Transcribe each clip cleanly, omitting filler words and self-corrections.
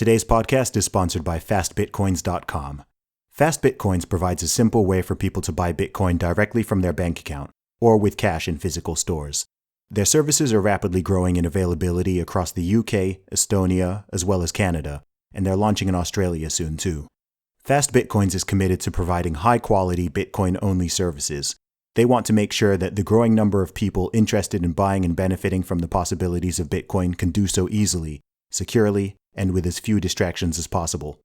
Today's podcast is sponsored by fastbitcoins.com. Fast Bitcoins provides a simple way for people to buy Bitcoin directly from their bank account or with cash in physical stores. Their services are rapidly growing in availability across the UK, Estonia, as well as Canada, and they're launching in Australia soon too. Fast Bitcoins is committed to providing high-quality Bitcoin-only services. They want to make sure that the growing number of people interested in buying and benefiting from the possibilities of Bitcoin can do so easily, securely, and with as few distractions as possible.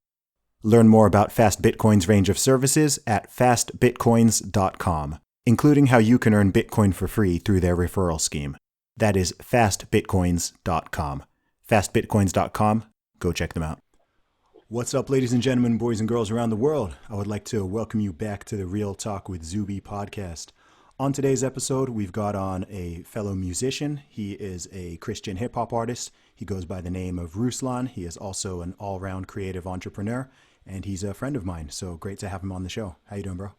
Learn more about Fast Bitcoin's range of services at fastbitcoins.com, including how you can earn Bitcoin for free through their referral scheme. That is fastbitcoins.com. Fastbitcoins.com. Go check them out. What's up, ladies and gentlemen, boys and girls around the world? I would like to welcome you back to the Real Talk with Zuby podcast. On today's episode, we've got on a fellow musician. He is a Christian hip-hop artist. He goes by the name of Ruslan. He is also an all-round creative entrepreneur, and he's a friend of mine. So great to have him on the show. How you doing, bro?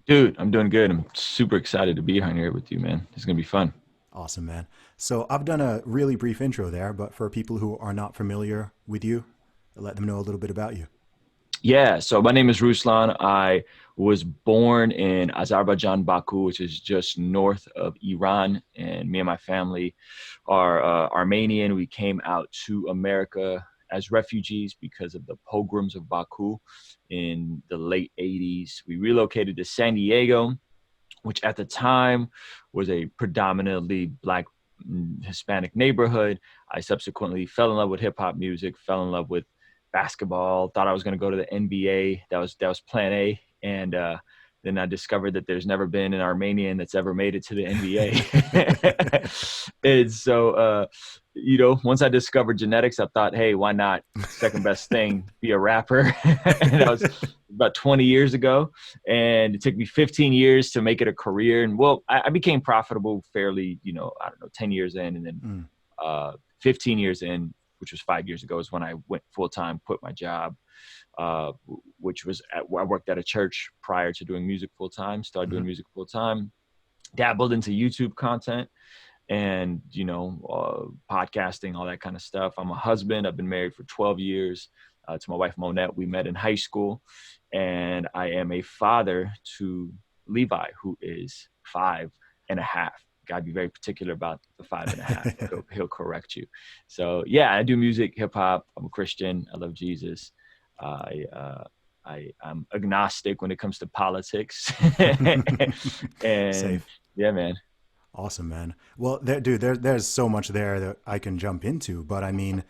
Dude, I'm doing good. I'm super excited to be here with you, man. It's going to be fun. Awesome, man. So I've done a really brief intro there, but for people who are not familiar with you, let them know a little bit about you. Yeah, so my name is Ruslan. I was born in Azerbaijan, Baku, which is just north of Iran. And me and my family are Armenian. We came out to America as refugees because of the pogroms of Baku in the late 80s. We relocated to San Diego, which at the time was a predominantly Black Hispanic neighborhood. I subsequently fell in love with hip hop music, fell in love with basketball, thought I was going to go to the NBA. That was plan A. And then I discovered that there's never been an Armenian that's ever made it to the NBA. And so, once I discovered genetics, I thought, hey, why not? Second best thing, be a rapper. And that was about 20 years ago. And it took me 15 years to make it a career. And well, I became profitable fairly, 10 years in, and then 15 years in, which was 5 years ago, is when I went full-time, quit my job, which was I worked at a church prior to doing music full-time, started doing music full-time, dabbled into YouTube content and, podcasting, all that kind of stuff. I'm a husband. I've been married for 12 years to my wife, Monette. We met in high school, and I am a father to Levi, who is 5.5. Got to be very particular about the 5.5. He'll correct you. So yeah, I do music, hip hop. I'm a Christian. I love Jesus. I'm agnostic when it comes to politics. And Safe. Yeah, man. Awesome, man. Well, there's so much there that I can jump into, but I mean,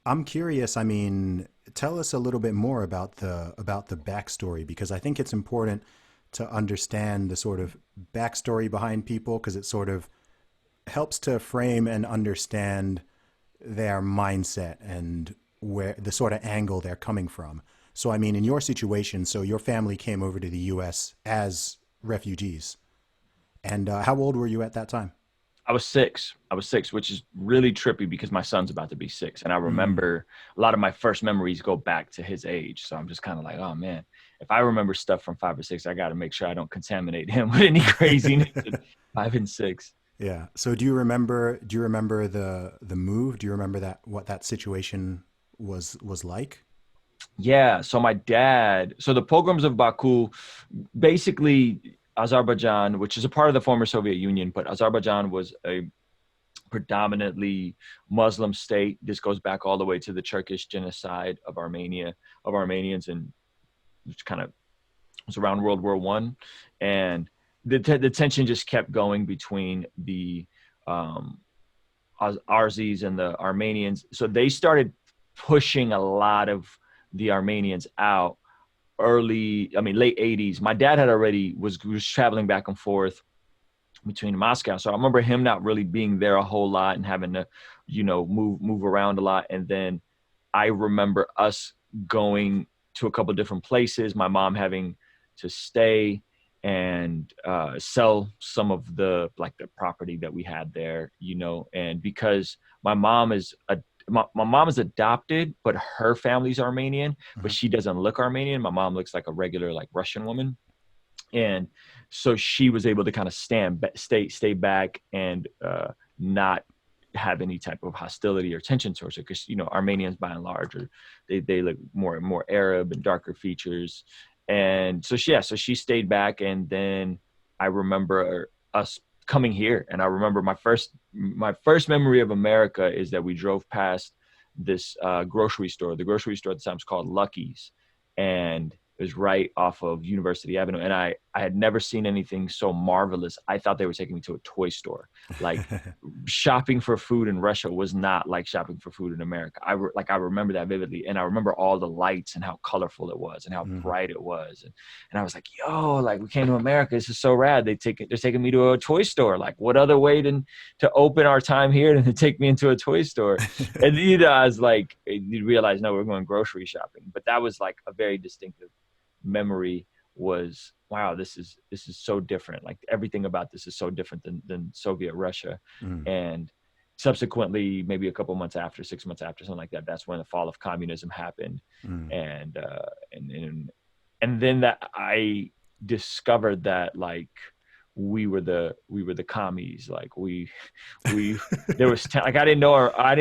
I'm curious. I mean, tell us a little bit more about the backstory, because I think it's important to understand the sort of backstory behind people, because it sort of helps to frame and understand their mindset and where the sort of angle they're coming from. So, I mean, in your situation, so your family came over to the U.S. as refugees. And how old were you at that time? I was six, which is really trippy because my son's about to be 6. And I remember a lot of my first memories go back to his age. So I'm just kind of like, oh man, if I remember stuff from 5 or 6, I got to make sure I don't contaminate him with any craziness. 5 and 6. Yeah. So do you remember the move? Do you remember what that situation was like? Yeah. So the pogroms of Baku, basically Azerbaijan, which is a part of the former Soviet Union, but Azerbaijan was a predominantly Muslim state. This goes back all the way to the Turkish genocide of Armenians, and which kind of was around World War I. And the tension just kept going between the Aussies and the Armenians. So they started pushing a lot of the Armenians out late 80s. My dad had already was traveling back and forth between Moscow. So I remember him not really being there a whole lot and having to, move around a lot. And then I remember us going to a couple of different places, my mom having to stay and sell some of the property that we had there, and because my mom is adopted, but her family's Armenian, but she doesn't look Armenian. My mom looks like a regular Russian woman. And so she was able to kind of stay back and not have any type of hostility or tension towards it, because Armenians by and large they look more Arab and darker features. And so she stayed back. And then I remember us coming here, and I remember my first memory of America is that we drove past this grocery store. The grocery store at the time was called Lucky's, and it was right off of University Avenue. And I had never seen anything so marvelous. I thought they were taking me to a toy store. Like, shopping for food in Russia was not like shopping for food in America. I remember that vividly. And I remember all the lights and how colorful it was and how bright it was. And I was like, yo, like, we came to America. This is so rad. They're taking me to a toy store. Like, what other way to open our time here than to take me into a toy store? And I was like, you realize, no, we're going grocery shopping. But that was like a very distinctive memory. Was, wow, this is so different. Like, everything about this is so different than Soviet Russia. And subsequently, maybe a couple months after, 6 months after, something like that, that's when the fall of communism happened. And then that I discovered that, like, we were the commies. Like, there was like, I didn't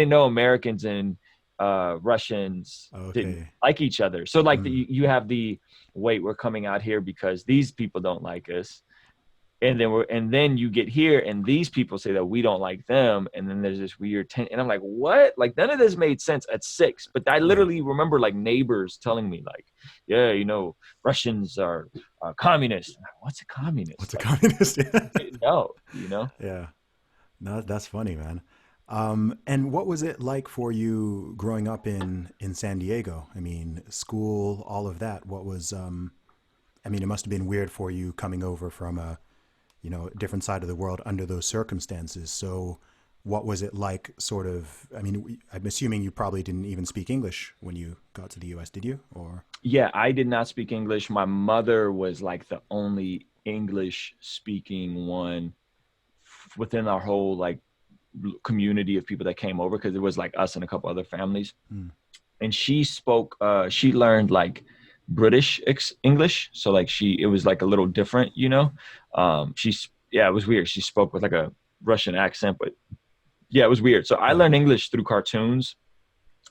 know Americans and Russians didn't like each other. So like you have the, wait, we're coming out here because these people don't like us. And then you get here and these people say that we don't like them. And then there's this weird and I'm like, what? Like, none of this made sense at 6. But I literally remember like neighbors telling me like, yeah, Russians are communists. Like, what's a communist? What's a communist? No, Yeah. No, that's funny, man. And what was it like for you growing up in San Diego? I mean, school, all of that. What was, I mean, it must have been weird for you coming over from a different side of the world under those circumstances. So what was it like, sort of? I mean, I'm assuming you probably didn't even speak English when you got to the US, did you? Or Yeah, I did not speak English. My mother was like the only English speaking one within our whole like community of people that came over, because it was like us and a couple other families. And she learned like British English. So like it was like a little different, it was weird. She spoke with like a Russian accent, but yeah, it was weird. So I learned English through cartoons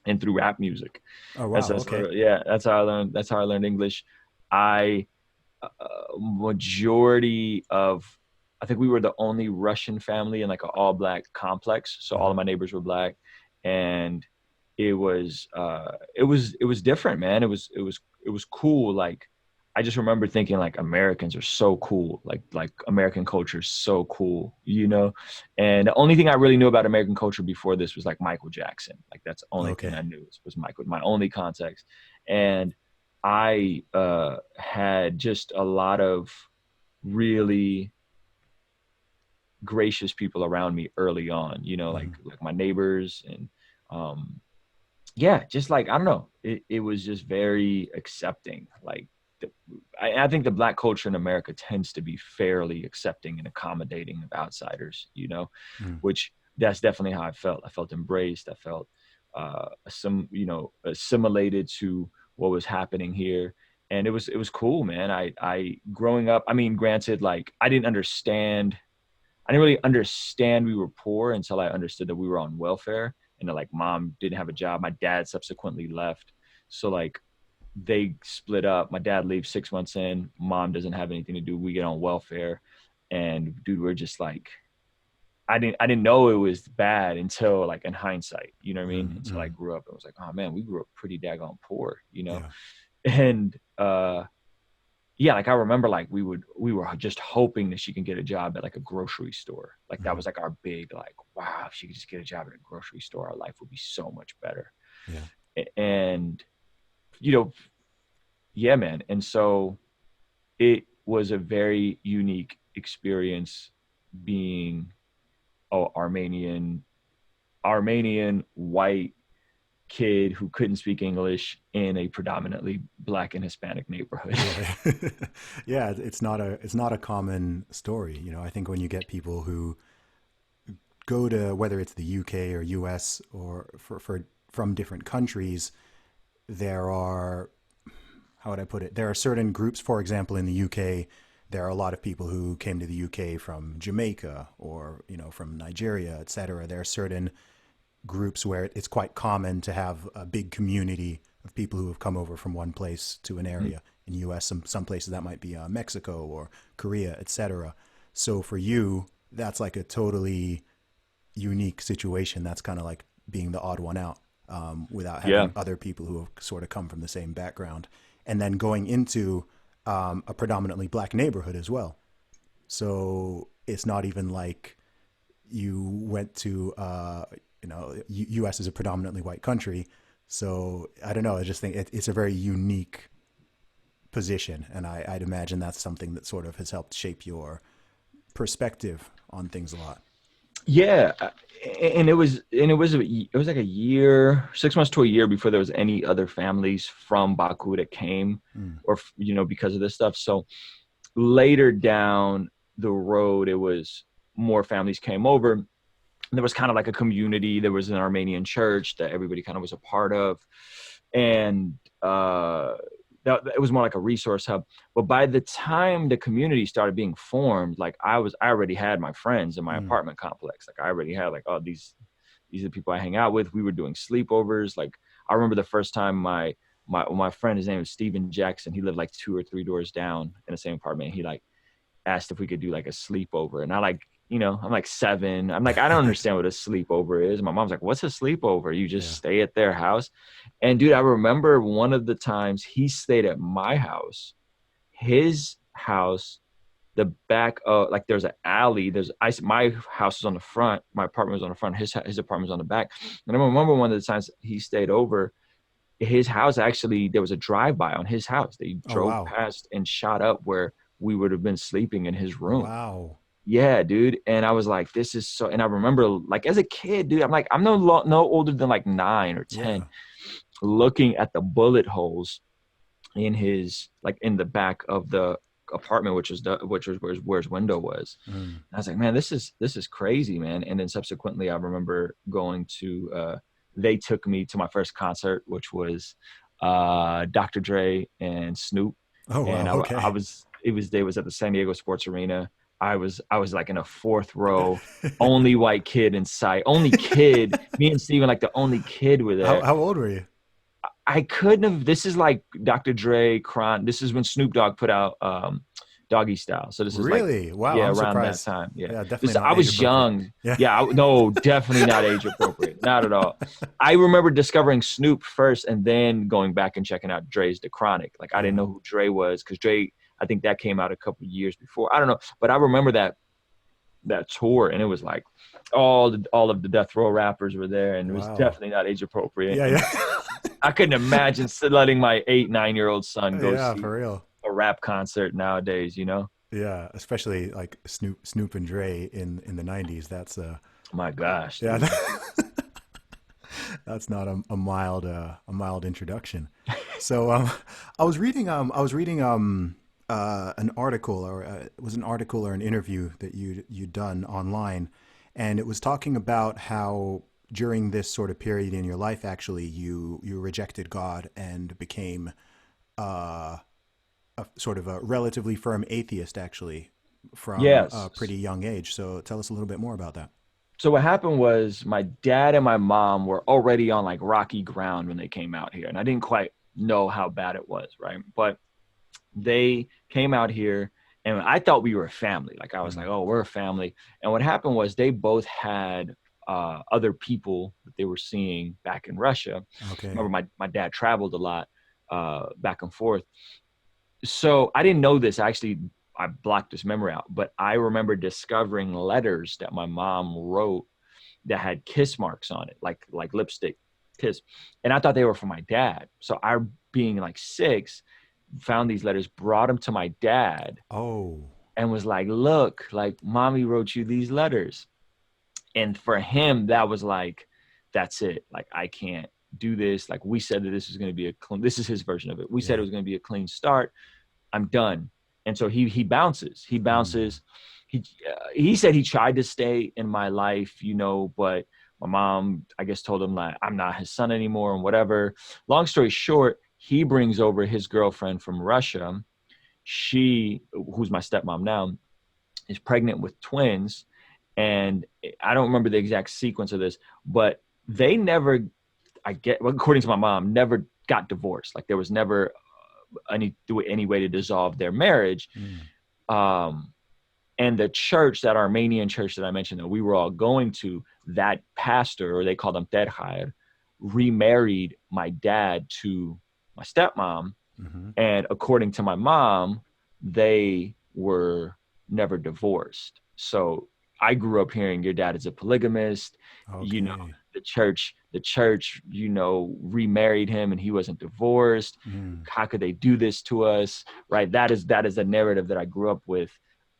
and through rap music. Oh, wow. Okay. Yeah, that's how I learned English. Majority of, I think we were the only Russian family in like an all black complex. So all of my neighbors were black, and it was different, man. It was cool. Like, I just remember thinking like, Americans are so cool. Like American culture is so cool, And the only thing I really knew about American culture before this was like Michael Jackson. Like, that's the only thing I knew was Michael, my only context. And I had just a lot of really gracious people around me early on, like my neighbors. And just like, I don't know, it was just very accepting. Like, I think the Black culture in America tends to be fairly accepting and accommodating of outsiders, which that's definitely how I felt. I felt embraced. I felt assimilated to what was happening here. And it was cool, man. I growing up, I mean, granted, like, I didn't really understand we were poor until I understood that we were on welfare, and that like mom didn't have a job. My dad subsequently left. So like, they split up. My dad leaves 6 months in, mom doesn't have anything to do. We get on welfare, and dude, we're just like, I didn't know it was bad until like in hindsight, you know what I mean? Until I grew up, and was like, oh man, we grew up pretty daggone poor, And like, I remember like we were just hoping that she can get a job at like a grocery store. Like, that was like our big, like, wow, if she could just get a job at a grocery store, our life would be so much better. And yeah, man. And so it was a very unique experience being Armenian white kid who couldn't speak English in a predominantly Black and Hispanic neighborhood. Yeah, it's not a common story. I think when you get people who go to, whether it's the UK or US or from different countries, there are, how would I put it? There are certain groups, for example, in the UK there are a lot of people who came to the UK from Jamaica or, from Nigeria, et cetera. There are certain groups where it's quite common to have a big community of people who have come over from one place to an area. In the U.S., some places that might be Mexico or Korea, et cetera. So for you, that's like a totally unique situation. That's kind of like being the odd one out, without Yeah. having other people who have sort of come from the same background. And then going into a predominantly black neighborhood as well. So it's not even like you went to, U.S. is a predominantly white country. So I don't know. I just think it's a very unique position. And I'd imagine that's something that sort of has helped shape your perspective on things a lot. Yeah, and it was like a year, 6 months to a year before there was any other families from Baku that came, Mm. or because of this stuff. So later down the road, it was more families came over. And there was kind of like a community. There was an Armenian church that everybody kind of was a part of, and that it was more like a resource hub. But by the time the community started being formed, like I already had my friends in my Mm. apartment complex. Like I already had like, oh, these are the people I hang out with. We were doing sleepovers. Like I remember the first time my friend, his name was Steven Jackson. He lived like 2 or 3 doors down in the same apartment. He like asked if we could do like a sleepover, and I'm like 7. I'm like, I don't understand what a sleepover is. My mom's like, what's a sleepover? You just Yeah. stay at their house. And dude, I remember one of the times he stayed at my house, his house, the back of, like, there's an alley. My house was on the front. My apartment was on the front. His apartment was on the back. And I remember one of the times he stayed over, his house, actually, there was a drive-by on his house. They Oh, drove wow. past and shot up where we would have been sleeping in his room. Wow. Yeah, dude. And I was like, this is so, and I remember like as a kid, dude, I'm like, I'm no older than like 9 or 10, Yeah. looking at the bullet holes in his, like in the back of the apartment, which was where his window was. Mm. I was like, man, this is crazy, man. And then subsequently, I remember going to, they took me to my first concert, which was Dr. Dre and Snoop. Oh, And wow. I Okay. was, they was at the San Diego Sports Arena. I was like in a 4th row, only white kid in sight, only kid. Me and Steven, like the only kid were how, there. how old were you? I couldn't have. This is like Dr. Dre, This is when Snoop Dogg put out Doggy Style. So this is like, Really? Wow. yeah, I'm around that surprised. time. Yeah, Yeah, definitely I not age was appropriate. young. Yeah. Yeah, no, definitely not age appropriate. Not at all. I remember discovering Snoop first, and then going back and checking out Dre's The Chronic. Like I didn't Yeah. know who Dre was, because Dre, I think that came out a couple of years before. I don't know, but I remember that tour, and it was like all of the death row rappers were there, and it was Wow. definitely not age appropriate. Yeah, And yeah. I couldn't imagine letting my 8, 9-year-old son go Yeah, see for real. a rap concert nowadays, Yeah, especially like Snoop and Dre in the 90s. That's My gosh, yeah, dude. that's not a mild introduction. So I was reading an article, or it was an article or an interview that you'd done online, and it was talking about how during this sort of period in your life, actually, you rejected God and became uh, a sort of a relatively firm atheist, actually, from a Yes. pretty young age. So tell us a little bit more about that. So what happened was my dad and my mom were already on like rocky ground when they came out here, and I didn't quite know how bad it was, right? But they came out here, and I thought we were a family. Like I was Mm. like, oh, we're a family. And what happened was they both had other people that they were seeing back in Russia. Okay. Remember, my dad traveled a lot, back and forth. So I didn't know this. Actually, I blocked this memory out, but I remember discovering letters that my mom wrote that had kiss marks on it, like lipstick kiss. And I thought they were from my dad. So I, being like 6, found these letters, brought them to my dad, Oh. and was like, look, like mommy wrote you these letters. And for him, that was like, that's it. Like, I can't do this. Like, we said that this was going to be this is his version of it. We said it Yeah. was going to be a clean start. I'm done. And so he bounces. He Mm. bounces. He said he tried to stay in my life, but my mom, I guess, told him like I'm not his son anymore and whatever. Long story short, he brings over his girlfriend from Russia, she, who's my stepmom now, is pregnant with twins. And I don't remember the exact sequence of this, but they never, according to my mom, never got divorced. Like there was never any way to dissolve their marriage. Um, and the church, that Armenian church that I mentioned that we were all going to, that pastor, or they called him Terhair, remarried my dad to my stepmom. And according to my mom, they were never divorced. So I grew up hearing your dad is a polygamist. You know, the church, you know, remarried him and he wasn't divorced. How could they do this to us? Right. That is a narrative that I grew up with.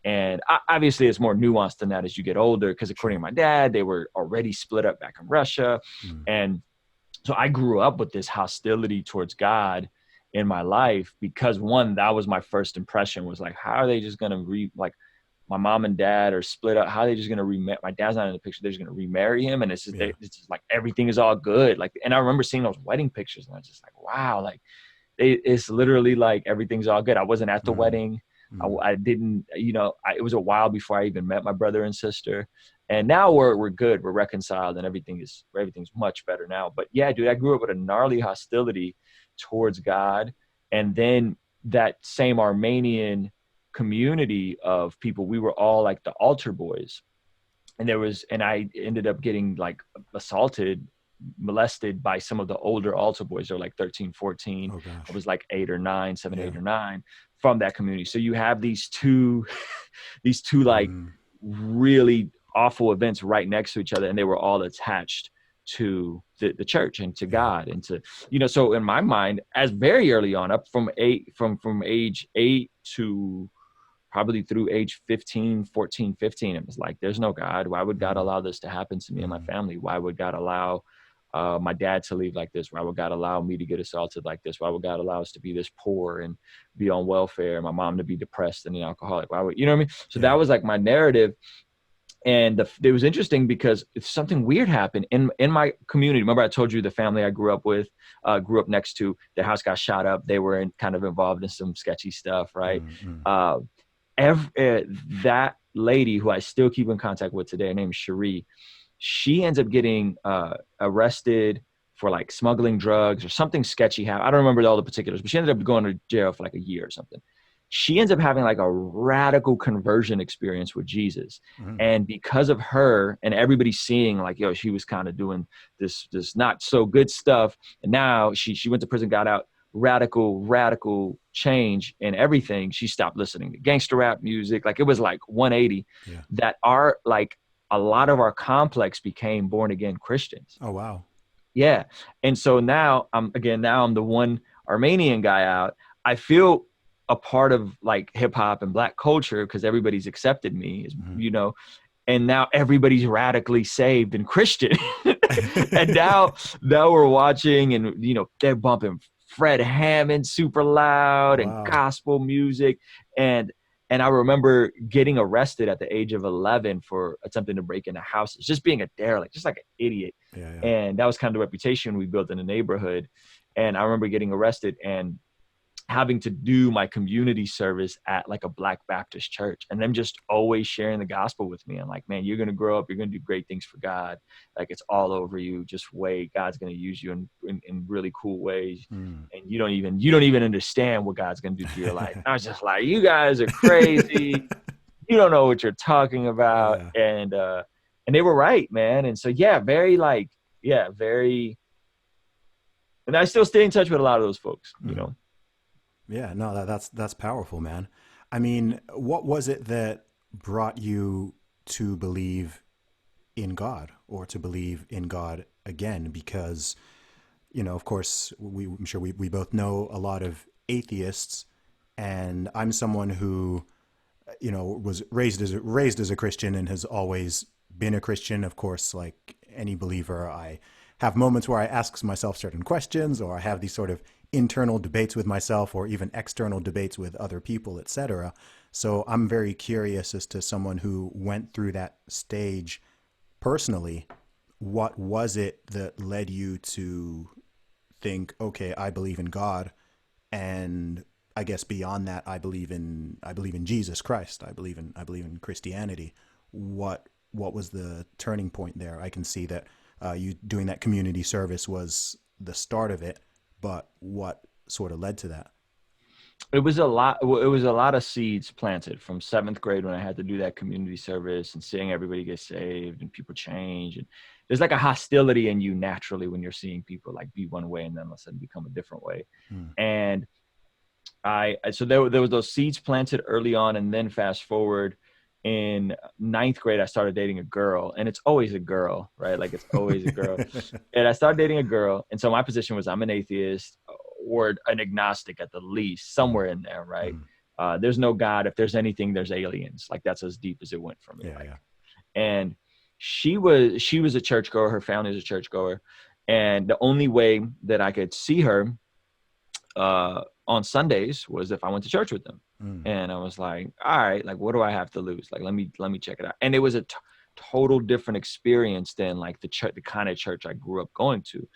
And obviously it's more nuanced than that as you get older, because according to my dad, they were already split up back in Russia. And so I grew up with this hostility towards God in my life, because one, that was my first impression, was like, how are they just going to like, my mom and dad are split up. How are they just going to remarry? My dad's not in the picture. They're just going to remarry him. And it's just like, everything is all good. Like, and I remember seeing those wedding pictures and I was just like, wow, like it's literally like everything's all good. I wasn't at the wedding. I didn't, you know, it was a while before I even met my brother and sister. And now we're good. We're reconciled and everything's much better now. But yeah, dude, I grew up with a gnarly hostility towards God. And then that same Armenian community of people, we were all like the altar boys. And I ended up getting like assaulted, molested by some of the older altar boys. They're like 13, 14. Oh, I was like 8 or 9, 7, 8 or 9 from that community. So you have these two like really awful events right next to each other. And they were all attached to the church and to God and to, you know, so in my mind, as very early on, up from age 8 to probably through age 15, 14, 15, it was like, there's no God. Why would God allow this to happen to me and my family? Why would God allow my dad to leave like this? Why would God allow me to get assaulted like this? Why would God allow us to be this poor and be on welfare, and my mom to be depressed and an alcoholic? Why would, you know what I mean? So that was like my narrative. And it was interesting because something weird happened in my community. Remember I told you the family I grew up with, grew up next to, their house got shot up. They were kind of involved in some sketchy stuff, right? That lady who I still keep in contact with today, her name is Cherie, she ends up getting arrested for like smuggling drugs or something sketchy happened. I don't remember all the particulars, but she ended up going to jail for like a year or something. She ends up having like a radical conversion experience with Jesus. And because of her and everybody seeing like, yo, she was kind of doing this not so good stuff. And now she went to prison, got out, radical change in everything. She stopped listening to gangster rap music. Like it was like 180 that are like, a lot of our complex became born again Christians. Oh, wow. Yeah. And so now I'm the one Armenian guy out. I feel a part of like hip hop and Black culture because everybody's accepted me, you know, and now everybody's radically saved and Christian. And now we're watching and, you know, they're bumping Fred Hammond super loud and gospel music. And I remember getting arrested at the age of 11 for attempting to break into houses, just being a derelict, just like an idiot. And that was kind of the reputation we built in the neighborhood. And I remember getting arrested and having to do my community service at like a Black Baptist church, and them just always sharing the gospel with me. I'm like, man, you're going to grow up. You're going to do great things for God. Like it's all over you. Just wait. God's going to use you in really cool ways. And you don't even understand what God's going to do to your life. I was just like, you guys are crazy. You don't know what you're talking about. And they were right, man. And so, very, and I still stay in touch with a lot of those folks, you know? Yeah, no, that's powerful, man. I mean, what was it that brought you to believe in God, or to believe in God again? Because, you know, of course, I'm sure we both know a lot of atheists, and I'm someone who, you know, was raised as a Christian and has always been a Christian. Of course, like any believer, I have moments where I ask myself certain questions, or I have these sort of internal debates with myself, or even external debates with other people, etc. So I'm very curious as to someone who went through that stage personally. What was it that led you to think, okay, I believe in God, and I guess beyond that, I believe in Jesus Christ. I believe in Christianity. What was the turning point there? I can see that you doing that community service was the start of it, but what sort of led to that? It was a lot. It was a lot of seeds planted from seventh grade when I had to do that community service and seeing everybody get saved and people change. And there's like a hostility in you naturally when you're seeing people like be one way and then all of a sudden become a different way. And so there was those seeds planted early on, and then fast forward in ninth grade, I started dating a girl, and it's always a girl, right? Like it's always a girl. And I started dating a girl. And so my position was I'm an atheist or an agnostic at the least, somewhere in there, right? There's no God. If there's anything, there's aliens. Like that's as deep as it went for me. Yeah, yeah. And she was a churchgoer. Her family was a churchgoer. And the only way that I could see her on Sundays was if I went to church with them. And I was like, all right, like, what do I have to lose? Like, let me check it out. And it was a total different experience than like the kind of church I grew up going to.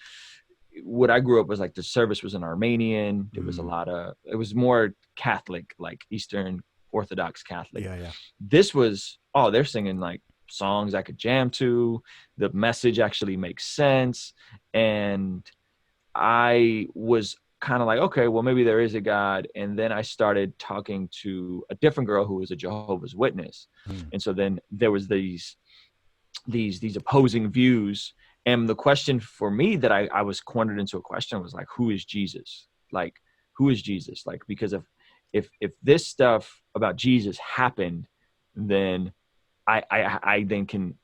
What I grew up was like the service was an Armenian. There was it was more Catholic, like Eastern Orthodox Catholic. Yeah. This was, they're singing like songs I could jam to. The message actually makes sense. And I was kind of like, okay, well, maybe there is a God. And then I started talking to a different girl who was a Jehovah's Witness. And so then there was these opposing views. And the question for me that I was cornered into a question was like, who is Jesus? Like, who is Jesus? Like, because if this stuff about Jesus happened, then I then can,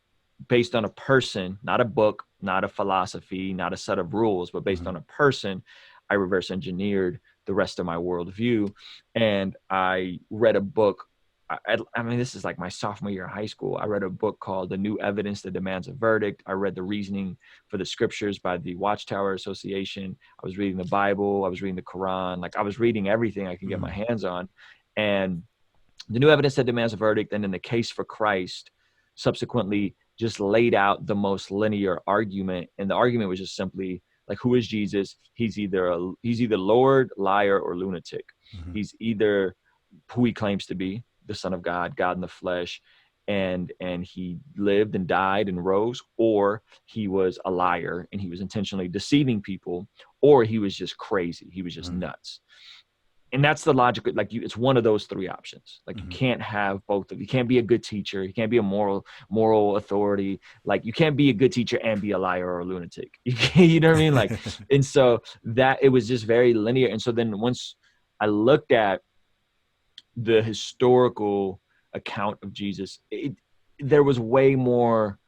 based on a person, not a book, not a philosophy, not a set of rules, but based on a person, I reverse engineered the rest of my worldview. And I read a book. I mean, this is like my sophomore year of high school. I read a book called The New Evidence That Demands a Verdict. I read the reasoning for the scriptures by the Watchtower Association. I was reading the Bible. I was reading the Quran. Like I was reading everything I could get my hands on. And The New Evidence That Demands a Verdict, and then The Case for Christ subsequently just laid out the most linear argument. And the argument was just simply like, who is Jesus? He's either Lord, liar, or lunatic. He's either who he claims to be, the Son of God, God in the flesh, and he lived and died and rose, or he was a liar and he was intentionally deceiving people, or he was just crazy. He was just nuts. And that's the logic. Like it's one of those three options. Like you can't have both of. You can't be a good teacher. You can't be a moral authority. Like you can't be a good teacher and be a liar or a lunatic. You know what I mean? Like, and so that it was just very linear. And so then once I looked at the historical account of Jesus, there was way more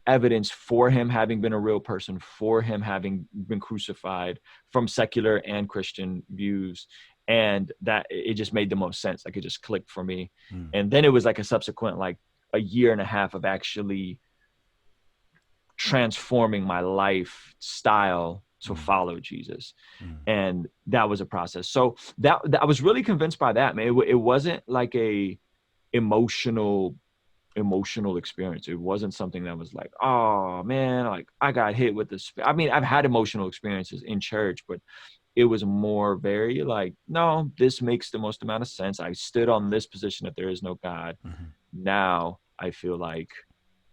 evidence for him having been a real person, for him having been crucified, from secular and Christian views. And that it just made the most sense. Like it just clicked for me. And then it was like a subsequent, like a year and a half of actually transforming my lifestyle to follow Jesus. And that was a process. So that I was really convinced by that, man. It wasn't like a emotional experience. It wasn't something that was like, oh man, like I got hit with this. I mean, I've had emotional experiences in church, but it was more very like, no, this makes the most amount of sense. I stood on this position that there is no God. Now I feel like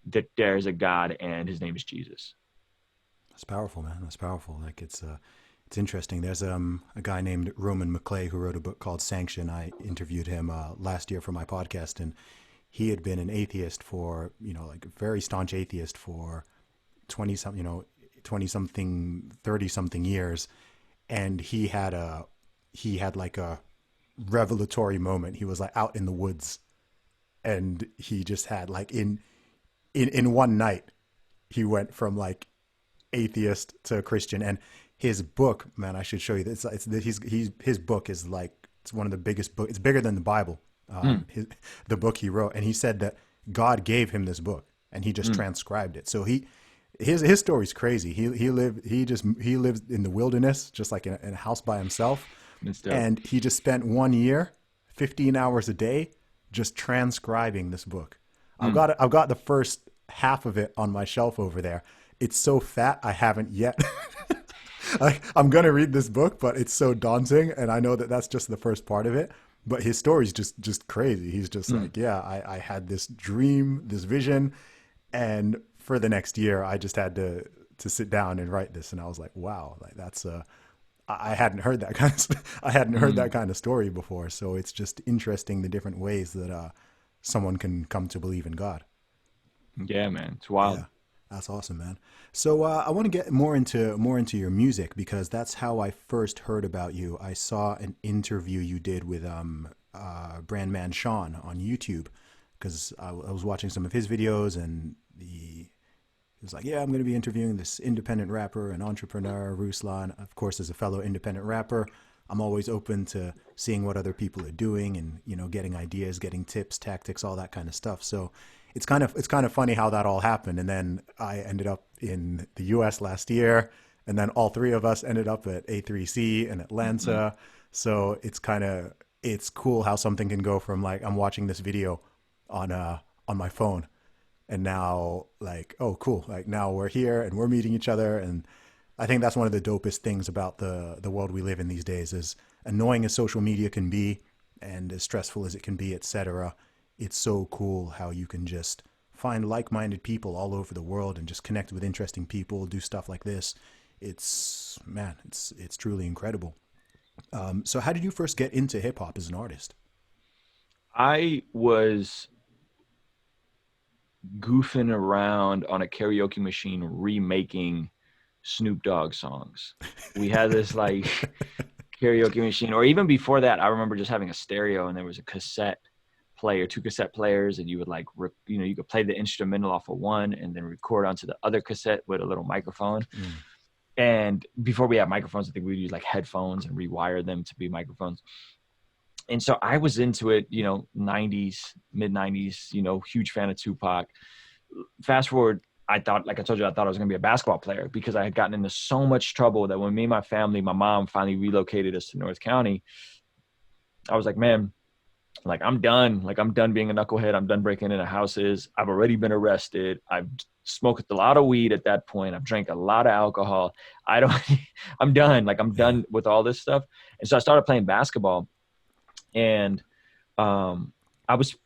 that there's a God and his name is Jesus. That's powerful, man. That's powerful. Like it's interesting. There's a guy named Roman McClay who wrote a book called Sanction. I interviewed him last year for my podcast, and he had been an atheist for, like a very staunch atheist for 20-something, 30-something years. And he had like a revelatory moment. He was like out in the woods, and he just had like in one night, he went from like atheist to Christian. And his book, man, I should show you this. His book is like, it's one of the biggest books. It's bigger than the Bible. The book he wrote, and he said that God gave him this book, and he just transcribed it. So his story's crazy. He lived in the wilderness, just like in a house by himself, and he just spent 1 year, 15 hours a day, just transcribing this book. I've got the first half of it on my shelf over there. It's so fat, I haven't yet. I'm gonna read this book, but it's so daunting, and I know that that's just the first part of it. But his story's just crazy. He's just Mm, like, yeah, I had this dream, this vision, and for the next year, I just had to sit down and write this, and I was like, wow, like that's I hadn't heard that kind of I hadn't heard that mm. kind of story before. So it's just interesting the different ways that someone can come to believe in God. Yeah, man, it's wild. Yeah, that's awesome, man. So I want to get more into your music because that's how I first heard about you. I saw an interview you did with Brandman Sean on YouTube because I was watching some of his videos and he was like, yeah, I'm going to be interviewing this independent rapper and entrepreneur, Ruslan. Of course, as a fellow independent rapper, I'm always open to seeing what other people are doing and, you know, getting ideas, getting tips, tactics, all that kind of stuff. So it's kind of funny how that all happened. And then I ended up in the US last year, and then all three of us ended up at A3C in Mm-hmm. Atlanta. So it's cool how something can go from like I'm watching this video on my phone and now like oh cool like now we're here and we're meeting each other. And I think that's one of the dopest things about the world we live in these days. As annoying as social media can be and as stressful as it can be, etc., it's so cool how you can just find like-minded people all over the world and just connect with interesting people, do stuff like this. It's man, it's truly incredible. So how did you first get into hip-hop as an artist? I was goofing around on a karaoke machine remaking Snoop Dogg songs. We had this like karaoke machine, or even before that, I remember just having a stereo and there was a cassette player, two cassette players, and you would like, you could play the instrumental off of one and then record onto the other cassette with a little microphone. Mm. And before we had microphones, I think we'd use like headphones and rewire them to be microphones. And so I was into it, 90s, mid 90s, huge fan of Tupac. Fast forward, I thought, like I told you, I thought I was going to be a basketball player because I had gotten into so much trouble that when me and my family, my mom finally relocated us to North County, I was like, man, like I'm done. Like I'm done being a knucklehead. I'm done breaking into houses. I've already been arrested. I've smoked a lot of weed at that point. I've drank a lot of alcohol. I don't, I'm done. Like I'm Yeah. done with all this stuff. And so I started playing basketball and um, I was,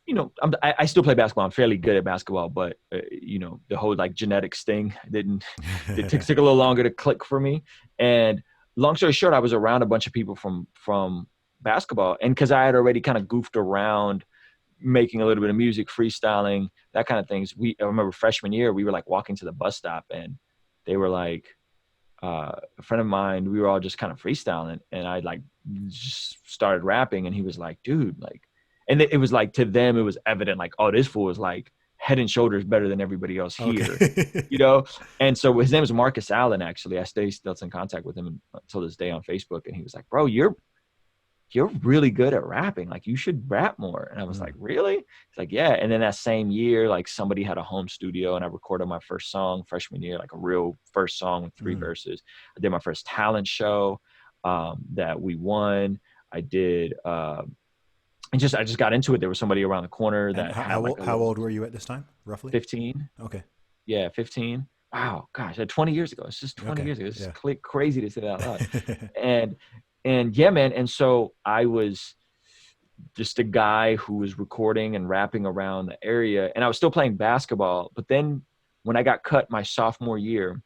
I still play basketball. I'm fairly good at basketball, but the whole like genetics thing didn't. It took a little longer to click for me. And long story short, I was around a bunch of people from basketball, and because I had already kind of goofed around, making a little bit of music, freestyling, that kind of things. I remember freshman year, we were like walking to the bus stop, and they were like, a friend of mine, we were all just kind of freestyling, and I like just started rapping, and he was like, dude, like, and it was like, to them it was evident like, oh, this fool is like head and shoulders better than everybody else here, Okay. you know. And so his name was Marcus Allen. Actually, I stay still in contact with him until this day on Facebook, and he was like, bro, you're really good at rapping. Like you should rap more. And I was like, Mm, really? It's like, yeah. And then that same year, like somebody had a home studio and I recorded my first song freshman year, like a real first song with three mm. verses. I did my first talent show that we won. I did, I just got into it. There was somebody around the corner And that had like a how little old were you at this time, roughly? 15. Okay. Yeah, 15. Wow, gosh, 20 years ago. It's just 20 Okay. years ago. It's Yeah. crazy to say that out loud. And yeah, man. And so I was just a guy who was recording and rapping around the area, and I was still playing basketball. But then when I got cut my sophomore year,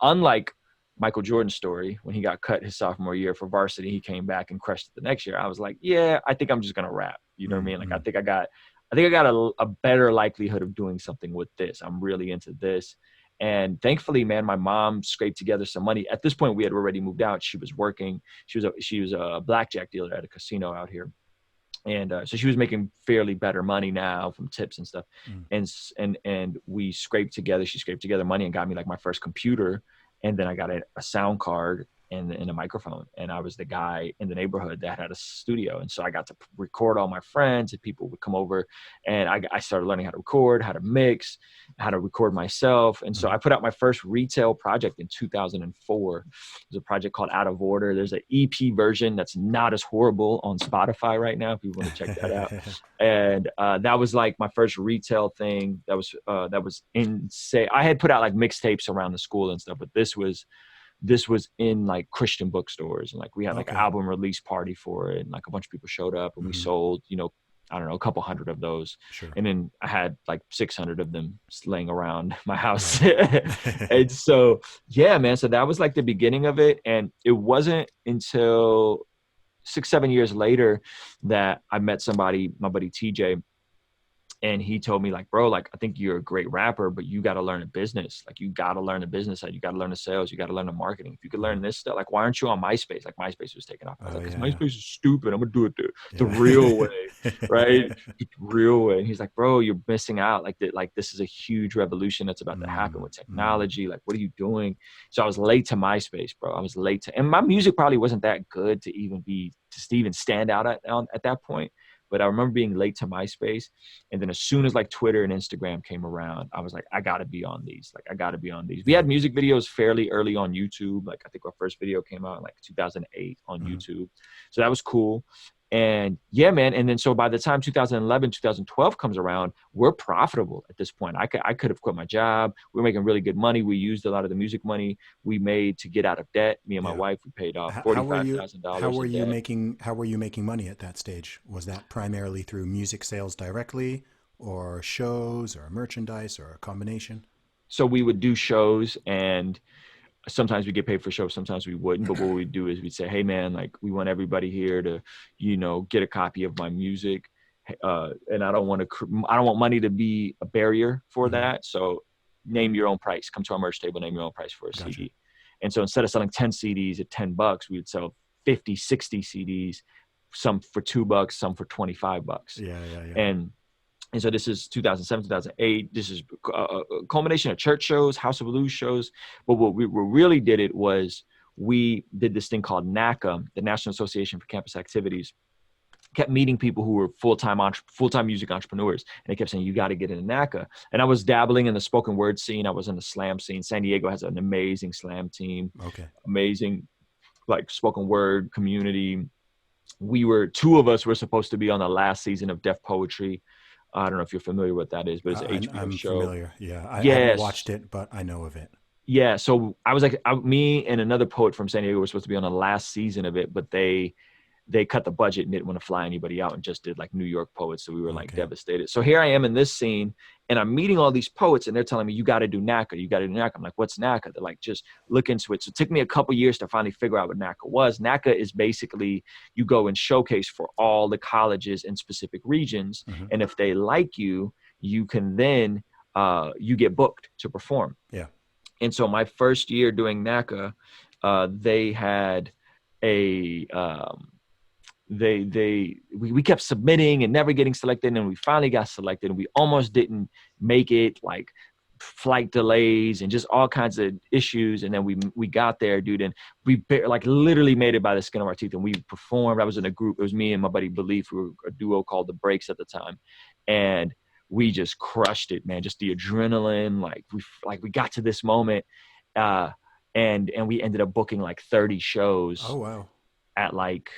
unlike Michael Jordan's story, when he got cut his sophomore year for varsity, he came back and crushed it the next year. I was like, yeah, I think I'm just gonna rap. You know what I Mm, mean? Like mm, I think I got a better likelihood of doing something with this. I'm really into this. And thankfully, man, my mom scraped together some money. At this point, we had already moved out. She was working. She was a blackjack dealer at a casino out here, and so she was making fairly better money now from tips and stuff. mm. And we scraped together, she scraped together money and got me like my first computer, and then I got a sound card and a microphone, and I was the guy in the neighborhood that had a studio. And so I got to record all my friends, and people would come over, and I started learning how to record, how to mix, how to record myself. And so Mhm. I put out my first retail project in 2004. There's a project called Out of Order. There's an EP version that's not as horrible on Spotify right now, if you want to check that out. And that was like my first retail thing. That was insane. I had put out like mixtapes around the school and stuff, but this was this was in like Christian bookstores, and like we had like an Okay. album release party for it, and like a bunch of people showed up, and we Hmm. sold, I don't know, a couple hundred of those. Sure. And then I had like 600 of them laying around my house. Right. And so, yeah, man. So that was like the beginning of it. And it wasn't until 6, 7 years later that I met somebody, my buddy TJ, and he told me like, bro, like, I think you're a great rapper, but you got to learn a business. Like, you got to learn the business side. You got to learn the sales. You got to learn the marketing. If you could learn this stuff, like, why aren't you on MySpace? Like, MySpace was taking off. I was Oh like, because yeah, yeah, MySpace is stupid. I'm going to do it the yeah. real way. Right. The real way. And he's like, bro, you're missing out. Like that, like this is a huge revolution that's about to happen with technology. Like, what are you doing? So I was late to MySpace, bro. I was late to, and my music probably wasn't that good to even stand out at that point. But I remember being late to MySpace. And then as soon as like Twitter and Instagram came around, I was like, I got to be on these. Like, I got to be on these. We Yeah. had music videos fairly early on YouTube. Like, I think our first video came out in like 2008 on YouTube. So that was cool. And yeah, man. And then so by the time 2011, 2012 comes around, we're profitable at this point. I could have quit my job. We were making really good money. We used a lot of the music money we made to get out of debt. Me and my Yeah. wife, we paid off How were you? How $45,000 were in you debt. making? How were you making money at that stage? Was that primarily through music sales directly, or shows, or merchandise, or a combination? So we would do shows, and sometimes we get paid for shows, sometimes we wouldn't. But what we'd do is we'd say, hey man, like, we want everybody here to, get a copy of my music. And I don't want money to be a barrier for Hmm. that. So name your own price, come to our merch table, name your own price for a Gotcha. CD. And so instead of selling 10 CDs at $10, we would sell 50, 60 CDs, some for $2, some for $25. Yeah, yeah, yeah. And so this is 2007, 2008. This is a culmination of church shows, House of Blues shows. But what we really did it was we did this thing called NACA, the National Association for Campus Activities. Kept meeting people who were full-time music entrepreneurs. And they kept saying, you got to get into NACA. And I was dabbling in the spoken word scene. I was in the slam scene. San Diego has an amazing slam team, Okay. amazing like spoken word community. Two of us were supposed to be on the last season of Def Poetry. I don't know if you're familiar with that is, but it's an HBO I'm show. familiar. Yeah, I haven't Yes. watched it, but I know of it. Yeah. So I was like, me and another poet from San Diego were supposed to be on the last season of it, but they cut the budget and didn't want to fly anybody out and just did like New York poets. So we were like Okay. devastated. So here I am in this scene, and I'm meeting all these poets, and they're telling me, you got to do NACA. You got to do NACA. I'm like, what's NACA? They're like, just look into it. So it took me a couple years to finally figure out what NACA was. NACA is basically you go and showcase for all the colleges in specific regions. Hmm. And if they like you, you can then, you get booked to perform. Yeah. And so my first year doing NACA, they had a, we kept submitting and never getting selected, and we finally got selected, and we almost didn't make it, like flight delays and just all kinds of issues. And then we got there, dude, and we like literally made it by the skin of our teeth, and we performed. I was in a group. It was me and my buddy Belief. We were a duo called The Breaks at the time, and we just crushed it, man. Just the adrenaline, we got to this moment, and we ended up booking like 30 shows Oh wow. at like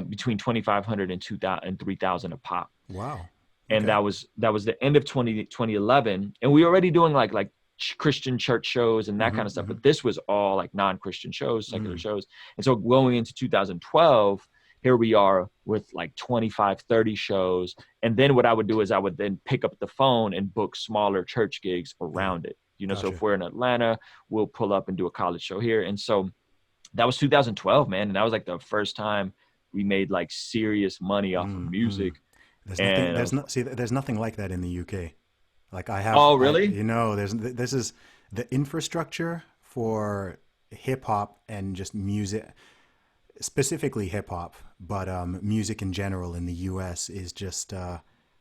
between 2,500 and 2,000 and 3,000 a pop. Wow. And Okay. that was the end of 2011. And we were already doing like Christian church shows and that kind of stuff. But this was all like non-Christian shows, secular shows. And so going into 2012, here we are with like 25, 30 shows. And then what I would do is I would then pick up the phone and book smaller church gigs around it. So Gotcha. if we're in Atlanta, we'll pull up and do a college show here. And so that was 2012, man. And that was like the first time we made like serious money off of music. And There's nothing like that in the UK. Like oh, really? this is the infrastructure for hip hop and just music, specifically hip hop, but music in general in the US is just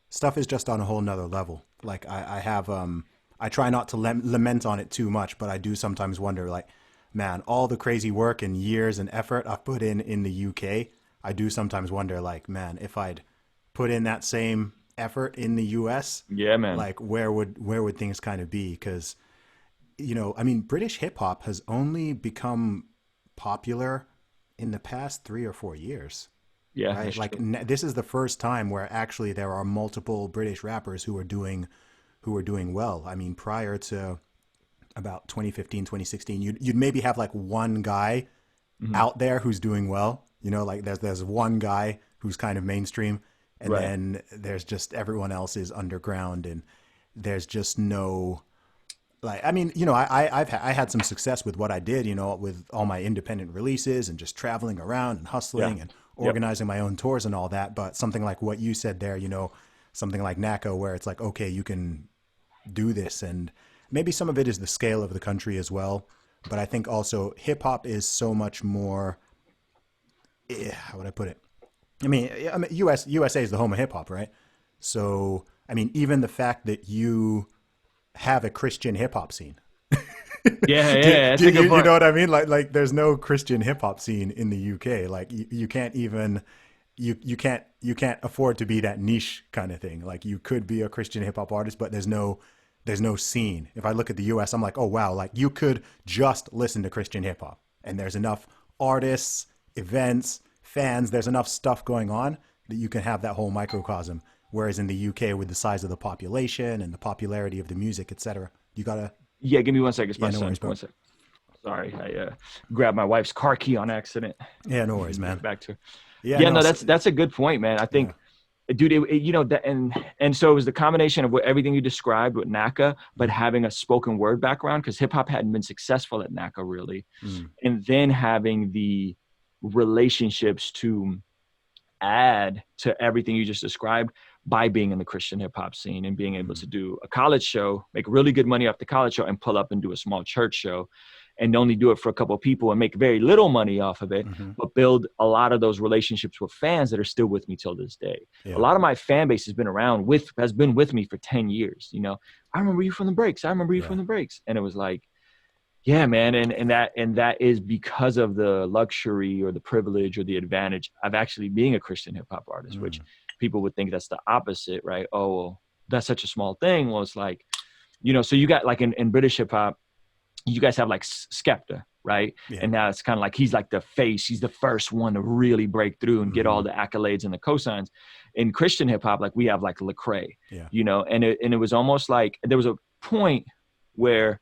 stuff is just on a whole nother level. Like I try not to lament on it too much, but I do sometimes wonder, like, man, all the crazy work and years and effort I've put in the UK, I do sometimes wonder, like, man, if I'd put in that same effort in the US, Yeah, man. like where would things kind of be? Because I mean, British hip hop has only become popular in the past 3 or 4 years, Yeah, right? that's Like true. this is the first time where actually there are multiple British rappers who are doing well. I mean, prior to about 2015, 2016, you'd maybe have like one guy Hmm. out there who's doing well. You know, like there's one guy who's kind of mainstream, and Right. then there's just everyone else is underground, and there's just no like. I mean, you know, I had some success with what I did. You know, with all my independent releases and just traveling around and Yeah. hustling and Yep. organizing my own tours and all that. But something like what you said there, you know, something like NACA, where it's like, okay, you can do this, and maybe some of it is the scale of the country as well. But I think also hip hop is so much more. How would I put it? I mean, USA is the home of hip hop, right? So, I mean, even the fact that you have a Christian hip hop scene, Yeah. do, Yeah. That's do a good you know point. what I mean? Like, there's no Christian hip hop scene in the UK. Like, you can't even you can't afford to be that niche kind of thing. Like, you could be a Christian hip hop artist, but there's no scene. If I look at the US, I'm like, oh wow, like you could just listen to Christian hip hop, and there's enough artists, events, fans. There's enough stuff going on that you can have that whole microcosm. Whereas in the UK, with the size of the population and the popularity of the music, etc., you gotta. Yeah. Give me 1 second. It's my Yeah, no son. worries, bro. 1 second. Sorry. I grabbed my wife's car key on accident. Yeah, no worries, Give man. it back to her. Yeah, Yeah. no, No, so, that's a good point, man. I yeah. think, dude, you know, that, and so it was the combination of what everything you described with NACA, but Mm, having a spoken word background, because hip hop hadn't been successful at NACA really, mm, and then having the relationships to add to everything you just described by being in the Christian hip hop scene and being able mm, to do a college show, make really good money off the college show, and pull up and do a small church show, and only do it for a couple of people and make very little money off of it, mm-hmm. but build a lot of those relationships with fans that are still with me till this day. A Yeah. lot of my fan base has been with me for 10 years. You know, I remember you from the breaks. I remember you Yeah. from the breaks. And it was like, yeah, man, and that is because of the luxury or the privilege or the advantage of actually being a Christian hip hop artist, which Mm, people would think that's the opposite, right? Oh, well, that's such a small thing. Well, it's like, you know, so you got like in British hip hop, you guys have like Skepta, right? yeah. And now it's kind of like he's like the face, he's the first one to really break through and get Mm-hmm. all the accolades and the cosigns. In Christian hip hop, like we have like Lecrae, Yeah. you know, and it was almost like there was a point where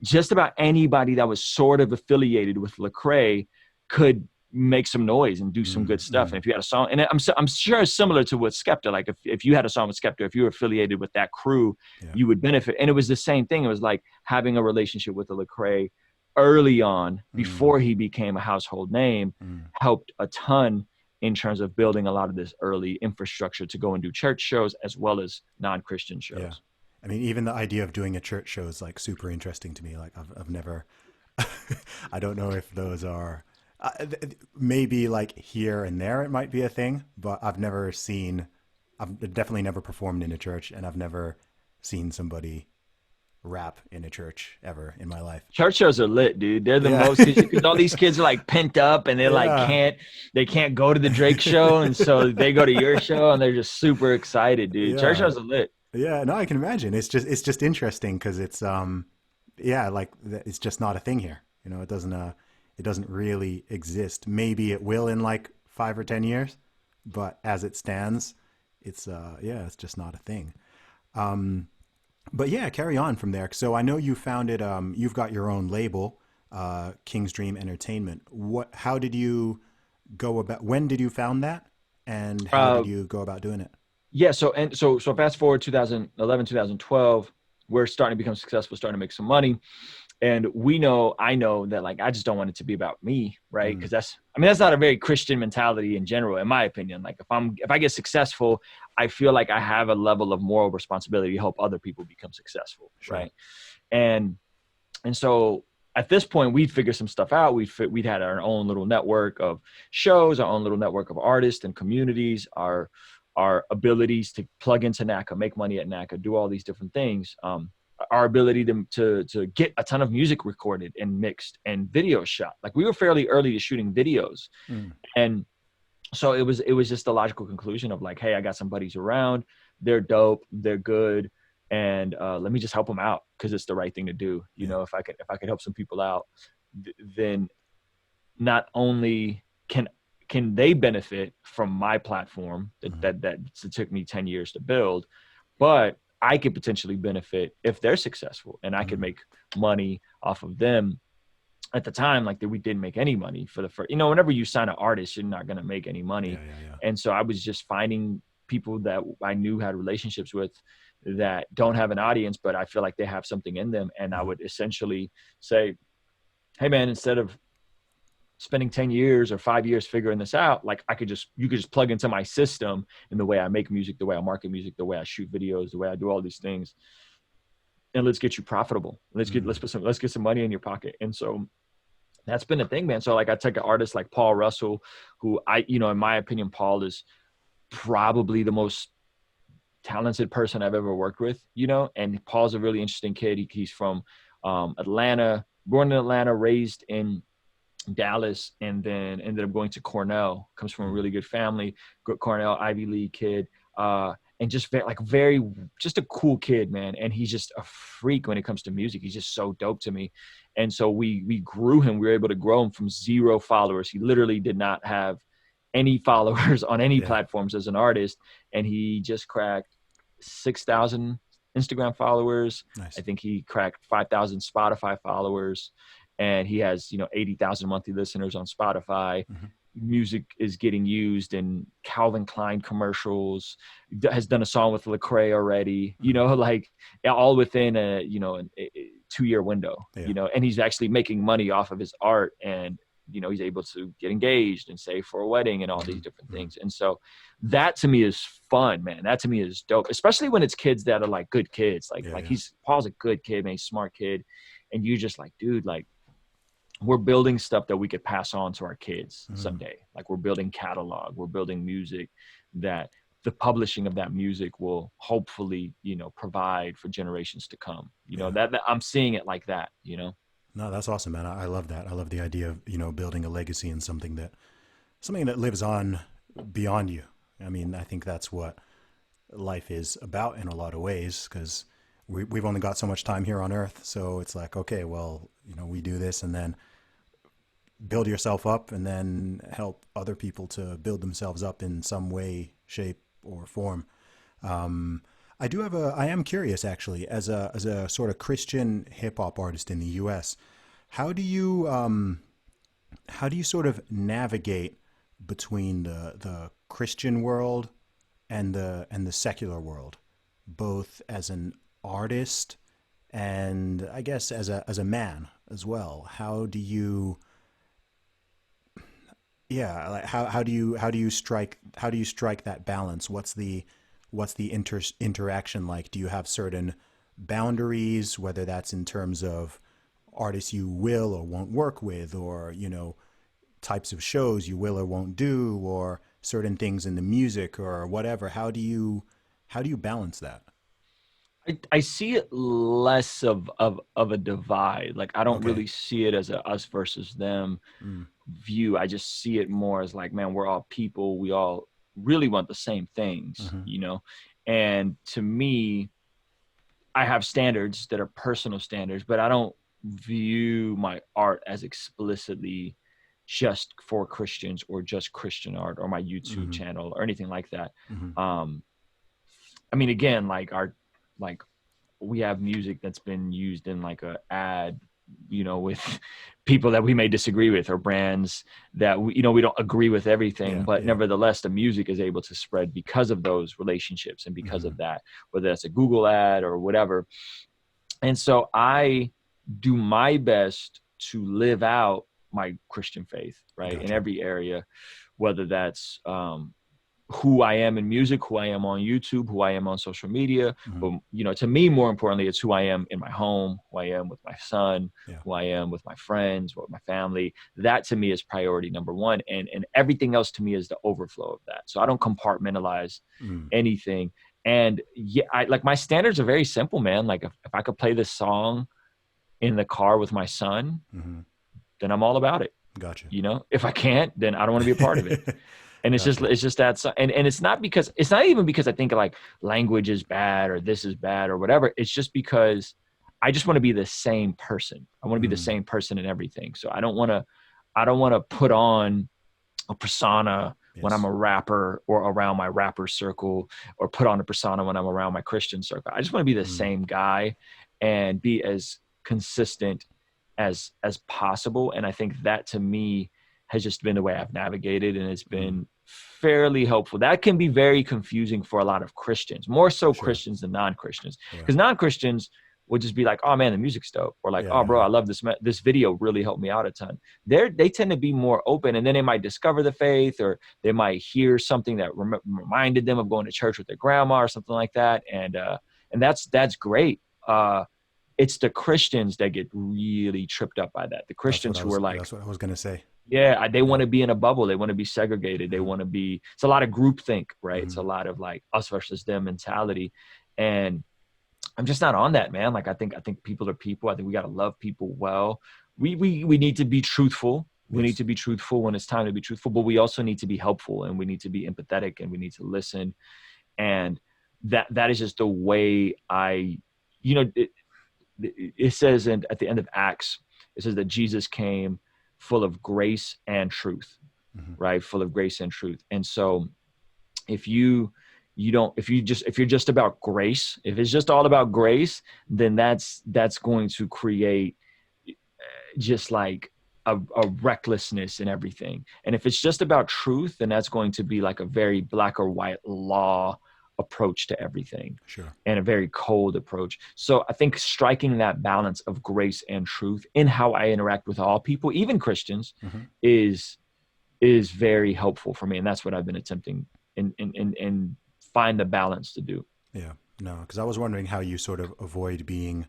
just about anybody that was sort of affiliated with Lecrae could make some noise and do some Mm, good stuff. And mm, if you had a song, and I'm sure it's similar to what Skepta, like if you had a song with Skepta, if you were affiliated with that crew, yeah. you would benefit. And it was the same thing. It was like having a relationship with the Lecrae early on Mm, before he became a household name mm, helped a ton in terms of building a lot of this early infrastructure to go and do church shows as well as non-Christian yeah. shows. I mean, even the idea of doing a church show is like super interesting to me. Like I've never, I don't know if those are, maybe like here and there it might be a thing, but I've definitely never performed in a church, and I've never seen somebody rap in a church ever in my life. Church shows are lit, dude. They're the Yeah. most because all these kids are like pent up and they're like Yeah. they can't go to the Drake show, and so they go to your show and they're just super excited, dude. Church Yeah. shows are lit. Yeah, no, I can imagine. It's just interesting because yeah, like it's just not a thing here. You know, it doesn't really exist. Maybe it will in like 5 or 10 years, but as it stands, yeah, it's just not a thing. Um, but yeah, carry on from there. So I know you founded you've got your own label, King's Dream Entertainment. How did you go about when did you found that, and how Uh, did you go about doing it? yeah. So fast forward 2011, 2012, we're starting to become successful, starting to make some money. And I know that like I just don't want it to be about me, right? Mm, Because that's not a very Christian mentality in general, in my opinion. Like if I get successful, I feel like I have a level of moral responsibility to help other people become successful, sure. right? And so at this point, we'd figured some stuff out. We'd had our own little network of shows, our own little network of artists and communities, our abilities to plug into NACA, make money at NACA, do all these different things. Our ability to get a ton of music recorded and mixed and video shot. Like we were fairly early to shooting videos, Mm, and so it was just a logical conclusion of like, hey, I got some buddies around, they're dope, they're good, and let me just help them out because it's the right thing to do. You yeah. know, if I could help some people out, then not only can they benefit from my platform Mm, that took me 10 years to build, but I could potentially benefit if they're successful, and I could make money off of them. At the time, like, we didn't make any money for the first, whenever you sign an artist, you're not going to make any money. And so I was just finding people that I knew had relationships with that don't have an audience, but I feel like they have something in them. And I would essentially say, hey man, instead of spending 10 years or 5 years figuring this out, like, you could just plug into my system in the way I make music, the way I market music, the way I shoot videos, the way I do all these things. And let's get you profitable. Let's get some money in your pocket. And so that's been the thing, man. So like, I take an artist like Paul Russell, who in my opinion, Paul is probably the most talented person I've ever worked with, and Paul's a really interesting kid. He's from Atlanta, born in Atlanta, raised in Dallas, and then ended up going to Cornell. Comes from a really good family, good Cornell Ivy League kid, and just just a cool kid, man. And he's just a freak when it comes to music. He's just so dope to me. And so we grew him. We were able to grow him from 0 followers. He literally did not have any followers on any platforms as an artist, and he just cracked 6,000 Instagram followers. Nice. I think he cracked 5,000 Spotify followers, and he has 80,000 monthly listeners on Spotify. Music is getting used in Calvin Klein commercials, has done a song with Lecrae already, like all within a 2-year window, and he's actually making money off of his art, and he's able to get engaged and save for a wedding and all these different things. And so that to me is fun, man. That to me is dope, especially when it's kids that are like good kids. Paul's a good kid, man. He's a smart kid. And you just like, dude, like, we're building stuff that we could pass on to our kids someday. Like, we're building catalog, we're building music that the publishing of that music will hopefully, provide for generations to come. That I'm seeing it like that, No, that's awesome, man. I love that. I love the idea of, building a legacy in something that lives on beyond you. I mean, I think that's what life is about in a lot of ways, because we've only got so much time here on Earth. So it's like, okay, well, we do this and then build yourself up and then help other people to build themselves up in some way, shape, or form. I am curious, actually, as a sort of Christian hip hop artist in the U.S., how do you sort of navigate between the Christian world and the secular world, both as an artist and I guess as a man as well? How do you how do you strike that balance? What's the interaction like? Do you have certain boundaries, whether that's in terms of artists you will or won't work with, or types of shows you will or won't do, or certain things in the music or whatever? How do you balance that? I see it less of a divide. Like, I don't really see it as a us versus them view. I just see it more as like, man, we're all people. We all really want the same things, And to me, I have standards that are personal standards, but I don't view my art as explicitly just for Christians or just Christian art or my YouTube channel or anything like that. I mean, again, we have music that's been used in like a ad, with people that we may disagree with, or brands that we don't agree with everything, but nevertheless, the music is able to spread because of those relationships and because of that, whether that's a Google ad or whatever. And so I do my best to live out my Christian faith, right? Gotcha. In every area, whether that's, who I am in music, who I am on YouTube, who I am on social media. But, to me, more importantly, it's who I am in my home, who I am with my son, who I am with my friends, with my family. That to me is priority number one. And everything else to me is the overflow of that. So I don't compartmentalize anything. And my standards are very simple, man. Like, if I could play this song in the car with my son, then I'm all about it. Gotcha. If I can't, then I don't want to be a part of it. And it's just that, and it's not even because I think like language is bad or this is bad or whatever. It's just because I just want to be the same person. I want to be the same person in everything. So I don't want to put on a persona when I'm Yes. a rapper or around my rapper circle, or put on a persona when I'm around my Christian circle. I just want to be the Mm, same guy and be as consistent as possible. And I think that to me has just been the way I've navigated, and it's mm, been fairly helpful. That can be very confusing for a lot of Christians, more so sure. Christians than non-Christians, Yeah. because non-Christians would just be like, oh man, the music's dope, or like, oh Yeah. bro, Yeah. I love this video, really helped me out a ton. They tend to be more open, and then they might discover the faith, or they might hear something that reminded them of going to church with their grandma or something like that, and that's great. It's the Christians that get really tripped up by that. The Christians who are like, That's what I was gonna say. yeah, they Yeah. want to be in a bubble. They want to be segregated. They Mm-hmm. want to be, it's a lot of groupthink, right? It's Mm-hmm. a lot of like us versus them mentality. And I'm just not on that, man. Like I think people are people. I think we got to love people well. We need to be truthful. We need Yes. to be truthful when it's time to be truthful, but we also need to be helpful, and we need to be empathetic, and we need to listen. And that is just the way you know, it says at the end of Acts, it says that Jesus came full of grace and truth, Mm-hmm. right? Full of grace and truth. And so if if you're just about grace, if it's just all about grace, then that's going to create just like a recklessness in everything. And if it's just about truth, then that's going to be like a very black or white law approach to everything, Sure. and a very cold approach. So I think striking that balance of grace and truth in how I interact with all people, even Christians, Mm-hmm. is very helpful for me. And that's what I've been attempting and find the balance to do. Yeah. No, because I was wondering how you sort of avoid being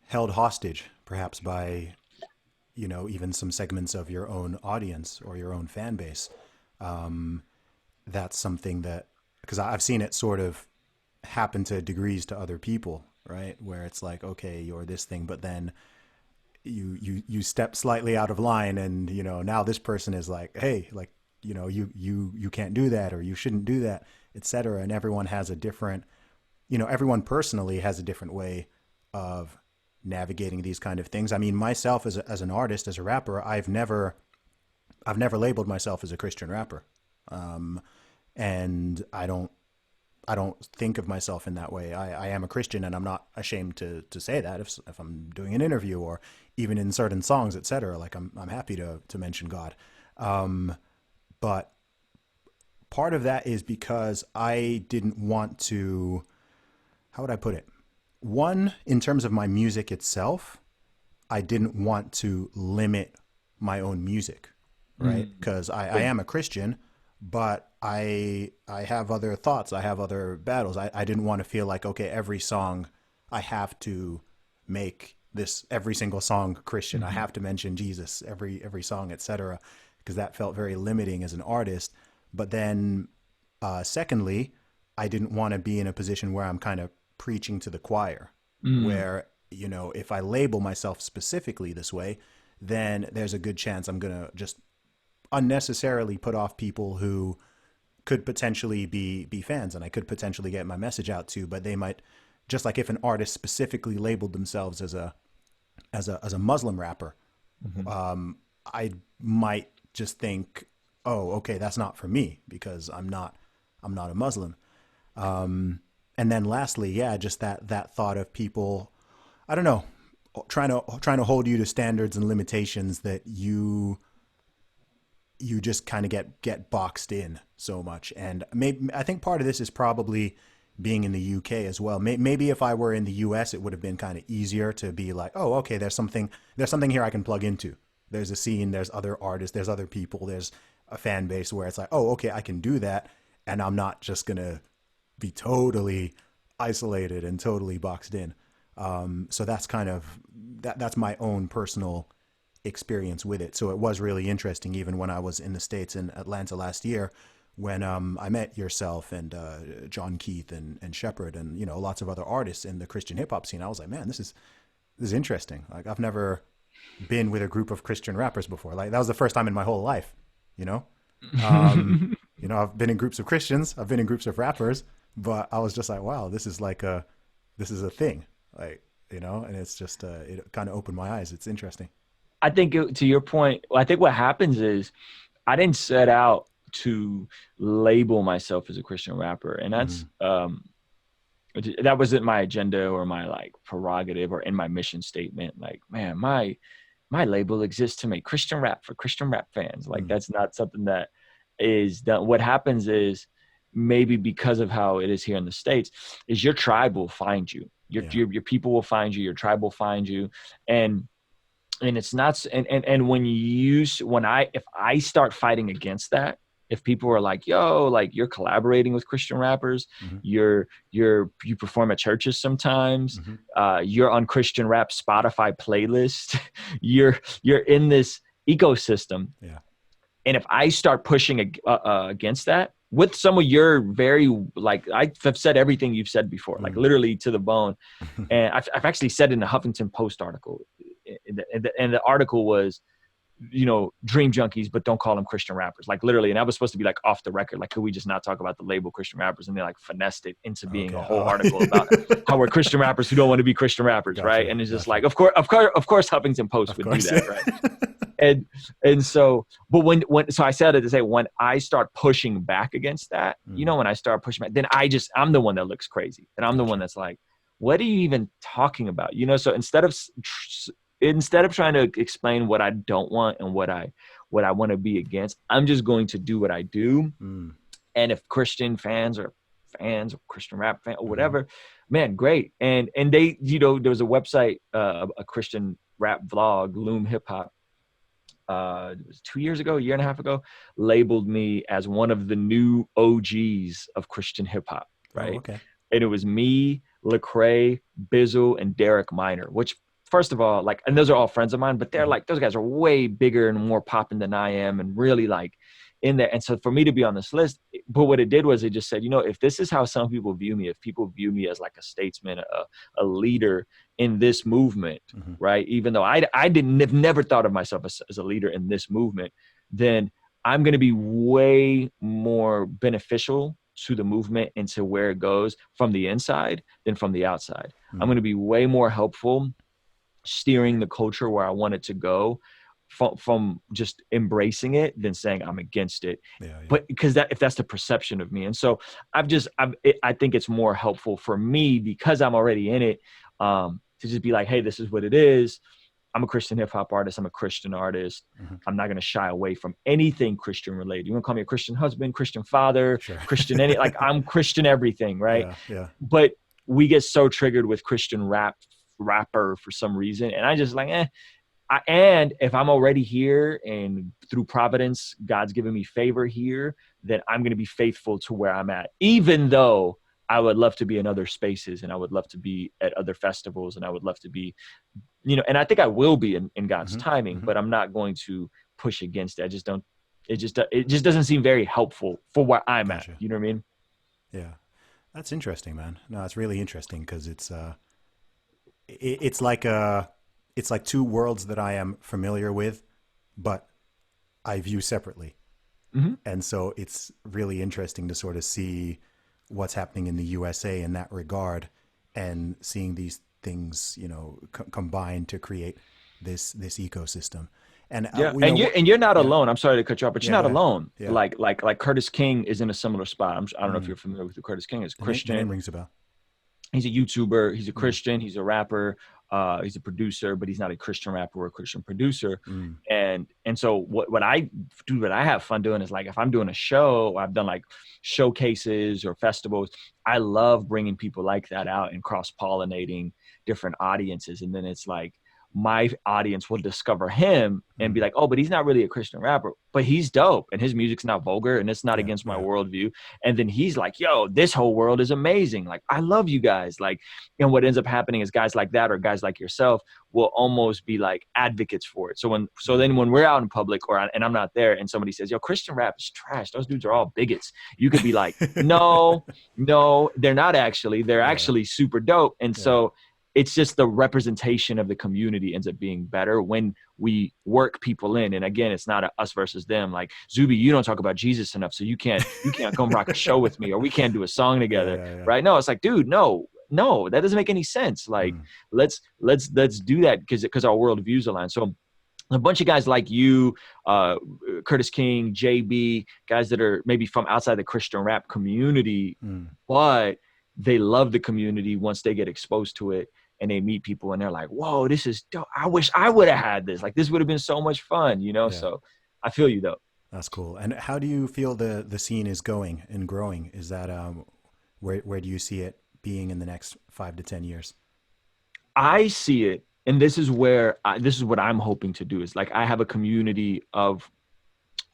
held hostage, perhaps by, even some segments of your own audience or your own fan base. Um, that's something that, because I've seen it sort of happen to degrees to other people, right? Where it's like, okay, you're this thing, but then you step slightly out of line, and now this person is like, hey, like, you can't do that, or you shouldn't do that, etc. And everyone has a different, everyone personally has a different way of navigating these kind of things. I mean, myself as an artist, as a rapper, I've never labeled myself as a Christian rapper. And I don't think of myself in that way. I am a Christian, and I'm not ashamed to say that if I'm doing an interview, or even in certain songs, etc. Like I'm happy to mention God. But part of that is because I didn't want to, how would I put it? One, in terms of my music itself, I didn't want to limit my own music, right? Mm. Because I am a Christian, but I have other thoughts. I have other battles. I didn't want to feel like, okay, every song I have to make this, every single song Christian. I Mm-hmm. have to mention Jesus every song, etc. Because that felt very limiting as an artist. But then, secondly, I didn't want to be in a position where I'm kind of preaching to the choir, Mm. where, if I label myself specifically this way, then there's a good chance I'm going to just unnecessarily put off people who could potentially be fans, and I could potentially get my message out to. But they might, just like if an artist specifically labeled themselves as a Muslim rapper, Mm-hmm. I might just think, oh, okay, that's not for me because I'm not a Muslim. And then lastly, yeah, just that thought of people, I don't know, trying to hold you to standards and limitations that you just kind of get boxed in so much. And maybe, I think part of this is probably being in the UK as well. Maybe if I were in the US, it would have been kind of easier to be like, oh, okay, there's something here I can plug into. There's a scene, there's other artists, there's other people, there's a fan base where it's like, oh, okay, I can do that, and I'm not just gonna be totally isolated and totally boxed in. So that's kind of that's my own personal experience with it. So it was really interesting, even when I was in the States, in Atlanta last year, when I met yourself and John Keith and Shepard, and lots of other artists in the Christian hip hop scene. I was like, man, this is interesting. Like, I've never been with a group of Christian rappers before. Like, that was the first time in my whole life. You know, um, I've been in groups of Christians, I've been in groups of rappers, but I was just like, wow, this is a thing. Like, and it's just it kind of opened my eyes. It's interesting. I think to your point, I think what happens is I didn't set out to label myself as a Christian rapper. And that's, that wasn't my agenda or my like prerogative or in my mission statement. Like, man, my label exists to make Christian rap for Christian rap fans. Like, that's not something that is done. What happens is, maybe because of how it is here in the States, is your tribe will find you. Your people will find you. Your tribe will find you. And it's not, and when if I start fighting against that, if people are like, yo, like you're collaborating with Christian rappers, you perform at churches sometimes, you're on Christian rap Spotify playlist, you're in this ecosystem. Yeah. And if I start pushing against that with some of your very, like, I've said everything you've said before, like literally to the bone. And I've actually said in a Huffington Post article, and the article was, you know, dream junkies, but don't call them Christian rappers. Like literally, and that was supposed to be like off the record. Like, could we just not talk about the label Christian rappers? And they like finessed it into being a whole article about how we're Christian rappers who don't want to be Christian rappers, right? And it's just like, of course, Huffington Post would do that, right? And so, but so I said it to say, when I start pushing back against that, you know, when I start pushing back, then I'm the one that looks crazy, and I'm the one that's like, what are you even talking about? You know, so instead of trying to explain what I don't want and what I want to be against, I'm just going to do what I do. And if Christian fans or Christian rap fan or whatever, man, great. And they, you know, there was a website, a Christian rap vlog, Loom Hip Hop, it was 2 years ago, a year and a half ago, labeled me as one of the new OGs of Christian hip hop. Right. Oh, okay. And it was me, Lecrae, Bizzle, and Derek Minor, which, first of all, like, and those are all friends of mine, but they're like, those guys are way bigger and more popping than I am, and really like in there. And so for me to be on this list, but what it did was it just said, you know, if this is how some people view me, if people view me as like a statesman, a leader in this movement, right? Even though I never thought of myself as a leader in this movement, then I'm going to be way more beneficial to the movement and to where it goes from the inside than from the outside. I'm going to be way more helpful steering the culture where I want it to go from just embracing it than saying I'm against it. But because if that's the perception of me. And so I think it's more helpful for me, because I'm already in it, to just be like, hey, this is what it is. I'm a Christian hip hop artist. I'm a Christian artist. I'm not going to shy away from anything Christian related. You want to call me a Christian husband, Christian father, Christian, like I'm Christian everything. Right. Yeah. But we get so triggered with Christian rapper for some reason. And I just like, and if I'm already here and through providence, God's given me favor here, then I'm going to be faithful to where I'm at, even though I would love to be in other spaces, and I would love to be at other festivals, and I would love to be, you know, and I think I will be in God's timing, but I'm not going to push against it. It just doesn't seem very helpful for where I'm at. You know what I mean? Yeah. That's interesting, man. No, it's really interesting, because it's like two worlds that I am familiar with, but I view separately. And so it's really interesting to sort of see what's happening in the USA in that regard, and seeing these things, you know, combine to create this ecosystem. And you're not alone. I'm sorry to cut you off, but you're not alone. Yeah. Like Curtis King is in a similar spot. I don't know if you're familiar with who Curtis King is. Christian. The name rings a bell. He's a YouTuber. He's a Christian. He's a rapper. He's a producer, but he's not a Christian rapper or a Christian producer. And so what I do, what I have fun doing is, like, if I'm doing a show, I've done like showcases or festivals, I love bringing people like that out and cross-pollinating different audiences. And then it's like, my audience will discover him and be like, oh, but he's not really a Christian rapper, but he's dope, and his music's not vulgar, and it's not against my worldview. And then he's like, yo, this whole world is amazing. Like, I love you guys. Like, and what ends up happening is guys like that, or guys like yourself, will almost be like advocates for it. So then when we're out in public, and I'm not there, and somebody says, yo, Christian rap is trash, those dudes are all bigots, you could be like, no, they're not actually. They're actually super dope. And so it's just the representation of the community ends up being better when we work people in. And again, it's not a us versus them. Like, Zuby, you don't talk about Jesus enough, so you can't come rock a show with me, or we can't do a song together, right? No, it's like, dude, no, that doesn't make any sense. Like, let's do that because our worldviews align. So a bunch of guys like you, Curtis King, JB, guys that are maybe from outside the Christian rap community, but they love the community once they get exposed to it and they meet people and they're like, whoa, this is dope. I wish I would have had this. Like, this would have been so much fun, you know? Yeah. So I feel you though. That's cool. And how do you feel the scene is going and growing? Is that where do you see it being in the next 5 to 10 years? I see it. And this is where this is what I'm hoping to do is like, I have a community of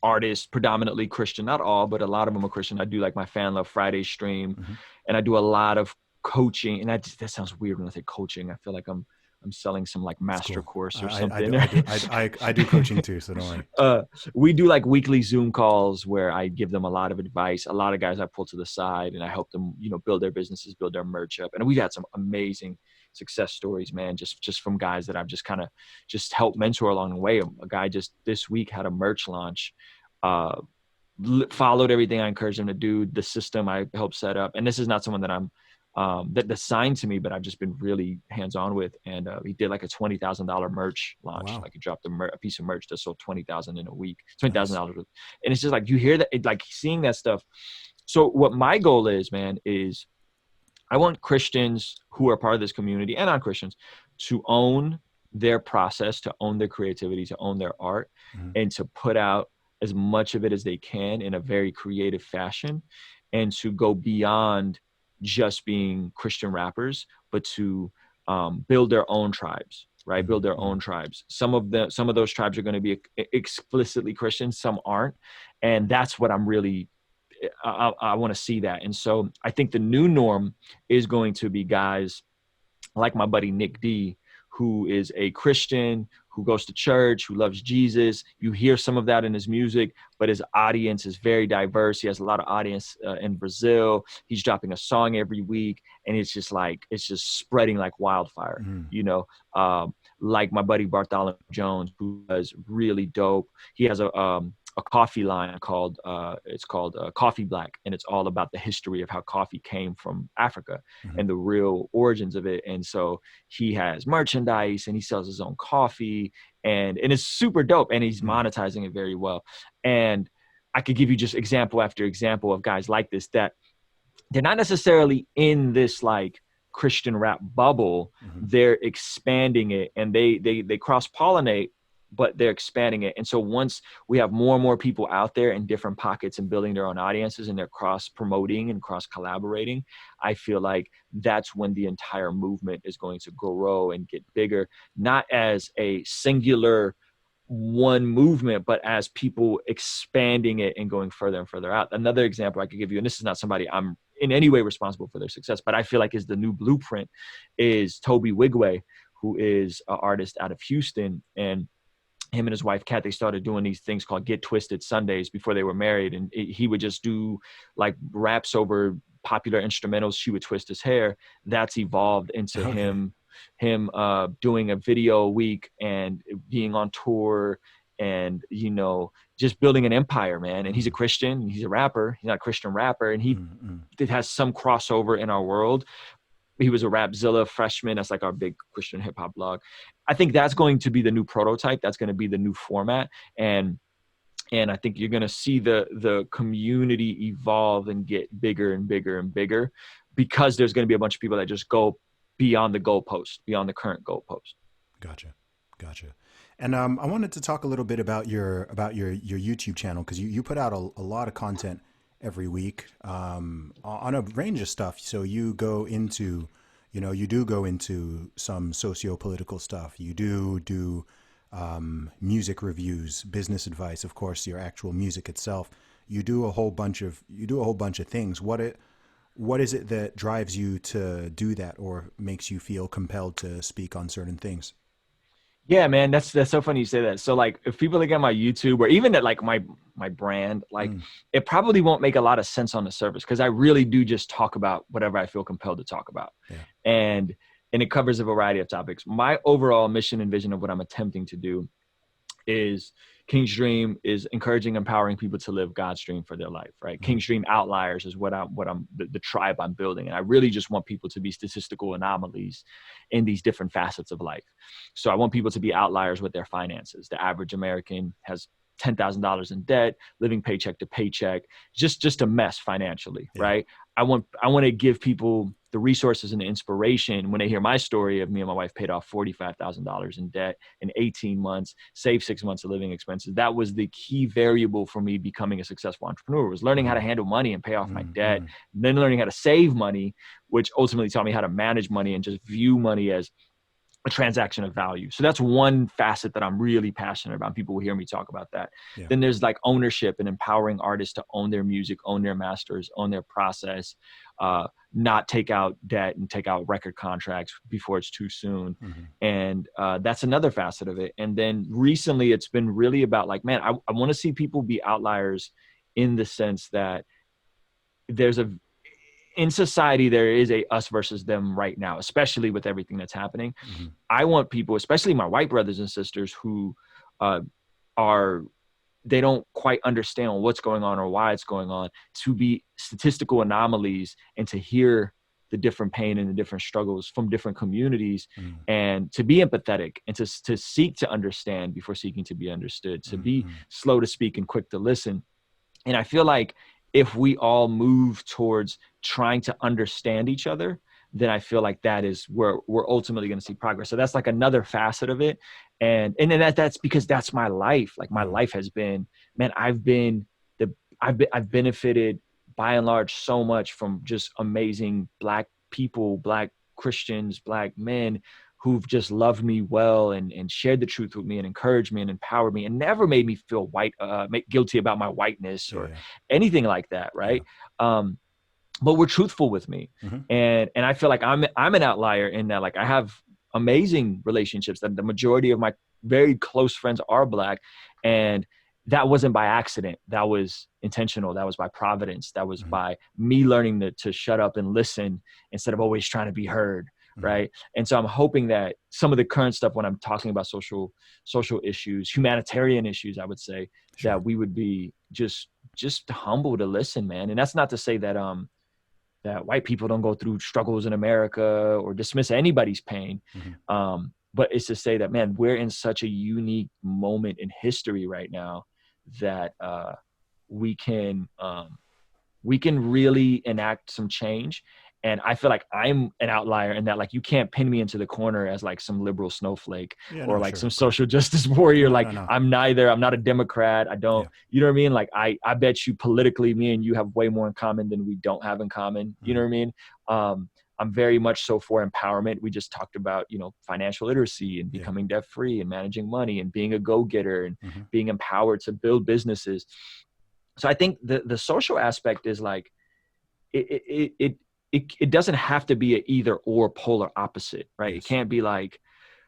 artists, predominantly Christian, not all, but a lot of them are Christian. I do like my Fan Love Friday stream, and I do a lot of coaching. And that sounds weird when I say coaching. I feel like I'm selling some like master Cool. course or something. I do coaching too, so don't worry. We do like weekly Zoom calls where I give them a lot of advice. A lot of guys I pull to the side and I help them, you know, build their businesses, build their merch up. And we've had some amazing success stories, man, just from guys that I've just kind of just helped mentor along the way. A guy just this week had a merch launch, followed everything I encouraged him to do, the system I helped set up. And this is not someone that I'm that's signed to me, but I've just been really hands-on with. And he did like a $20,000 merch launch. Wow. Like he dropped a piece of merch that sold 20,000 in a week, $20,000. And it's just like, you hear that, like seeing that stuff. So what my goal is, man, is I want Christians who are part of this community and non-Christians to own their process, to own their creativity, to own their art, and to put out as much of it as they can in a very creative fashion, and to go beyond just being Christian rappers, but to build their own tribes, right? Build their own tribes. Some of those tribes are going to be explicitly Christian, some aren't. And that's what I'm really, I want to see that. And so I think the new norm is going to be guys like my buddy Nick D, who is a Christian, who goes to church, who loves Jesus. You hear some of that in his music, but his audience is very diverse. He has a lot of audience in Brazil. He's dropping a song every week, and it's just spreading like wildfire, you know, like my buddy Bartholomew Jones, who is really dope. He has a coffee line called Coffee Black, and it's all about the history of how coffee came from Africa and the real origins of it. And so he has merchandise and he sells his own coffee, and it's super dope, and he's monetizing it very well. And I could give you just example after example of guys like this that they're not necessarily in this like Christian rap bubble. They're expanding it, and they cross-pollinate, but they're expanding it. And so once we have more and more people out there in different pockets and building their own audiences, and they're cross promoting and cross collaborating, I feel like that's when the entire movement is going to grow and get bigger, not as a singular one movement, but as people expanding it and going further and further out. Another example I could give you, and this is not somebody I'm in any way responsible for their success, but I feel like is the new blueprint, is Toby Wigway, who is an artist out of Houston. And him and his wife, Kat, they started doing these things called Get Twisted Sundays before they were married. And he would just do like raps over popular instrumentals. She would twist his hair. That's evolved into him doing a video a week and being on tour and, you know, just building an empire, man. And he's a Christian, he's a rapper. He's not a Christian rapper. And it has some crossover in our world. He was a Rapzilla freshman. That's like our big Christian hip hop blog. I think that's going to be the new prototype. That's going to be the new format. And I think you're going to see the community evolve and get bigger and bigger and bigger, because there's going to be a bunch of people that just go beyond the goalpost, beyond the current goalpost. Gotcha. And I wanted to talk a little bit about your YouTube channel, because you put out a lot of content every week on a range of stuff. So you go into, you do go into some socio-political stuff. You do music reviews, business advice, of course, your actual music itself. You do a whole bunch of things. What is it that drives you to do that, or makes you feel compelled to speak on certain things? Yeah, man, that's so funny you say that. So like, if people look at my YouTube or even at like my brand, like it probably won't make a lot of sense on the surface, because I really do just talk about whatever I feel compelled to talk about. Yeah. And it covers a variety of topics. My overall mission and vision of what I'm attempting to do is King's Dream is encouraging, empowering people to live God's dream for their life, right? Mm-hmm. King's Dream Outliers is the tribe I'm building. And I really just want people to be statistical anomalies in these different facets of life. So I want people to be outliers with their finances. The average American has $10,000 in debt, living paycheck to paycheck, just a mess financially, right? I want to give people the resources and the inspiration when they hear my story of me and my wife paid off $45,000 in debt in 18 months, saved 6 months of living expenses. That was the key variable for me becoming a successful entrepreneur, was learning how to handle money and pay off my debt, then learning how to save money, which ultimately taught me how to manage money and just view money as a transaction of value. So that's one facet that I'm really passionate about. People will hear me talk about that. Yeah. Then there's like ownership and empowering artists to own their music, own their masters, own their process, not take out debt and take out record contracts before it's too soon. And that's another facet of it. And then recently it's been really about like, man, I want to see people be outliers in the sense that in society, there is a us versus them right now, especially with everything that's happening. I want people, especially my white brothers and sisters who they don't quite understand what's going on or why it's going on, to be statistical anomalies and to hear the different pain and the different struggles from different communities and to be empathetic and to seek to understand before seeking to be understood, to be slow to speak and quick to listen. And I feel like if we all move towards trying to understand each other, then I feel like that is where we're ultimately going to see progress. So that's like another facet of it. And then that's because that's my life. Like my life has been, man, I've benefited by and large so much from just amazing Black people, Black Christians, Black men who've just loved me well and shared the truth with me and encouraged me and empowered me and never made me feel guilty about my whiteness or anything like that. Right. But were truthful with me. And I feel like I'm an outlier in that, like I have amazing relationships that the majority of my very close friends are Black. And that wasn't by accident. That was intentional. That was by providence. That was by me learning to shut up and listen instead of always trying to be heard. Right. And so I'm hoping that some of the current stuff, when I'm talking about social issues, humanitarian issues, I would say that we would be just humble to listen, man. And that's not to say that, that white people don't go through struggles in America or dismiss anybody's pain. But it's to say that, man, we're in such a unique moment in history right now that we can really enact some change. And I feel like I'm an outlier in that, like, you can't pin me into the corner as like some liberal snowflake some social justice warrior. I'm not a Democrat. I don't, you know what I mean? Like, I bet you politically, me and you have way more in common than we don't have in common. You know what I mean? I'm very much so for empowerment. We just talked about, financial literacy and becoming debt free and managing money and being a go-getter and being empowered to build businesses. So I think the social aspect is like, it doesn't have to be an either or polar opposite, right? It can't be like,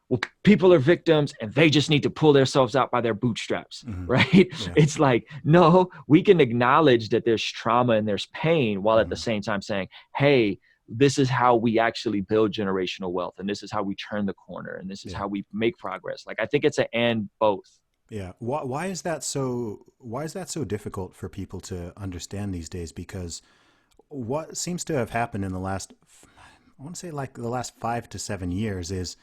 well, people are victims and they just need to pull themselves out by their bootstraps, right? It's like, no, we can acknowledge that there's trauma and there's pain while at the same time saying, hey, this is how we actually build generational wealth. And this is how we turn the corner. And this is how we make progress. Like, I think it's an and both. Yeah. Why is that so difficult for people to understand these days? Because what seems to have happened in the last 5 to 7 years is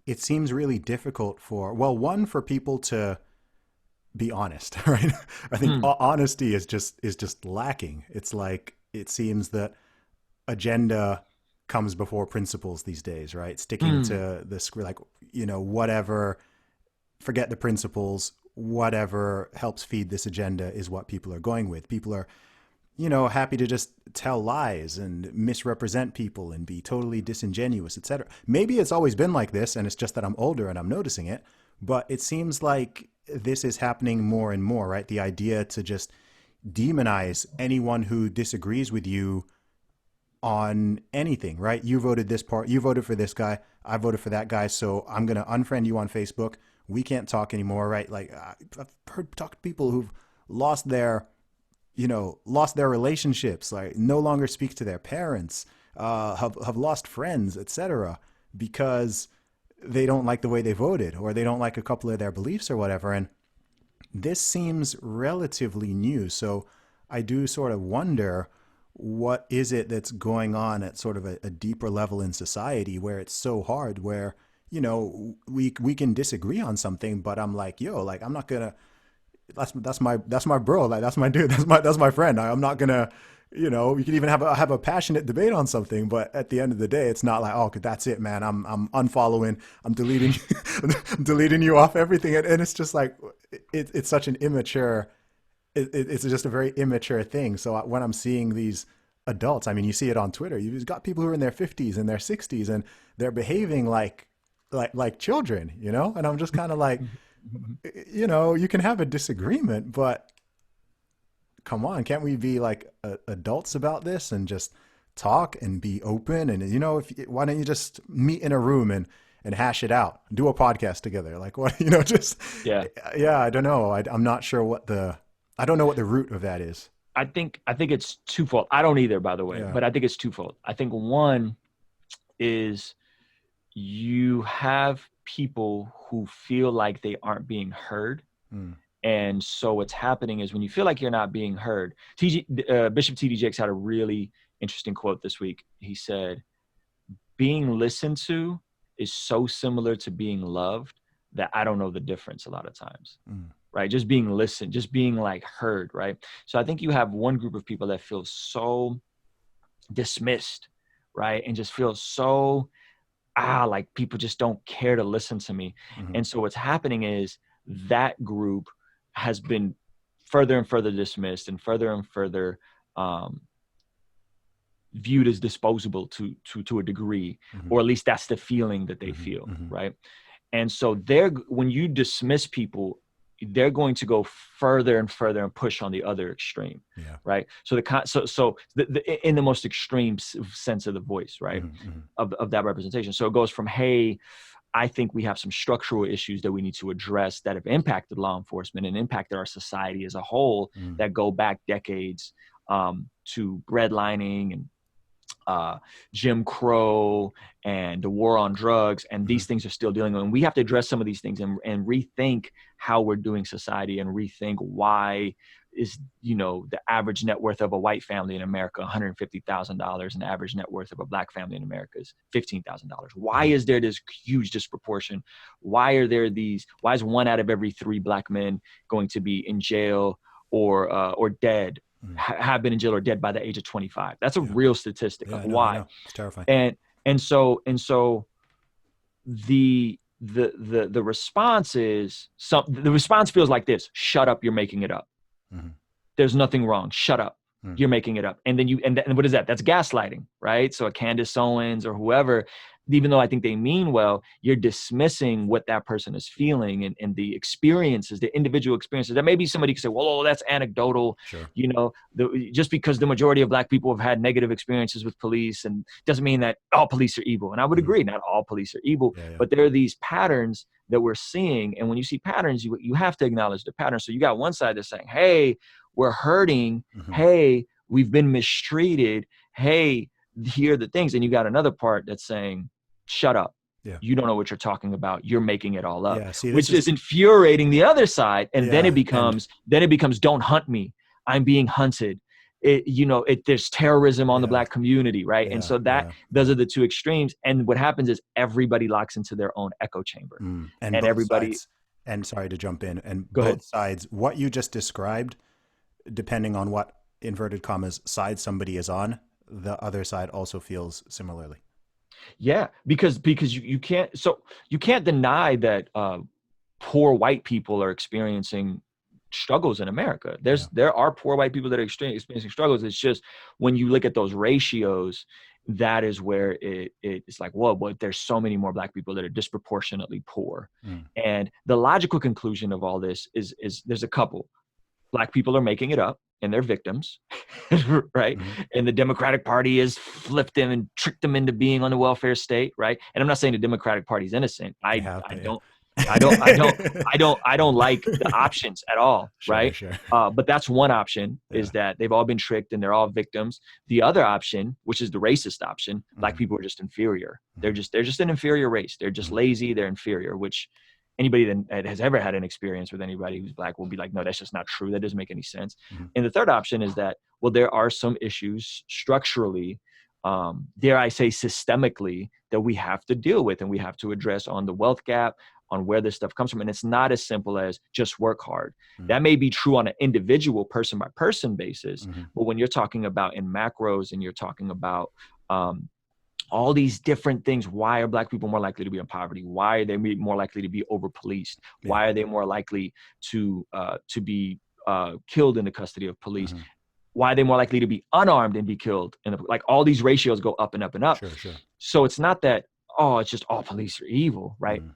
it seems really difficult for people to be honest, right? I think honesty is just lacking. It's like, it seems that agenda comes before principles these days, right? Sticking to this, like, whatever, forget the principles, whatever helps feed this agenda is what people are going with. People are, happy to just tell lies and misrepresent people and be totally disingenuous, etc. Maybe it's always been like this and it's just that I'm older and I'm noticing it, but it seems like this is happening more and more, right? The idea to just demonize anyone who disagrees with you on anything, right? You voted for this guy, I voted for that guy, so I'm going to unfriend you on Facebook. We can't talk anymore, right? Like, I've talked to people who've lost their relationships, like no longer speak to their parents, have lost friends, etc., because they don't like the way they voted or they don't like a couple of their beliefs or whatever. And This seems relatively new. So I do sort of wonder, what is it that's going on at sort of a deeper level in society where it's so hard, where, we can disagree on something, but I'm like, yo, like, I'm not gonna, that's my bro, like, that's my dude, that's my friend. I'm not gonna, we could even have a passionate debate on something, but at the end of the day, it's not like, oh, that's it, man. I'm unfollowing, I'm deleting, I'm deleting you off everything, and it's just like, it's such an immature, it's just a very immature thing. So when I'm seeing these adults, I mean, you see it on Twitter. You've got people who are in their 50s and their 60s, and they're behaving like children, and I'm just kind of like, you can have a disagreement, but come on, can't we be like adults about this and just talk and be open? And why don't you just meet in a room and hash it out, do a podcast together? Like, what, just, Yeah. yeah, I don't know. I'm not sure I don't know what the root of that is. I think it's twofold. I don't either, by the way, Yeah. but I think it's twofold. I think one is you have people who feel like they aren't being heard. And so what's happening is when you feel like you're not being heard, Bishop T.D. Jakes had a really interesting quote this week. He said, being listened to is so similar to being loved that I don't know the difference a lot of times. Right? Just being listened, just being like heard, right? So I think you have one group of people that feel so dismissed, right? And just feel so, like people just don't care to listen to me. And so what's happening is that group has been further and further dismissed and further viewed as disposable to a degree, or at least that's the feeling that they feel, right? And so when you dismiss people, they're going to go further and further and push on the other extreme, right? So in the most extreme sense of the voice, right, of that representation. So it goes from, hey, I think we have some structural issues that we need to address that have impacted law enforcement and impacted our society as a whole, that go back decades, to redlining and Jim Crow and the war on drugs, and these things are still dealing with. And we have to address some of these things and rethink how we're doing society, and rethink why is, the average net worth of a white family in America $150,000, and the average net worth of a black family in America is $15,000. Why is there this huge disproportion? Why is 1 out of every 3 black men going to be in jail or dead? Have been in jail or dead by the age of 25. That's a real statistic of why. It's terrifying. And so the response is the response feels like this: shut up, you're making it up. There's nothing wrong. Shut up. You're making it up. And then and what is that? That's gaslighting, right? So a Candace Owens or whoever, even though I think they mean well, you're dismissing what that person is feeling and the experiences, the individual experiences. That maybe somebody could say, well, that's anecdotal. Sure. Just because the majority of black people have had negative experiences with police, and doesn't mean that all police are evil. And I would agree, not all police are evil, but there are these patterns that we're seeing. And when you see patterns, you have to acknowledge the pattern. So you got one side that's saying, hey, we're hurting. Hey, we've been mistreated. Hey, here are the things. And you got another part that's saying, shut up. You don't know what you're talking about. You're making it all up, which is infuriating the other side. And then it becomes, don't hunt me. I'm being hunted. There's terrorism on the black community, right? And so those are the two extremes. And what happens is everybody locks into their own echo chamber. And everybody sides, and sorry to jump in, and both sides, what you just described, depending on what inverted commas side somebody is on, the other side also feels similarly. Yeah, because you can't deny that poor white people are experiencing struggles in America. There are poor white people that are experiencing struggles. It's just when you look at those ratios, that is where it's like, whoa, but there's so many more black people that are disproportionately poor. And the logical conclusion of all this is there's a couple. Black people are making it up and they're victims, right? And the Democratic Party has flipped them and tricked them into being on the welfare state, right? And I'm not saying the Democratic Party is innocent. I don't like the options at all, right? Sure. But that's one option, is that they've all been tricked and they're all victims. The other option, which is the racist option, black people are just inferior. They're just an inferior race. They're just lazy. They're inferior, which anybody that has ever had an experience with anybody who's Black will be like, no, that's just not true. That doesn't make any sense. Mhm. And the third option is that, well, there are some issues structurally, dare I say systemically, that we have to deal with and we have to address on the wealth gap, on where this stuff comes from. And it's not as simple as just work hard. Mhm. That may be true on an individual person by person basis, Mhm. but when you're talking about in macros and you're talking about all these different things, why are Black people more likely to be in poverty? Why are they more likely to be over policed? Yeah. Why are they more likely to be killed in the custody of police? Mhm. Why are they more likely to be unarmed and be killed? And like all these ratios go up and up and up. Sure. So it's not that, oh, it's just all police are evil, right? Mhm.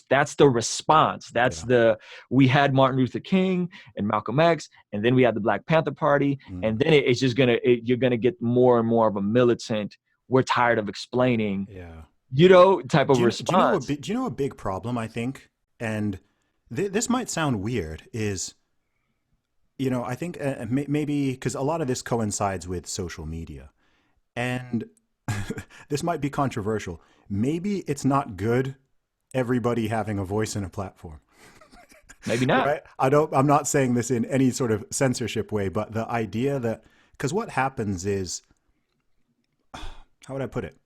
That's the response. That's Yeah. we had Martin Luther King and Malcolm X, and then we had the Black Panther Party, Mhm. and then it's just you're gonna get more and more of a militant, we're tired of explaining, Yeah. type of Do you know response. do you know a big problem, I think, and this might sound weird, is, I think maybe because a lot of this coincides with social media, and this might be controversial. Maybe it's not good everybody having a voice in a platform, Maybe not. right? I'm not saying this in any sort of censorship way, but the idea that, because what happens is, how would I put it?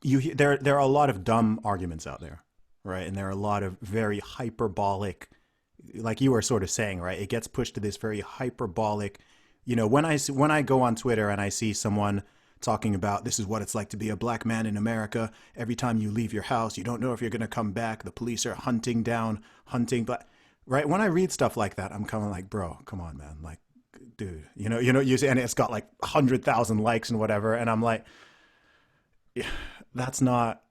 There are a lot of dumb arguments out there, right? And there are a lot of very hyperbolic, like you were sort of saying, right? It gets pushed to this very hyperbolic, when I go on Twitter and I see someone talking about, this is what it's like to be a Black man in America. Every time you leave your house, you don't know if you're going to come back. The police are hunting, but right. When I read stuff like that, I'm kind of like, bro, come on, man. Like, dude, and it's got like 100,000 likes and whatever. And I'm like, yeah, that's not,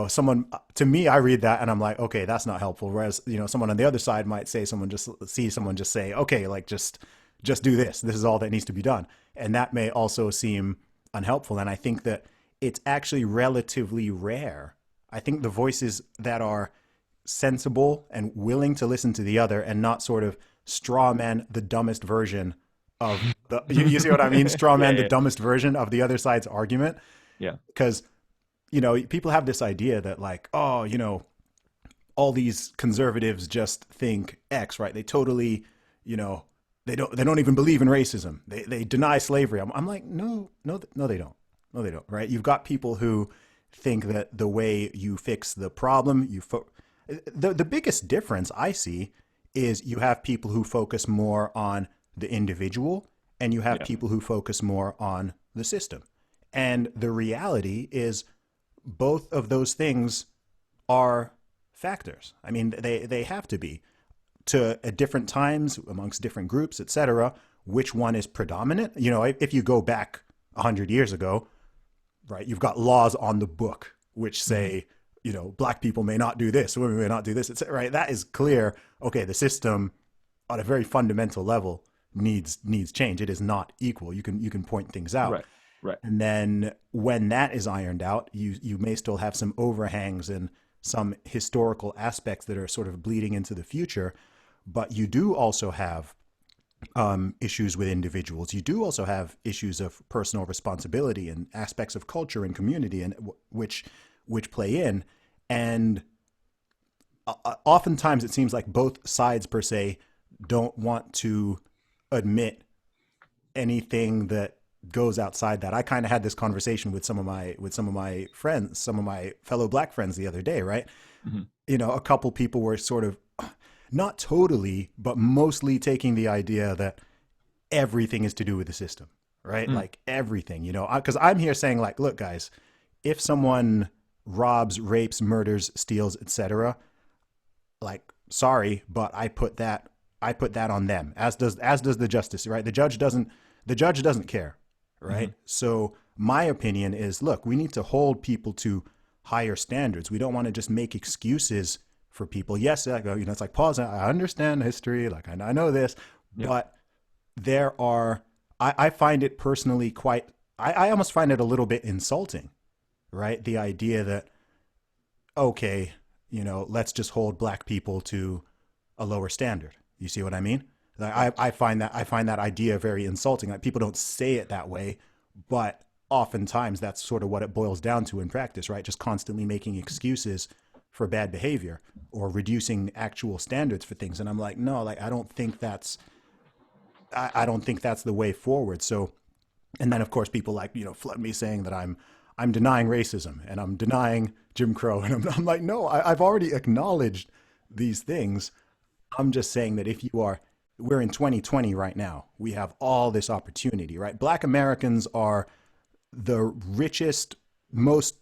someone, to me, I read that and I'm like, okay, that's not helpful. Whereas, someone on the other side might say, someone just say, okay, like just do this. This is all that needs to be done. And that may also seem unhelpful. And I think that it's actually relatively rare. I think the voices that are sensible and willing to listen to the other and not sort of straw man the dumbest version of you see what I mean? Straw man the dumbest version of the other side's argument. Yeah. Because, people have this idea that like, oh, all these conservatives just think X, right? They totally, they don't even believe in racism. They deny slavery. I'm like, no, they don't. No, they don't. Right? You've got people who think that the way you fix the problem, the biggest difference I see is you have people who focus more on the individual and you have people who focus more on the system. And the reality is both of those things are factors. I mean, they have to be, to at different times amongst different groups, etc. Which one is predominant? If you go back 100 years ago, right, you've got laws on the book which say, Black people may not do this, women may not do this, etc. Right? That is clear. Okay, the system on a very fundamental level needs change. It is not equal. You can point things out. Right. And then when that is ironed out, you may still have some overhangs and some historical aspects that are sort of bleeding into the future. But you do also have issues with individuals. You do also have issues of personal responsibility and aspects of culture and community, and which play in. And oftentimes it seems like both sides per se don't want to admit anything that goes outside that. I kind of had this conversation with some of my friends, some of my fellow Black friends the other day, right? Mm-hmm. A couple people were sort of not totally, but mostly taking the idea that everything is to do with the system, right? Like everything, because I'm here saying like, look, guys, if someone robs, rapes, murders, steals, etc., like, sorry, but I put that on them, as does the justice, right? The judge doesn't care, right? Mm-hmm. So my opinion is, look, we need to hold people to higher standards. We don't want to just make excuses for people. Yes, it's like, pause. I understand history. Like, I know this, but there are, I find it personally I almost find it a little bit insulting, right? The idea that, okay, let's just hold Black people to a lower standard. You see what I mean? Like, I find that idea very insulting. Like, people don't say it that way, but oftentimes that's sort of what it boils down to in practice, right? Just constantly making excuses for bad behavior or reducing actual standards for things. And I'm like, no, like, I don't think that's the way forward. So, and then of course people like, flood me saying that I'm denying racism and I'm denying Jim Crow. And I'm like, no, I've already acknowledged these things. I'm just saying that we're in 2020 right now. We have all this opportunity, right? Black Americans are the richest, most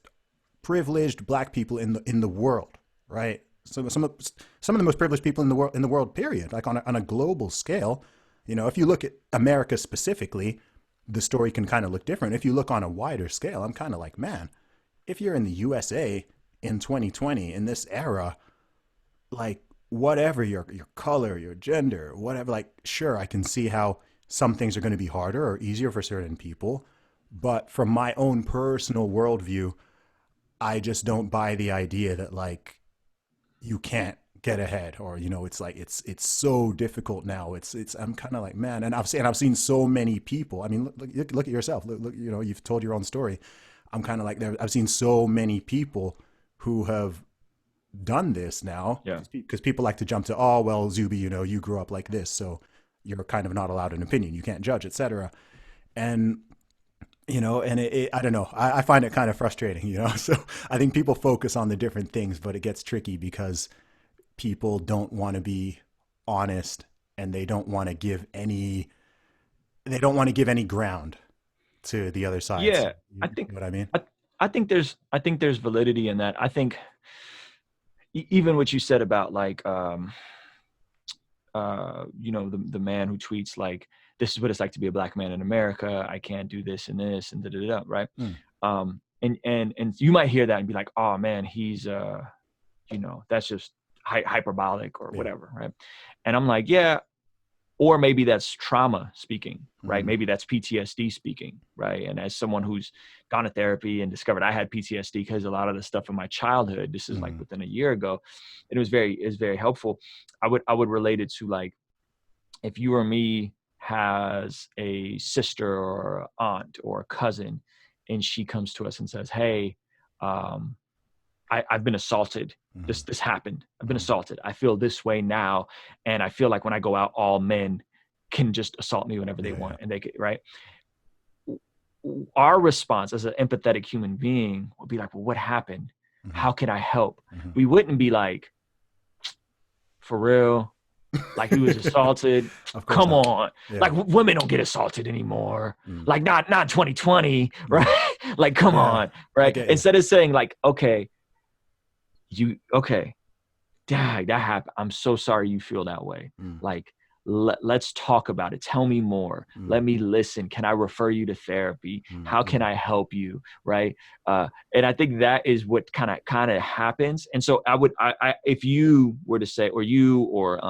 privileged Black people in the world, right? So some of the most privileged people in the world, period. Like on a global scale, if you look at America specifically, the story can kind of look different. If you look on a wider scale, I'm kind of like, man, if you're in the USA in 2020 in this era, like, whatever your color, your gender, whatever, like, sure, I can see how some things are going to be harder or easier for certain people. But from my own personal worldview, I just don't buy the idea that, like, you can't get ahead, or, it's like, it's so difficult now. I'm kind of like, man, and I've seen so many people. I mean, look at yourself. Look, you've told your own story. I'm kind of like, I've seen so many people who have done this now, because people like to jump to, oh, well, Zuby, you grew up like this, so you're kind of not allowed an opinion, you can't judge, etc. And and I don't know, I find it kind of frustrating, so I think people focus on the different things, but it gets tricky because people don't want to be honest, and they don't want to give any ground to the other side. Yeah, I think what I mean. I think there's validity in that. I think even what you said about, like, the man who tweets like, this is what it's like to be a Black man in America, I can't do this and this and da-da-da, right? And you might hear that and be like, oh man, he's that's just hyperbolic or whatever, right? And I'm like, yeah, or maybe that's trauma speaking, right? Maybe that's PTSD speaking, right? And as someone who's gone to therapy and discovered I had PTSD because a lot of the stuff in my childhood, this is like within a year ago, it was very helpful. I would relate it to, like, if you or me has a sister or aunt or a cousin, and she comes to us and says, hey, I've been assaulted. This happened. I've been assaulted. I feel this way now. And I feel like when I go out, all men can just assault me whenever they want. And they could, right? Our response as an empathetic human being would be like, well, what happened? How can I help? We wouldn't be like, for real? Like, he was assaulted. Come on. Like, women don't get assaulted anymore. Like, not 2020, right? Like, come on, right? Instead of saying like, okay, dang, that happened. I'm so sorry you feel that way. Like, let's talk about it. Tell me more. Let me listen. Can I refer you to therapy? How can I help you? Right. And I think that is what kind of happens. And so I if you were to say, or you, or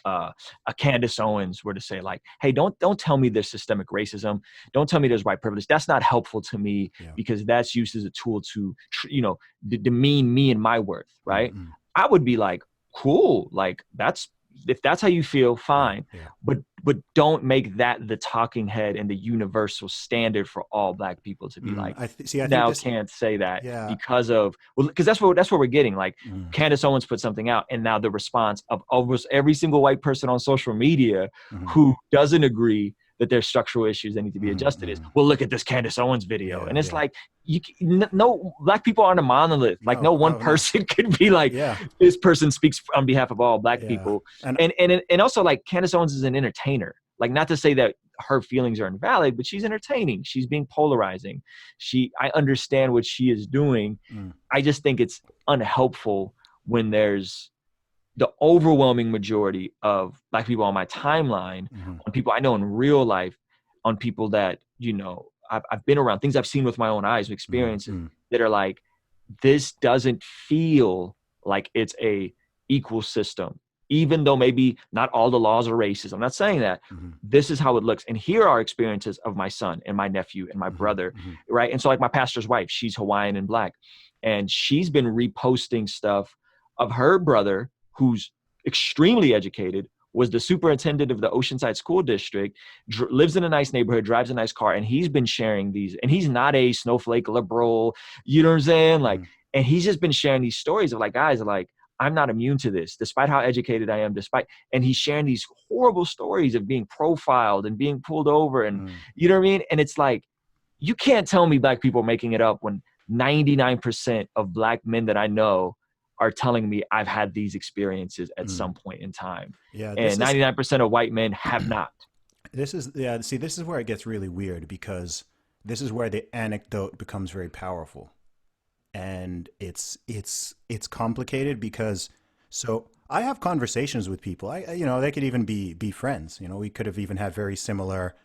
a Candace Owens were to say, like, hey, don't tell me there's systemic racism. Don't tell me there's white privilege. That's not helpful to me, because that's used as a tool to, demean me and my worth. Right. I would be like, cool. Like, if that's how you feel, fine. But don't make that the talking head and the universal standard for all Black people to be like, can't say that because that's what we're getting. Like, Candace Owens put something out, and now the response of almost every single white person on social media who doesn't agree that there's structural issues that need to be adjusted is, well, look at this Candace Owens video. And it's like, no, Black people aren't a monolith. Like, no one person could be like, this person speaks on behalf of all Black people. And also, like, Candace Owens is an entertainer. Like, not to say that her feelings are invalid, but she's entertaining. She's being polarizing. I understand what she is doing. I just think it's unhelpful when there's the overwhelming majority of Black people on my timeline, on people I know in real life, on people that, I've been around, things I've seen with my own eyes, experiences that are like, this doesn't feel like it's a equal system, even though maybe not all the laws are racist. I'm not saying that. This is how it looks. And here are experiences of my son and my nephew and my brother, right? And so, like, my pastor's wife, she's Hawaiian and Black, and she's been reposting stuff of her brother, who's extremely educated, was the superintendent of the Oceanside School District, lives in a nice neighborhood, drives a nice car, and he's been sharing these. And he's not a snowflake liberal, you know what I'm saying? Like, And he's just been sharing these stories of like, guys, like, I'm not immune to this, despite how educated I am, and he's sharing these horrible stories of being profiled and being pulled over. And you know what I mean? And it's like, you can't tell me black people are making it up when 99% of black men that I know are telling me I've had these experiences at some point in time. Yeah, and 99% of white men have not. This is, yeah, see, this is where it gets really weird, because this is where the anecdote becomes very powerful. And it's complicated because, so I have conversations with people. They could even be friends. We could have even had very similar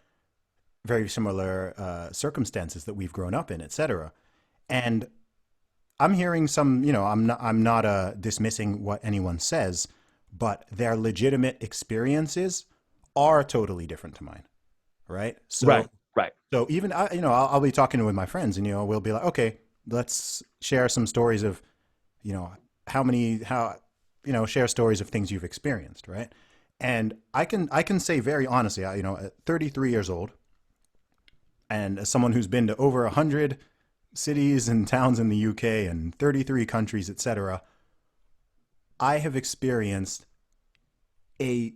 circumstances that we've grown up in, etc. And I'm hearing some, I'm not dismissing what anyone says, but their legitimate experiences are totally different to mine, right? So, Right. So even I'll be talking with my friends, and we'll be like, okay, let's share some stories of, share stories of things you've experienced, right? And I can say very honestly, at 33 years old, and as someone who's been to over 100 cities and towns in the UK and 33 countries, etc., I have experienced a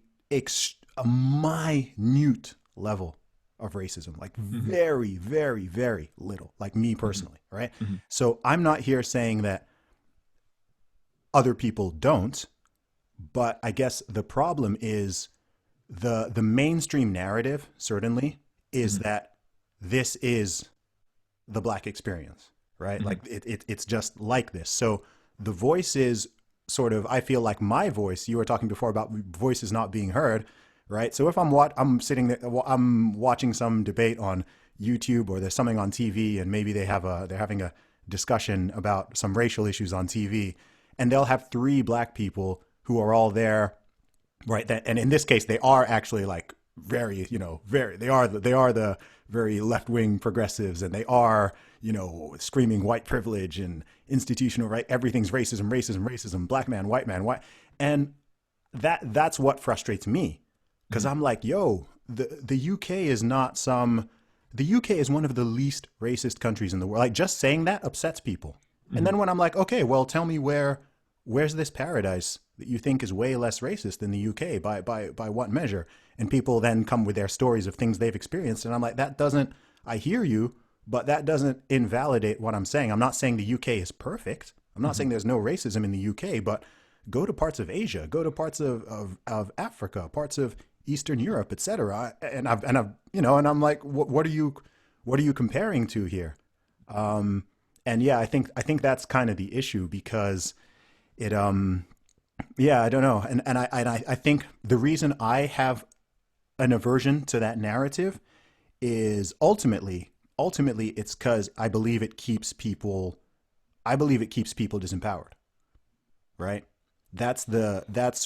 minute level of racism, like very, very, very little, like me personally, right? So I'm not here saying that other people don't, but I guess the problem is the mainstream narrative certainly is that this is the black experience, right? Like it's just like this. So the voice is sort of, I feel like my voice, you were talking before about voices not being heard, right? So if I'm sitting there, I'm watching some debate on YouTube, or there's something on TV, and maybe they're having a discussion about some racial issues on TV, and they'll have three black people who are all there, right? And in this case, they are actually like very, they are the very left-wing progressives, and they are, screaming white privilege and institutional, right? Everything's racism, racism, racism, black man, white, and that's what frustrates me. Because I'm like, yo, the UK is not the UK is one of the least racist countries in the world. Like, just saying that upsets people. And then when I'm like, okay, well, tell me where's this paradise that you think is way less racist than the UK by what measure? And people then come with their stories of things they've experienced. And I'm like, I hear you, but that doesn't invalidate what I'm saying. I'm not saying the UK is perfect. I'm not saying there's no racism in the UK, but go to parts of Asia, go to parts of Africa, parts of Eastern Europe, etc. And I'm like, what are you comparing to here? And yeah, I think that's kind of the issue, because it yeah, I don't know. And I think the reason I have an aversion to that narrative is ultimately it's because I believe it keeps people disempowered, right? That's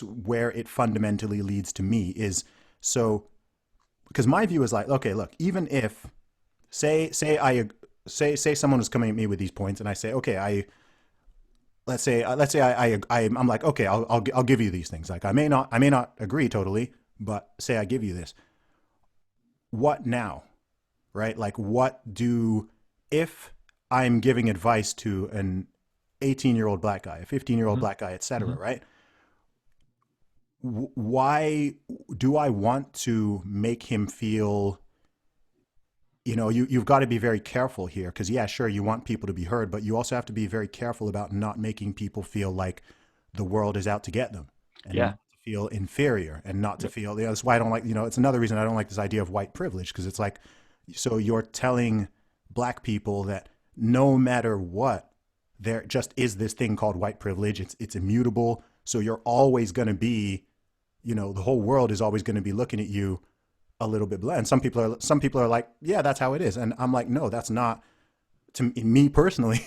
where it fundamentally leads to me, is so, because my view is like, okay, look, even if say someone was coming at me with these points, and I say, okay, let's say I'm like, okay, I'll give you these things. Like, I may not agree totally, but say I give you this. What now? Right? Like, if I'm giving advice to an 18-year-old black guy, a 15-year-old black guy, etc., right? Why do I want to make him feel, you've got to be very careful here, because yeah, sure, you want people to be heard, but you also have to be very careful about not making people feel like the world is out to get them, and not to feel inferior, and not to feel, that's why I don't like, it's another reason I don't like this idea of white privilege, because it's like, so you're telling black people that no matter what, there just is this thing called white privilege. It's immutable. So you're always going to be, the whole world is always going to be looking at you a little bit bland. Some people are like, yeah, that's how it is. And I'm like, no, that's not, to me personally.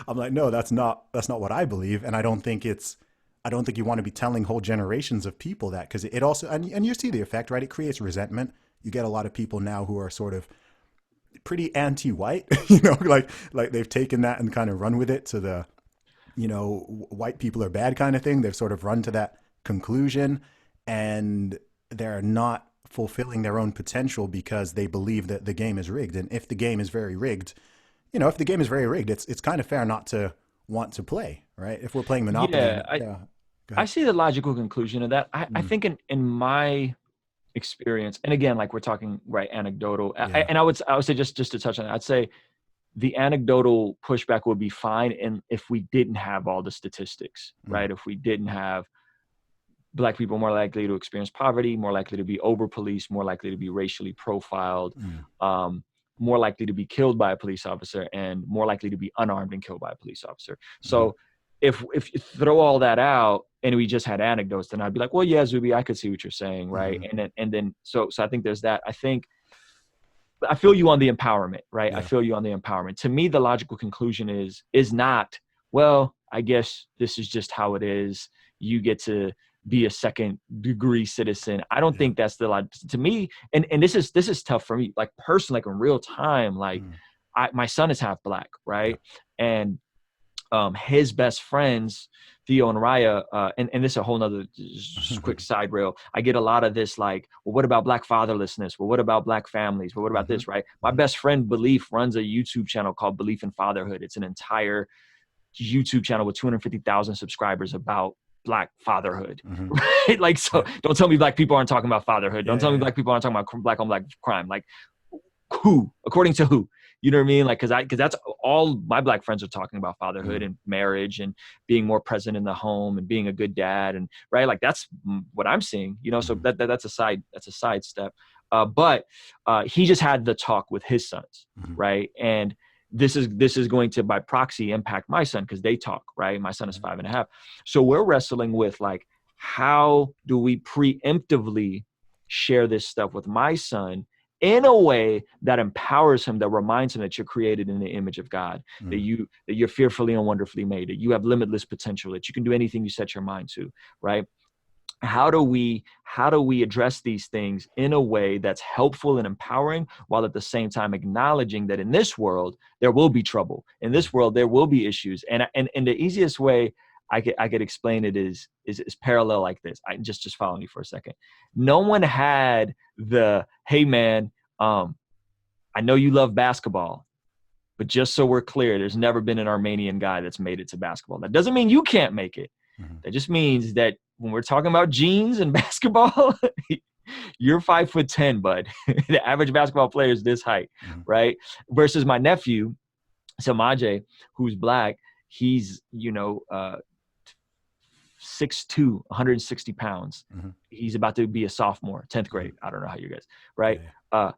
I'm like, no, that's not what I believe. And I don't think you want to be telling whole generations of people that, because it also, and you see the effect, right? It creates resentment. You get a lot of people now who are sort of pretty anti-white, like they've taken that and kind of run with it to the, white people are bad kind of thing. They've sort of run to that conclusion, and they're not fulfilling their own potential because they believe that the game is rigged. And if the game is very rigged, it's kind of fair not to want to play, right? If we're playing Monopoly. Yeah, Yeah. Go I ahead. see the logical conclusion of that. I Mm, think in my experience, and again, like we're talking right anecdotal, yeah. and I would say just to touch on it, I'd say the anecdotal pushback would be fine if we didn't have all the statistics, Mm, right? If we didn't have Black people more likely to experience poverty, more likely to be over-policed, more likely to be racially profiled, mm, um, more likely to be killed by a police officer, and more likely to be unarmed and killed by a police officer. mm, So if you throw all that out and we just had anecdotes, then I'd be like, well, yeah, Zuby, I could see what you're saying, right? mm, And then so I think there's that. I feel you on the empowerment, right? I yeah. feel you on the empowerment. To me, the logical conclusion is not, well, I guess this is just how it is. You get to be a second degree citizen. I don't Yeah. think that's the lot to me. And this is tough for me, like personally, like in real time, like Mm, my son is half Black, yeah. right? And his best friends, Theo and Raya, and this is a whole nother quick side rail. I get a lot of this, like, well, what about Black fatherlessness? Well, what about Black families? Well, what about Hmm. this, right? My Hmm. best friend Belief runs a YouTube channel called Belief in Fatherhood. It's an entire YouTube channel with 250,000 subscribers about Black fatherhood, Hmm. right? Like, so Yeah. don't tell me Black people aren't talking about fatherhood. Yeah. Don't tell me Yeah. Black people aren't talking about Black on Black crime. Like, who? According to who? You know what I mean? Like, because that's all my Black friends are talking about: fatherhood Mm, and marriage and being more present in the home and being a good dad, and right, like that's what I'm seeing. You know, so mhm, that's a side step. But he just had the talk with his sons, mhm, right? And this is going to by proxy impact my son because they talk, right? My son is mhm, 5.5, so we're wrestling with like, how do we preemptively share this stuff with my son in a way that empowers him, that reminds him that you're created in the image of God, that mm, you're fearfully and wonderfully made, that you have limitless potential, that you can do anything you set your mind to, right? How do we address these things in a way that's helpful and empowering, while at the same time acknowledging that in this world there will be trouble, in mm, this world there will be issues, and the easiest way I could explain it is parallel like this. I just follow me for a second. No one had the, hey man, I know you love basketball, but just so we're clear, there's never been an Armenian guy that's made it to basketball. That doesn't mean you can't make it. mhm, That just means that when we're talking about genes and basketball, you're 5'10", bud. The average basketball player is this height, mhm, right? Versus my nephew, Samaje, who's Black, he's 6'2", 160 pounds. mhm, He's about to be a sophomore, 10th mhm. grade. I don't know how you guys, Yeah. right? Yeah.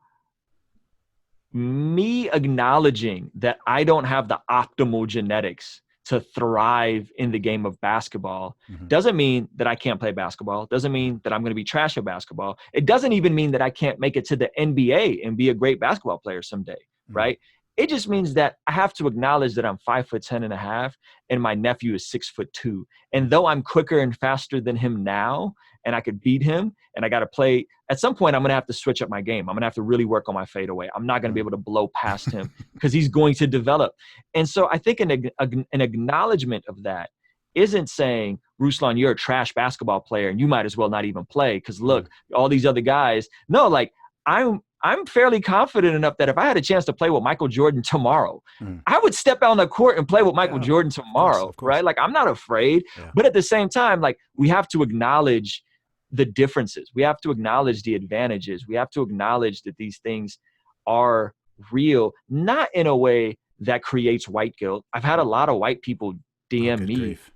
Me acknowledging that I don't have the optimal genetics to thrive in the game of basketball Mhm, doesn't mean that I can't play basketball. Doesn't mhm, mean that I'm going to be trash at basketball. It doesn't even mean that I can't make it to the NBA and be a great basketball player someday, mhm, right? It just means that I have to acknowledge that I'm 5'10.5" and my nephew is 6'2". And mhm, though I'm quicker and faster than him now, and I could beat him, and I got to play at some point, I'm going to have to switch up my game. I'm going to have to really work on my fadeaway. I'm not going to be mhm. able to blow past him because he's going to develop. And so I think an acknowledgement of that isn't saying, Ruslan, you're a trash basketball player and you might as well not even play because Mm, look, all these other guys. No, like I'm fairly confident enough that if I had a chance to play with Michael Jordan tomorrow, mm. I would step out on the court and play with Michael Yeah. Jordan Of course. tomorrow, Of course. right? Like I'm not afraid. Yeah. But at the same time, like we have to acknowledge the differences. We have to acknowledge the advantages. We have to acknowledge that these things are real, not in a way that creates white guilt. I've had a lot of white people Oh, DM good me, grief.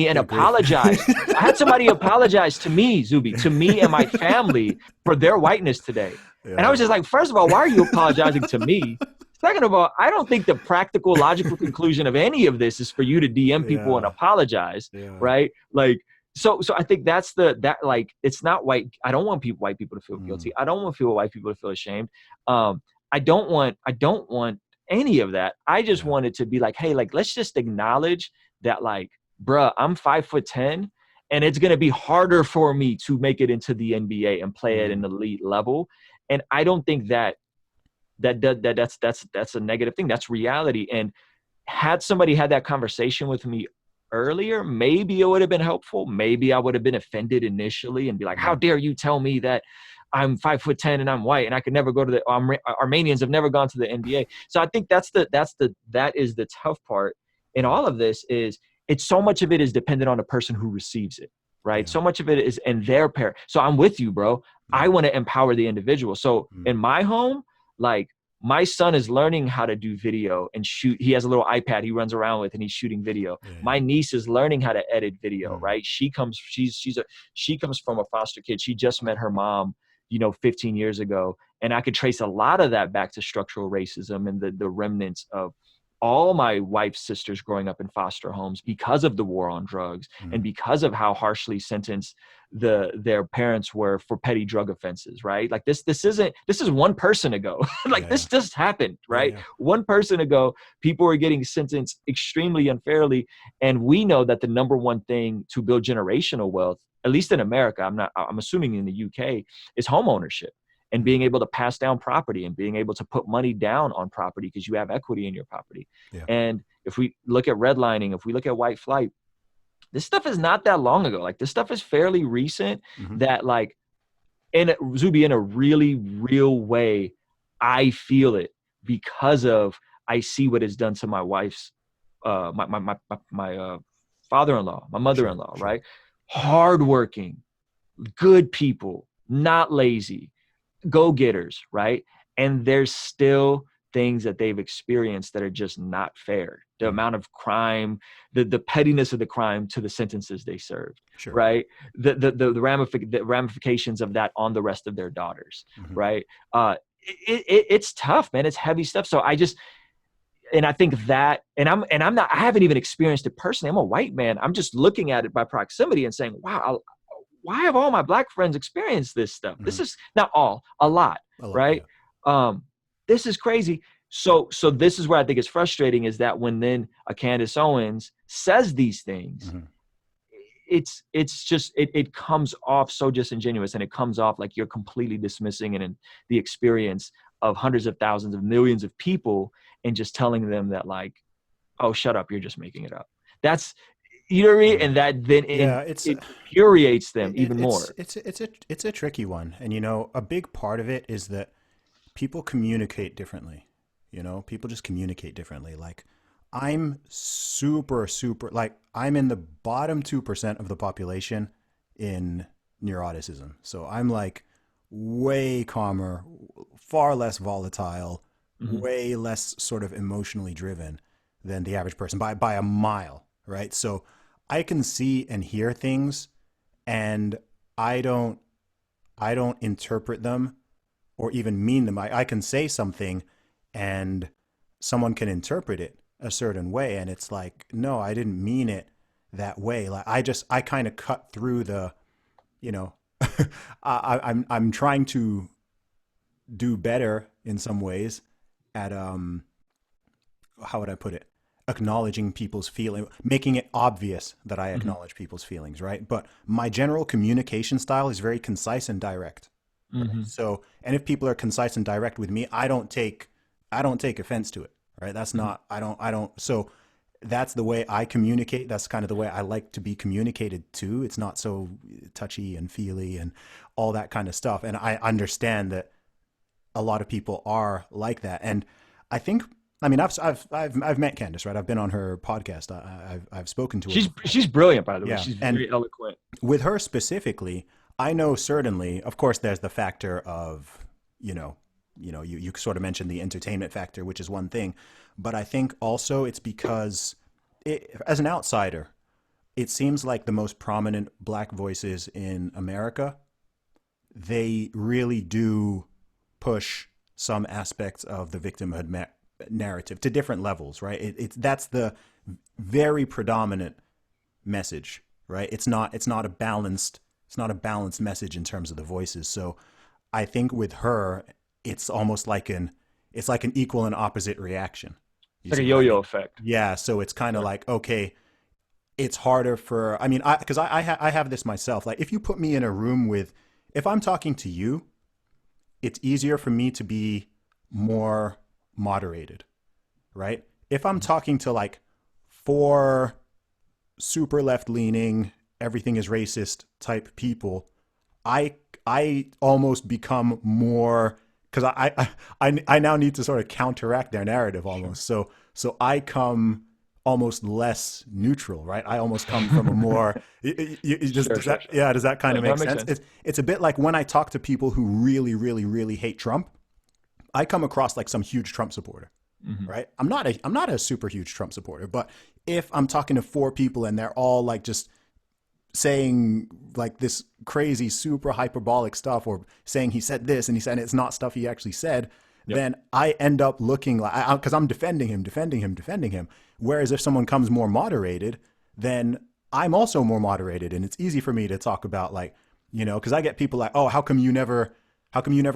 and Good grief. apologize. I had somebody apologize to me, Zuby, to me and my family for their whiteness today. And I Yeah. was just like, first of all, why are you apologizing to me? Second of all, I don't think the practical, logical conclusion of any of this is for you to DM people and Yeah. apologize, Yeah. right? Like, so I think that's like, it's not white. I don't want white people to feel Mm, guilty. I don't want white people to feel ashamed. Um, I don't want any of that. I just yeah. want it to be like, hey, like, let's just acknowledge that, like, bruh, I'm 5'10", and it's gonna be harder for me to make it into the NBA and play at an Mm, elite level. And I don't think that's a negative thing. That's reality. And had somebody had that conversation with me earlier, maybe it would have been helpful. Maybe I would have been offended initially and be like, how mm, dare you tell me that I'm 5'10" and I'm white and I could never go to Armenians have never gone to the NBA. So I think that is the tough part, in all of this is it's so much of it is dependent on the person who receives it, right? Yeah. So much of it is in their parent. So I'm with you, bro. I want to empower the individual. So in my home, like my son is learning how to do video and shoot. He has a little iPad he runs around with and he's shooting video. My niece is learning how to edit video, right? She comes from a foster kid. She just met her mom, 15 years ago. And I could trace a lot of that back to structural racism and the remnants of all my wife's sisters growing up in foster homes because of the war on drugs and because of how harshly sentenced their parents were for petty drug offenses, right? Like this is one person ago. This just happened, right? One person ago, people were getting sentenced extremely unfairly. And we know that the number one thing to build generational wealth, at least in America, I'm assuming in the UK, is home ownership. And being able to pass down property and being able to put money down on property because you have equity in your property. And if we look at redlining, if we look at white flight, this stuff is not that long ago. Like this stuff is fairly recent that like Zuby, in a really real way, I feel it because of I see what it's done to my wife's my father-in-law, my mother-in-law, right? Hardworking, good people, not lazy, go-getters, right? And there's still things that they've experienced that are just not fair. The amount of crime, the pettiness of the crime to the sentences they served, right? The ramifications of that on the rest of their daughters, right? It's tough, man. It's heavy stuff. So I think that, I haven't even experienced it personally. I'm a white man. I'm just looking at it by proximity and saying, wow, why have all my black friends experienced this stuff? This is not all, a lot, right? Yeah. This is crazy. So this is where I think it's frustrating is that when then a Candace Owens says these things, it's just, it comes off so disingenuous and it comes off like you're completely dismissing it and the experience of hundreds of thousands of millions of people and just telling them that like, oh, shut up, you're just making it up. That's, you know what I mean? And that then it infuriates them even more. It's a tricky one. And, a big part of it is that people communicate differently. People just communicate differently. Like I'm super, like I'm in the bottom 2% of the population in neuroticism. So I'm like way calmer, far less volatile, way less sort of emotionally driven than the average person by a mile. Right. So I can see and hear things and I don't interpret them or even mean them. I can say something and someone can interpret it a certain way. And it's like, no, I didn't mean it that way. Like I kind of cut through the, I'm trying to do better in some ways at, how would I put it? Acknowledging people's feelings, making it obvious that I acknowledge people's feelings, right? But my general communication style is very concise and direct. Right? So, and if people are concise and direct with me, I don't take offense to it, right? That's not, I don't, so that's the way I communicate. That's kind of the way I like to be communicated to. It's not so touchy and feely and all that kind of stuff. And I understand that a lot of people are like that. And I think, I've met Candace, right? I've been on her podcast. I've spoken to her. She's brilliant, by the way. She's very eloquent. With her specifically, I know certainly, of course, there's the factor of, you sort of mentioned the entertainment factor, which is one thing, but I think also it's because as an outsider, it seems like the most prominent black voices in America, they really do push some aspects of the victimhood narrative to different levels, right? That's the very predominant message, right? It's not a balanced message in terms of the voices. So I think with her, it's almost like an equal and opposite reaction. It's like a yo-yo effect. Yeah. So it's kind of like, okay, it's harder for, because I have this myself. Like if you put me in a room if I'm talking to you, it's easier for me to be more moderated, right? If I'm talking to like 4 super left-leaning, everything is racist type people, I almost become more, because I now need to sort of counteract their narrative almost. So I come almost less neutral, right? I almost come from a more, Sure, does sure, that, sure. yeah, does that kind No, of no, make it makes sense? sense. It's a bit like when I talk to people who really, really, really hate Trump, I come across like some huge Trump supporter, Hmm. right? I'm not a super huge Trump supporter, but if I'm talking to four people and they're all like just saying like this crazy, super hyperbolic stuff, or saying he said this and he said it's not stuff he actually said, Yep. then I end up looking like, because I'm defending him, defending him, defending him. Whereas if someone comes more moderated, then I'm also more moderated, and it's easy for me to talk about like, because I get people like, oh, how come you never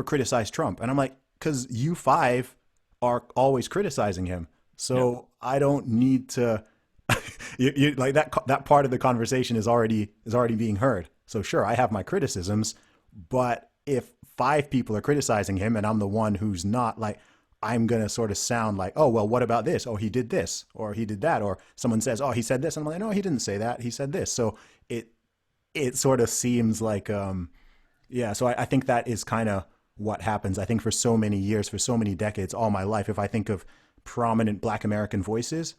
criticize Trump? And I'm like, because you five are always criticizing him, Yep. so I don't need to like that part of the conversation is already being heard. So sure, I have my criticisms, but if five people are criticizing him and I'm the one who's not, like, I'm gonna sort of sound like, oh well, what about this? Oh, he did this, or he did that, or someone says, oh, he said this, and I'm like, no, he didn't say that. He said this. So it it sort of seems like yeah. So I think that is kind of what happens. I think for so many years, for so many decades, all my life, if I think of prominent Black American voices,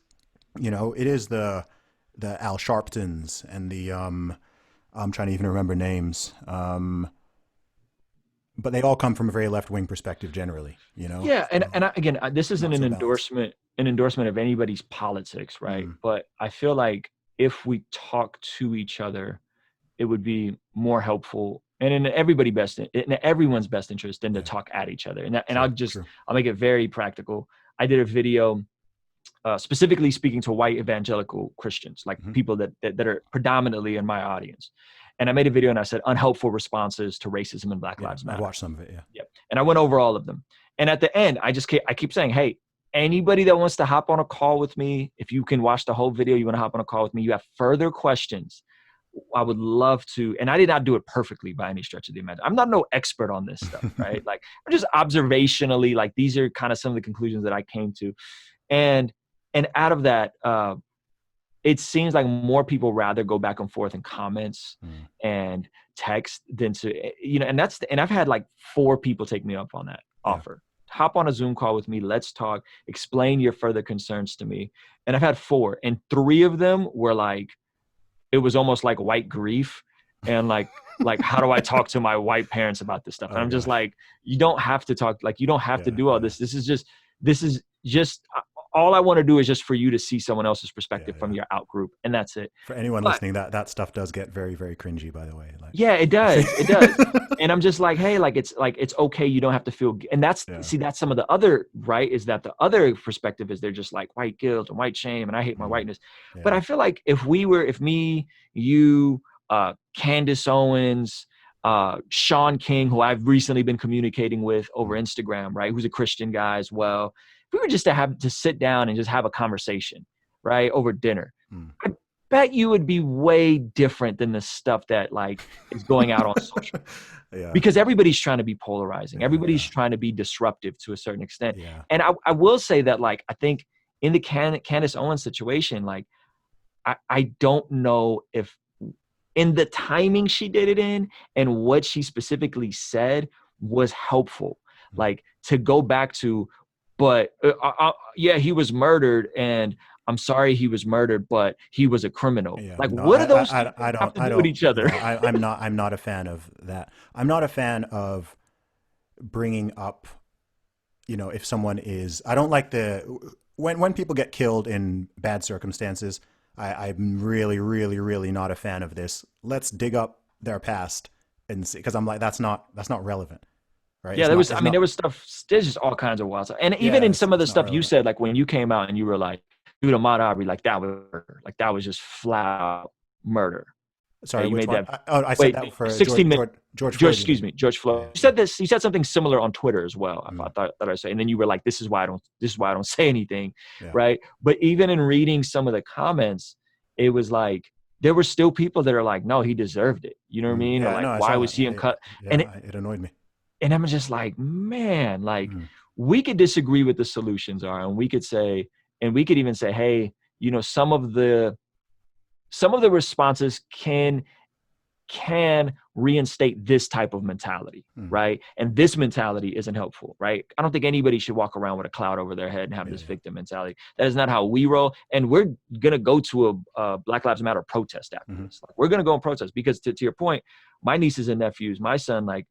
it is the Al Sharptons and the I'm trying to even remember names. But they all come from a very left wing perspective generally, Yeah, and so again, this isn't not an so balanced. endorsement of anybody's politics, right? Mm, But I feel like if we talk to each other, it would be more helpful and in everyone's best interest than to yeah, talk at each other. And true, true. I'll make it very practical. I did a video specifically speaking to white evangelical Christians, like Hmm. people that are predominantly in my audience. And I made a video and I said unhelpful responses to racism and Black Yeah, Lives I've Matter. watched some of it. Yeah. Yep. And I went over all of them. And at the end, I keep saying, hey, anybody that wants to hop on a call with me, if you can watch the whole video, you want to hop on a call with me, you have further questions, I would love to. And I did not do it perfectly by any stretch of the imagination. I'm not no expert on this stuff, right? Like I'm just observationally, like these are kind of some of the conclusions that I came to. And out of that, it seems like more people rather go back and forth in comments Mm, and text than to, and I've had like 4 people take me up on that yeah. offer. Hop on a Zoom call with me. Let's talk, explain your further concerns to me. And I've had 4, and 3 of them were like, it was almost like white grief. And like, how do I talk to my white parents about this stuff? And Oh I'm just gosh. like, you don't have to talk, like, you don't have to Yeah, do all yeah, this. This is just all I want to do is just for you to see someone else's yeah, perspective from yeah. your out group, and that's it. For anyone But listening, that stuff does get very, very cringy, by the way. yeah, it Like, does. It does. And I'm just like, hey, like it's okay. You don't have to feel, and yeah. that's some of the other, right? Is that the other perspective is they're just like white guilt and white shame, and I hate my Mm, whiteness. But yeah. I feel like if me, you, Candace Owens, Sean King, who I've recently been communicating with over Mm, Instagram, right? Who's a Christian guy as well. If we were just to have to sit down and just have a conversation, right, over dinner, mm. I bet you would be way different than the stuff that like is going out on social, Yeah, because everybody's trying to be polarizing. yeah, Everybody's yeah, trying to be disruptive to a certain extent. yeah. And I will say that, like, I think in the Candace Owens situation, like, I don't know if in the timing she did it in and what she specifically said was helpful. Mm. Like to go back to, but yeah, he was murdered, and I'm sorry he was murdered, but he was a criminal. Yeah, Like, no, what do those two things have to I do with don't, each other? yeah, I'm not a fan of that. I'm not a fan of bringing up, if someone is, I don't like when people get killed in bad circumstances, I'm really, really, really not a fan of this. Let's dig up their past and see, because I'm like, that's not relevant, right? Yeah, It's there not, was stuff, there's just all kinds of wild stuff. And even yeah, in some of the it's not stuff you relevant. said, like when you came out and you were like, dude, Ahmaud Arbery, like that was just flat out murder. Sorry, Right? You which made one? that. I said Wait, that for 16 minutes. George Floyd, you Excuse mean? me, George Yeah, Floyd. You yeah. said this. You said something similar on Twitter as well. I Mm, thought that I said, and then you were like, This is why I don't say anything, yeah. right? But even in reading some of the comments, it was like there were still people that are like, no, he deserved it. You know what I Mm, mean? Or yeah, like, no, I why saw was that. he uncut? And Yeah, it annoyed me. I'm just like, man, like Mm, we could disagree what the solutions are, and we could say, and we could even say, hey, some of the responses can can reinstate this type of mentality, right? And this mentality isn't helpful, right? I don't think anybody should walk around with a cloud over their head and have this victim mentality. That is not how we roll. And we're going to go to a Black Lives Matter protest after this. Like, we're going to go and protest because to your point, my nieces and nephews, my son, like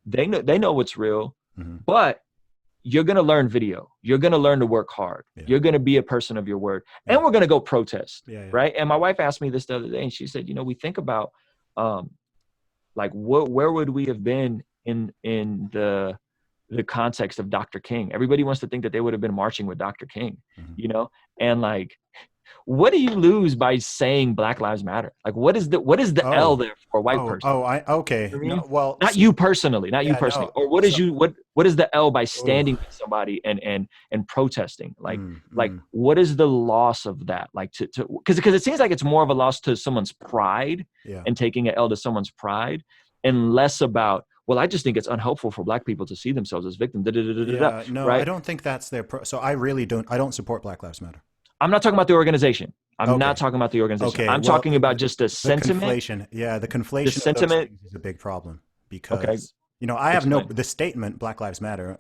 they know what's real, but you're going to learn video. You're going to learn to work hard. You're going to be a person of your word. And we're going to go protest, right? And my wife asked me this the other day, and she said, you know, we think about, like where would we have been in the context of Dr. King? Everybody wants to think that they would have been marching with Dr. King, you know? And like, what do you lose by saying Black Lives Matter? Like, what is the L there for a white person? Okay. You know? No, well, not you personally, you personally. No. Or what is the L by standing with somebody and protesting? Like, what is the loss of that? Like because it seems like it's more of a loss to someone's pride and taking an L to someone's pride, and less about, well, I just think it's unhelpful for Black people to see themselves as victims. No, right? I don't think that's their so I really don't. I don't support Black Lives Matter. I'm not talking about the organization. I'm not talking about the organization. Okay, I'm talking about just the sentiment. Conflation. Yeah, the conflation. The sentiment is a big problem because you know, I have the statement Black Lives Matter.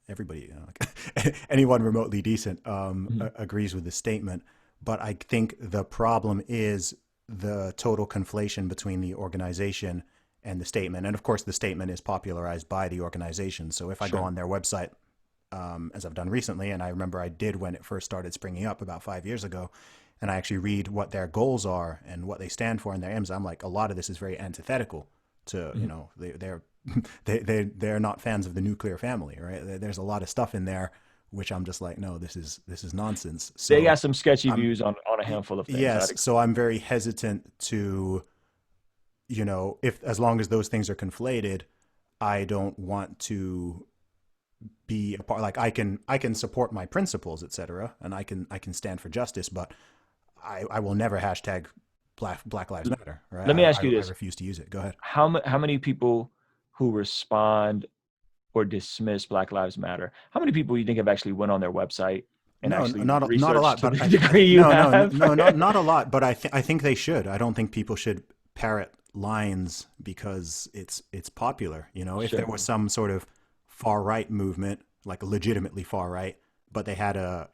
Everybody, you know, anyone remotely decent agrees with the statement, but I think the problem is the total conflation between the organization and the statement. And of course, the statement is popularized by the organization. So if I go on their website, as I've done recently, and I remember I did when it first started springing up about 5 years ago, and I actually read what their goals are and what they stand for and their aims, I'm like, a lot of this is very antithetical to, you know, they're not fans of the nuclear family, right? There's a lot of stuff in there which I'm just like, no, this is nonsense. So they got some sketchy views on a handful of things. Yes, so I'm very hesitant to, you know, as long as those things are conflated, I don't want to be a part. Like I can support my principles, etc., and I can stand for justice, but I will never hashtag Black Lives Matter. Right? Let me ask you this: I refuse to use it. Go ahead. How many people who respond or dismiss Black Lives Matter? How many people you think have actually went on their website and actually not a lot, but not a lot. But I think they should. I don't think people should parrot lines because it's popular. You know, if there was some sort of far right movement, like legitimately far right, but they had a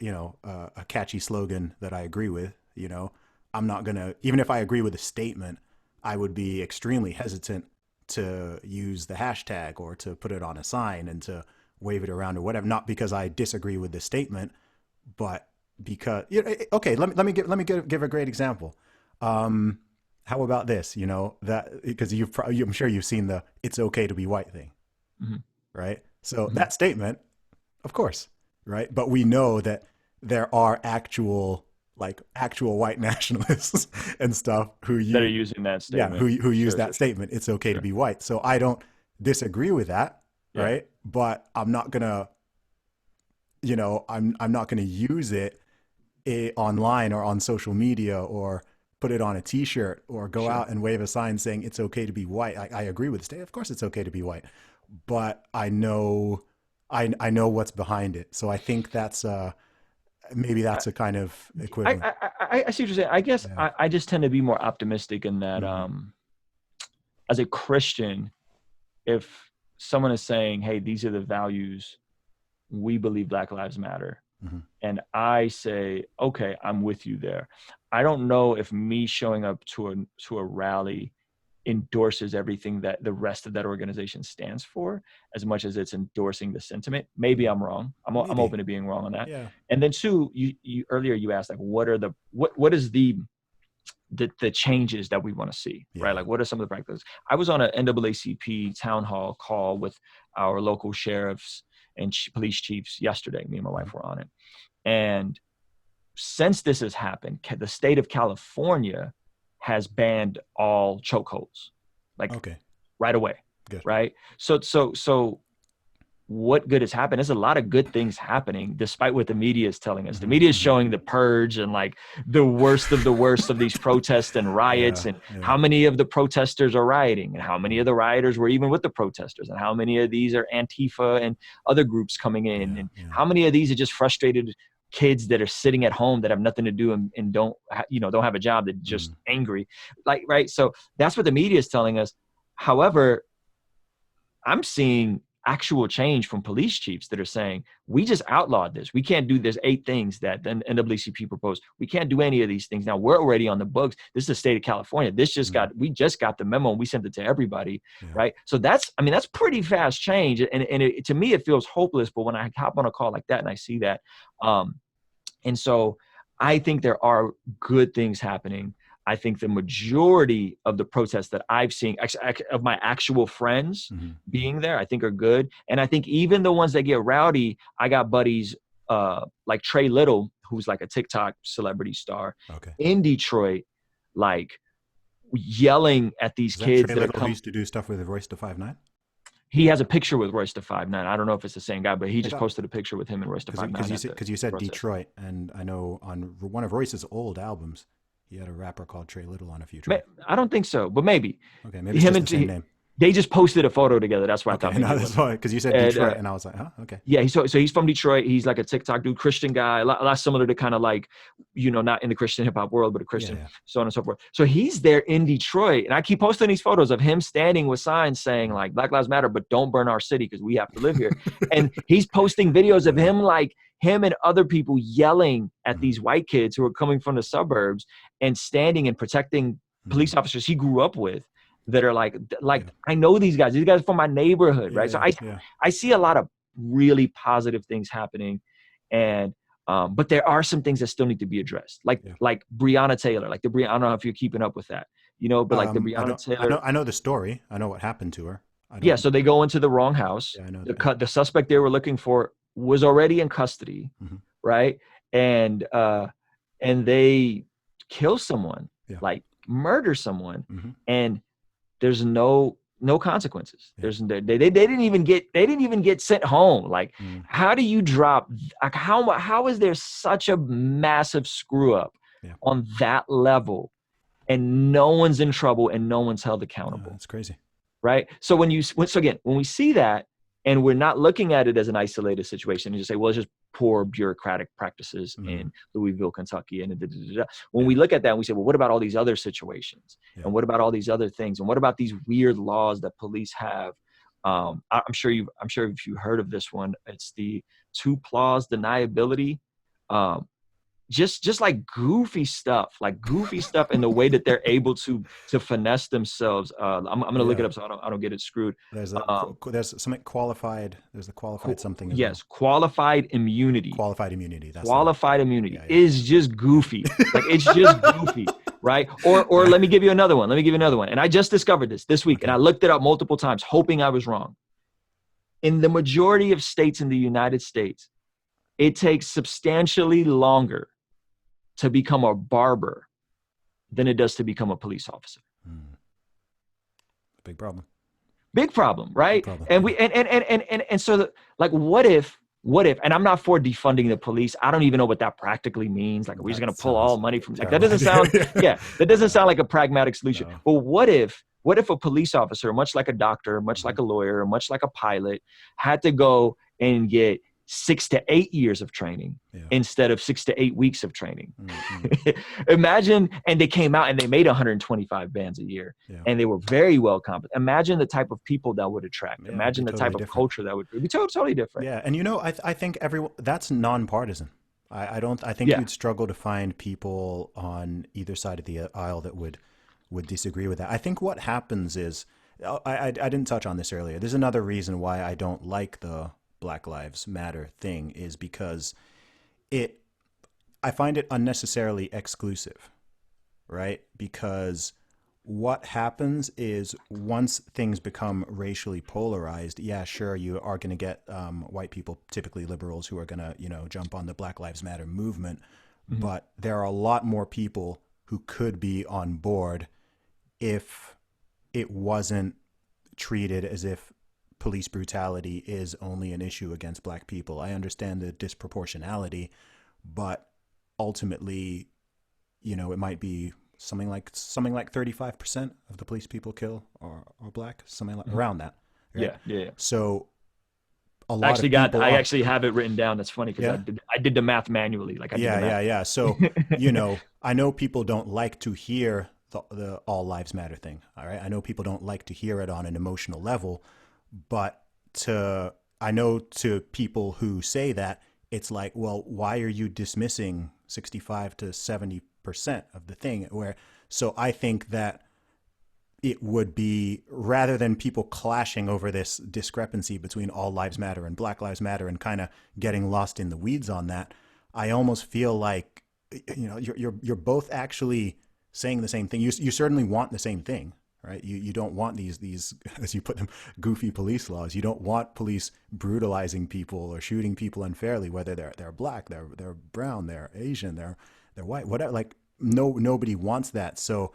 catchy slogan that I agree with, you know, I'm not gonna, even if I agree with the statement, I would be extremely hesitant to use the hashtag or to put it on a sign and to wave it around or whatever. Not because I disagree with the statement, but because, okay, let me give a great example. How about this? You know, that because I'm sure you've seen the "it's okay to be white" thing, right? So that statement, of course, right? But we know that there are actual white nationalists and stuff that are using that statement. Yeah, who use that statement. It's okay to be white. So I don't disagree with that, right? But I'm not gonna, I'm not gonna use it online or on social media or put it on a T-shirt or go out and wave a sign saying it's okay to be white. I agree with the state. Of course, it's okay to be white, but I know what's behind it. So I think that's maybe that's a kind of equivalent. I see what you're saying. I guess I just tend to be more optimistic in that as a Christian, if someone is saying, hey, these are the values, we believe Black Lives Matter. And I say, okay, I'm with you there. I don't know if me showing up to a rally endorses everything that the rest of that organization stands for as much as it's endorsing the sentiment. Maybe I'm wrong. I'm open to being wrong on that. Yeah. And then two, you earlier you asked like, what is the changes that we want to see, right? Like what are some of the practices? I was on an NAACP town hall call with our local sheriffs and police chiefs yesterday. Me and my wife were on it. And since this has happened, the state of California has banned all chokeholds, right away. Good. Right. So what good has happened? There's a lot of good things happening despite what the media is telling us. The media is showing the purge and like the worst of these protests and riots and how many of the protesters are rioting and how many of the rioters were even with the protesters and how many of these are Antifa and other groups coming in and how many of these are just frustrated kids that are sitting at home that have nothing to do and don't have a job, that just angry, like, right? So that's what the media is telling us. However, I'm seeing actual change from police chiefs that are saying, we just outlawed this. We can't do this 8 things that the NAACP proposed. We can't do any of these things. Now we're already on the books. This is the state of California. We just got the memo and we sent it to everybody. Yeah. Right. So that's pretty fast change. And to me, it feels hopeless. But when I hop on a call like that and I see that, and so I think there are good things happening. I think the majority of the protests that I've seen, of my actual friends being there, I think are good. And I think even the ones that get rowdy, I got buddies like Trey Little, who's like a TikTok celebrity star in Detroit, like yelling at these kids that are coming. Used to do stuff with Royce da 5'9"? He has a picture with Royce da 5'9". I don't know if it's the same guy, but he just posted a picture with him and Royce da 5'9". Because you said protest. Detroit, and I know on one of Royce's old albums, he had a rapper called Trey Little on a few tracks. I don't think so, but maybe. Okay, maybe it's just the same name. They just posted a photo together. That's why I thought. No, that's why, because you said Detroit, and I was like, huh, okay. Yeah, so he's from Detroit. He's like a TikTok dude, Christian guy, a lot similar to kind of like, not in the Christian hip hop world, but a Christian, so on and so forth. So he's there in Detroit, and I keep posting these photos of him standing with signs saying like Black Lives Matter, but don't burn our city because we have to live here. And he's posting videos of him and other people yelling at these white kids who are coming from the suburbs and standing and protecting police officers he grew up with that are like I know these guys are from my neighborhood, right? So I see a lot of really positive things happening, and but there are some things that still need to be addressed, like Breonna Taylor, I don't know if you're keeping up with that, but like the Breonna Taylor. I know the story. I know what happened to her. So they go into the wrong house. Yeah, I know the suspect they were looking for was already in custody, right? And they kill someone, like murder someone, and there's no consequences. They didn't even get sent home. Like, how do you drop? Like, how is there such a massive screw up on that level, and no one's in trouble and no one's held accountable? That's crazy, right? So when we see that, and we're not looking at it as an isolated situation and just say, well, it's just poor bureaucratic practices in Louisville, Kentucky. And when we look at that, and we say, well, what about all these other situations? And what about all these other things? And what about these weird laws that police have? I'm sure if you heard of this one, it's the 2-clause deniability. Just like goofy stuff in the way that they're able to finesse themselves. I'm going to look it up so I don't get it screwed. There's something qualified. There's a qualified something. Yes. Qualified immunity. Qualified immunity. Qualified immunity is just goofy. Like, it's just goofy. Right. Or let me give you another one. And I just discovered this week, and I looked it up multiple times, hoping I was wrong. In the majority of states in the United States, it takes substantially longer to become a barber than it does to become a police officer. Big problem, right? Big problem. And so what if, and I'm not for defunding the police. I don't even know what that practically means. Like, we're just going to pull all money from, like, that doesn't sound, that doesn't sound like a pragmatic solution. No. But what if a police officer, much like a doctor, much like a lawyer, much like a pilot, had to go and get 6 to 8 years of training instead of 6 to 8 weeks of training? Imagine, and they came out and they made 125 bands a year, and they were very well competent. Imagine the type of people that would attract. Imagine the type of culture that would be totally different. Yeah, and I think everyone, that's nonpartisan. I think you'd struggle to find people on either side of the aisle that would disagree with that. I think what happens is, I didn't touch on this earlier. There's another reason why I don't like the Black Lives Matter thing, is because I find it unnecessarily exclusive, right? Because what happens is, once things become racially polarized, sure, you are going to get white people, typically liberals, who are going to, jump on the Black Lives Matter movement. But there are a lot more people who could be on board if it wasn't treated as if police brutality is only an issue against Black people. I understand the disproportionality, but ultimately, it might be something like 35% of the police people kill are Black, something like around that. Right? Yeah. So a lot of people I are. actually have it written down. That's funny because Yeah. I did the math manually. Like I did the Yeah, math. yeah, yeah. So, I know people don't like to hear the all lives matter thing. All right. I know people don't like to hear it on an emotional level, but I know to people who say that, it's like, well, why are you dismissing 65 to 70% of the thing? So I think that it would be, rather than people clashing over this discrepancy between all lives matter and Black Lives Matter and kind of getting lost in the weeds on that, I almost feel like, you're both actually saying the same thing. You certainly want the same thing, right? You don't want these as you put them, goofy police laws. You don't want police brutalizing people or shooting people unfairly, whether they're black, they're brown, they're Asian, they're white, whatever. Like, nobody wants that. So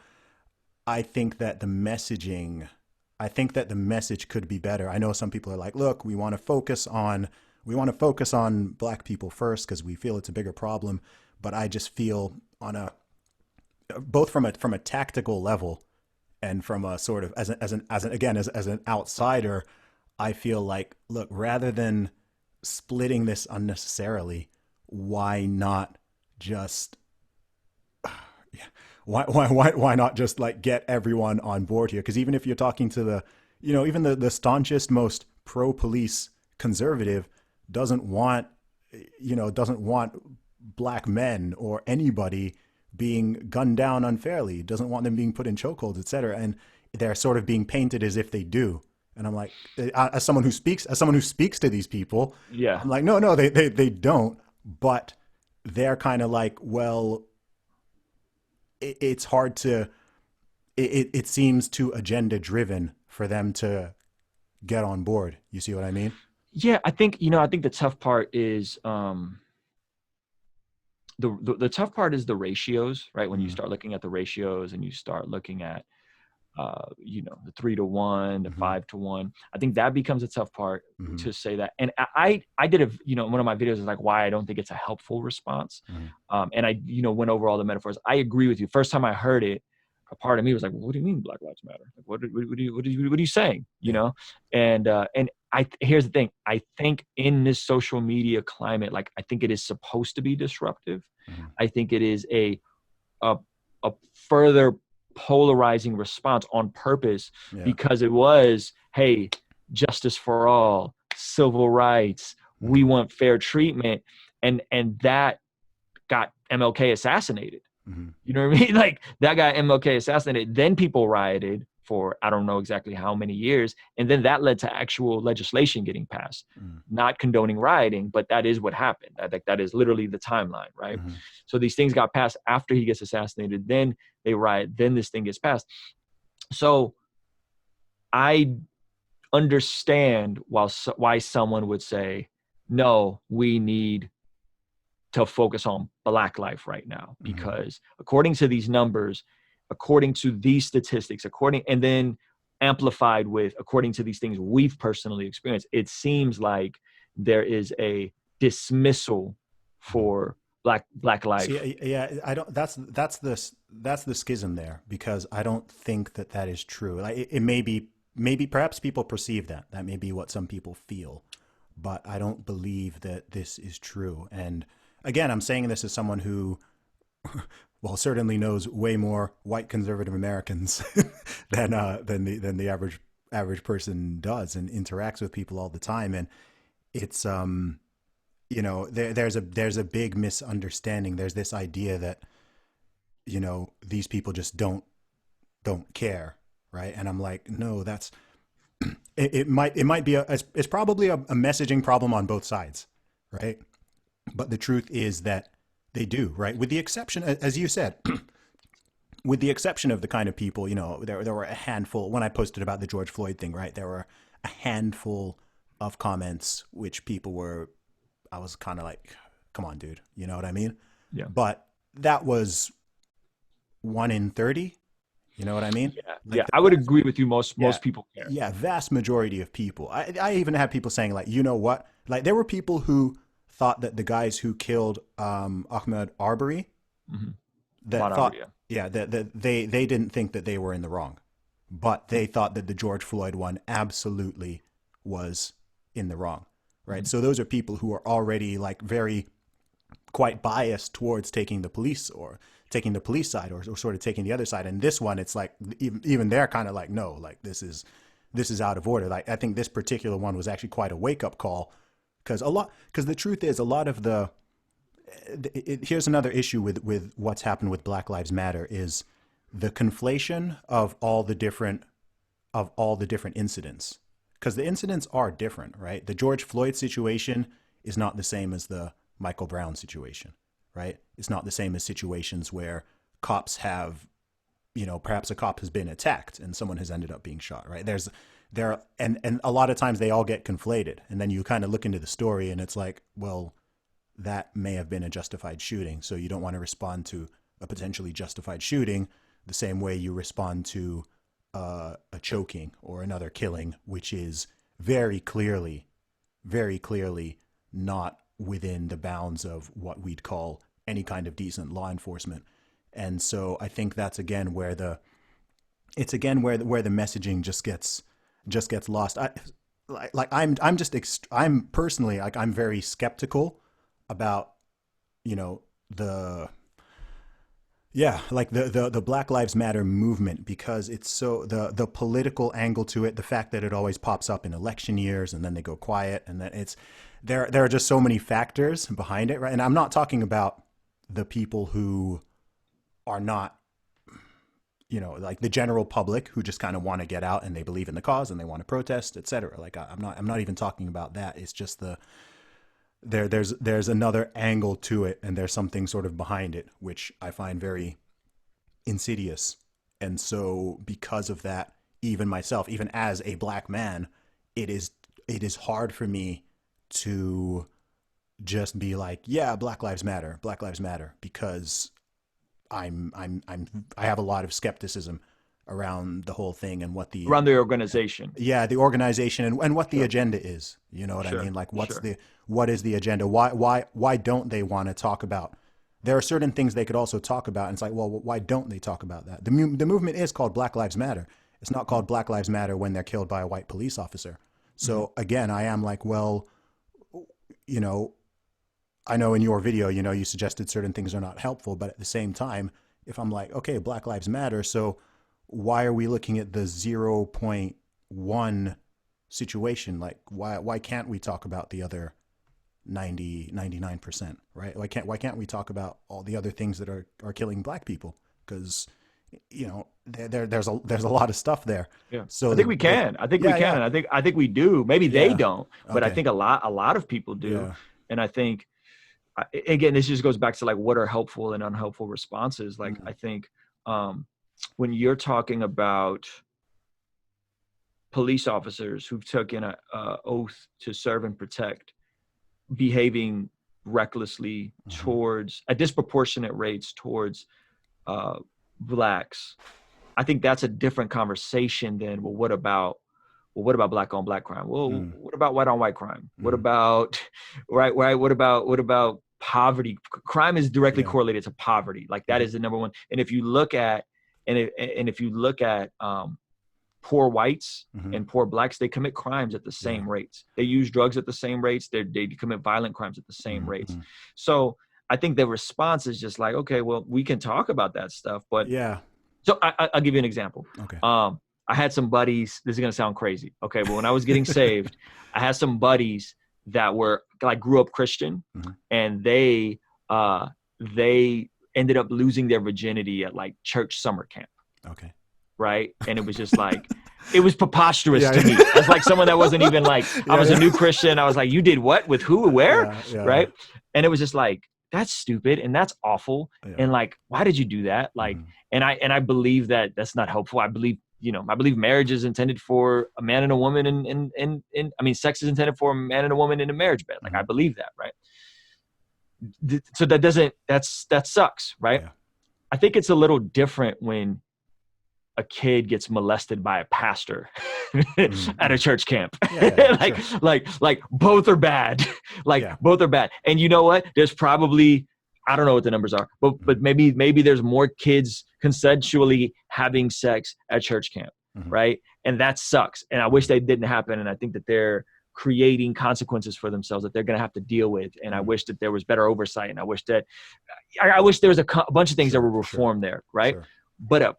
I think that the messaging, I think that the message could be better. I know some people are like, look, we want to focus on Black people first because we feel it's a bigger problem. But I just feel, both from a tactical level and from a sort of, as an outsider, I feel like, look, rather than splitting this unnecessarily, why not just why not just like get everyone on board here? Because even if you're talking to even the staunchest, most pro police conservative doesn't want Black men or anybody being gunned down unfairly, doesn't want them being put in chokeholds, etc. And they're sort of being painted as if they do. And I'm like, as someone who speaks to these people, Yeah. I'm like, no, they don't. But they're kind of like, well, it's hard to, it seems too agenda driven for them to get on board. You see what I mean? Yeah. I think the tough part is, the tough part is the ratios, right? When you Mm-hmm. start looking at the ratios and you start looking at, the 3-to-1, the Mm-hmm. 5-to-1, I think that becomes a tough part Mm-hmm. to say that. And I did one of my videos is like why I don't think it's a helpful response. Mm-hmm. And I, went over all the metaphors. I agree with you. First time I heard it, a part of me was like, well, what do you mean Black Lives Matter? Like, what are you saying? Yeah. And here's the thing. I think in this social media climate, like, I think it is supposed to be disruptive. Mm-hmm. I think it is a further polarizing response on purpose, Yeah. because it was, hey, justice for all, civil rights, we Mm-hmm. want fair treatment, and that got MLK assassinated. Mm-hmm. You know what I mean? Like, that got MLK assassinated. Then people rioted for I don't know exactly how many years, and then that led to actual legislation getting passed, Mm-hmm. not condoning rioting, but that is what happened. That is literally the timeline, right? Mm-hmm. So these things got passed after he gets assassinated, then they riot, then this thing gets passed. So I understand why someone would say, no, we need to focus on Black life right now, Mm-hmm. because according to these numbers, according to these statistics, and then amplified with according to these things we've personally experienced, it seems like there is a dismissal for black life. See, yeah, I don't. That's the schism there, because I don't think that is true. Like, it may be, maybe perhaps people perceive that may be what some people feel, but I don't believe that this is true. And again, I'm saying this as someone who, well, certainly knows way more white conservative Americans than the average person does, and interacts with people all the time. And it's there's a big misunderstanding. There's this idea that these people just don't care, right? And I'm like, no, that's it might be it's probably a messaging problem on both sides, right? But the truth is that they do, right? With the exception, as you said, with the exception of the kind of people, there were a handful when I posted about the George Floyd thing, right? There were a handful of comments which I was kind of like, come on, dude. You know what I mean? Yeah. But that was 1 in 30. You know what I mean? Yeah. Like, Yeah. I would agree with you. Most people care. Yeah, vast majority of people. I even had people saying, like, you know what? Like, there were people who thought that the guys who killed Ahmaud Arbery, Mm-hmm. that thought, that they didn't think that they were in the wrong, but they thought that the George Floyd one absolutely was in the wrong, right? So those are people who are already like very quite biased towards taking the police or taking the police side or sort of taking the other side. And this one, it's like even they're kind of like, no, like this is out of order. Like I think this particular one was actually quite a wake up call because the truth is a lot of here's another issue with what's happened with Black Lives Matter is the conflation of all the different incidents, because the incidents are different, right? The George Floyd situation is not the same as the Michael Brown situation, right? It's not the same as situations where cops have, perhaps a cop has been attacked and someone has ended up being shot, right? And a lot of times they all get conflated, and then you kind of look into the story and it's like, well, that may have been a justified shooting. So you don't want to respond to a potentially justified shooting the same way you respond to a choking or another killing, which is very clearly not within the bounds of what we'd call any kind of decent law enforcement. And so I think that's again where the messaging just gets lost. I'm personally like, I'm very skeptical about, the Black Lives Matter movement, because it's so the political angle to it, the fact that it always pops up in election years and then they go quiet, and then there are just so many factors behind it, right? And I'm not talking about the people who are not, like the general public who just kind of want to get out and they believe in the cause and they want to protest, etc. Like I'm not even talking about that. It's just there's another angle to it, and there's something sort of behind it, which I find very insidious. And so because of that, even myself, even as a Black man, it is hard for me to just be like, yeah, Black Lives Matter, because I have a lot of skepticism around the whole thing and around the organization. Yeah, the organization and what the agenda is. You know what I mean? Like what is the agenda? Why don't they want to talk about? There are certain things they could also talk about, and it's like, well, why don't they talk about that? The movement is called Black Lives Matter. It's not called Black Lives Matter when they're killed by a white police officer. So again, I am like, well, I know in your video, you suggested certain things are not helpful, but at the same time, if I'm like, okay, Black Lives Matter, so why are we looking at the 0.1 situation? Like, why can't we talk about the other 99%, right? Why can't we talk about all the other things that are killing Black people? Because there's a lot of stuff there. Yeah. So I think we can. I think we can. Yeah. And I think we do. Maybe they don't, but I think a lot of people do. Yeah. And I think, again, this just goes back to like what are helpful and unhelpful responses. Like I think when you're talking about police officers who've taken an oath to serve and protect, behaving recklessly towards at disproportionate rates towards Blacks, I think that's a different conversation than, well, what about Black on Black crime? Well, what about white on white crime? What about right? What about poverty? Crime is directly correlated to poverty. Like that is the number one. And if you look at poor whites and poor Blacks, they commit crimes at the same rates. They use drugs at the same rates. They commit violent crimes at the same rates. So I think the response is just like, okay, well, we can talk about that stuff, but So I'll give you an example. Okay. I had some buddies. This is gonna sound crazy. Okay, but when I was getting saved, I had some buddies that were like grew up Christian, and they ended up losing their virginity at like church summer camp. Okay. Right. And it was just like, it was preposterous to me. As like someone that wasn't even like, I was a new Christian. I was like, you did what with who, where? Right. And it was just like, that's stupid and that's awful. And like, why did you do that? Like, and I believe that that's not helpful. I believe marriage is intended for a man and a woman, and I mean, sex is intended for a man and a woman in a marriage bed. Like, I believe that, right? So that sucks, right? Yeah. I think it's a little different when a kid gets molested by a pastor at a church camp. Like both are bad. Both are bad. And you know what? There's probably, I don't know what the numbers are, but maybe there's more kids consensually having sex at church camp, right? And that sucks. And I wish that didn't happen. And I think that there creating consequences for themselves that they're going to have to deal with. And I wish that there was better oversight. And I wish that I wish there was a bunch of things that were reformed there. Right. But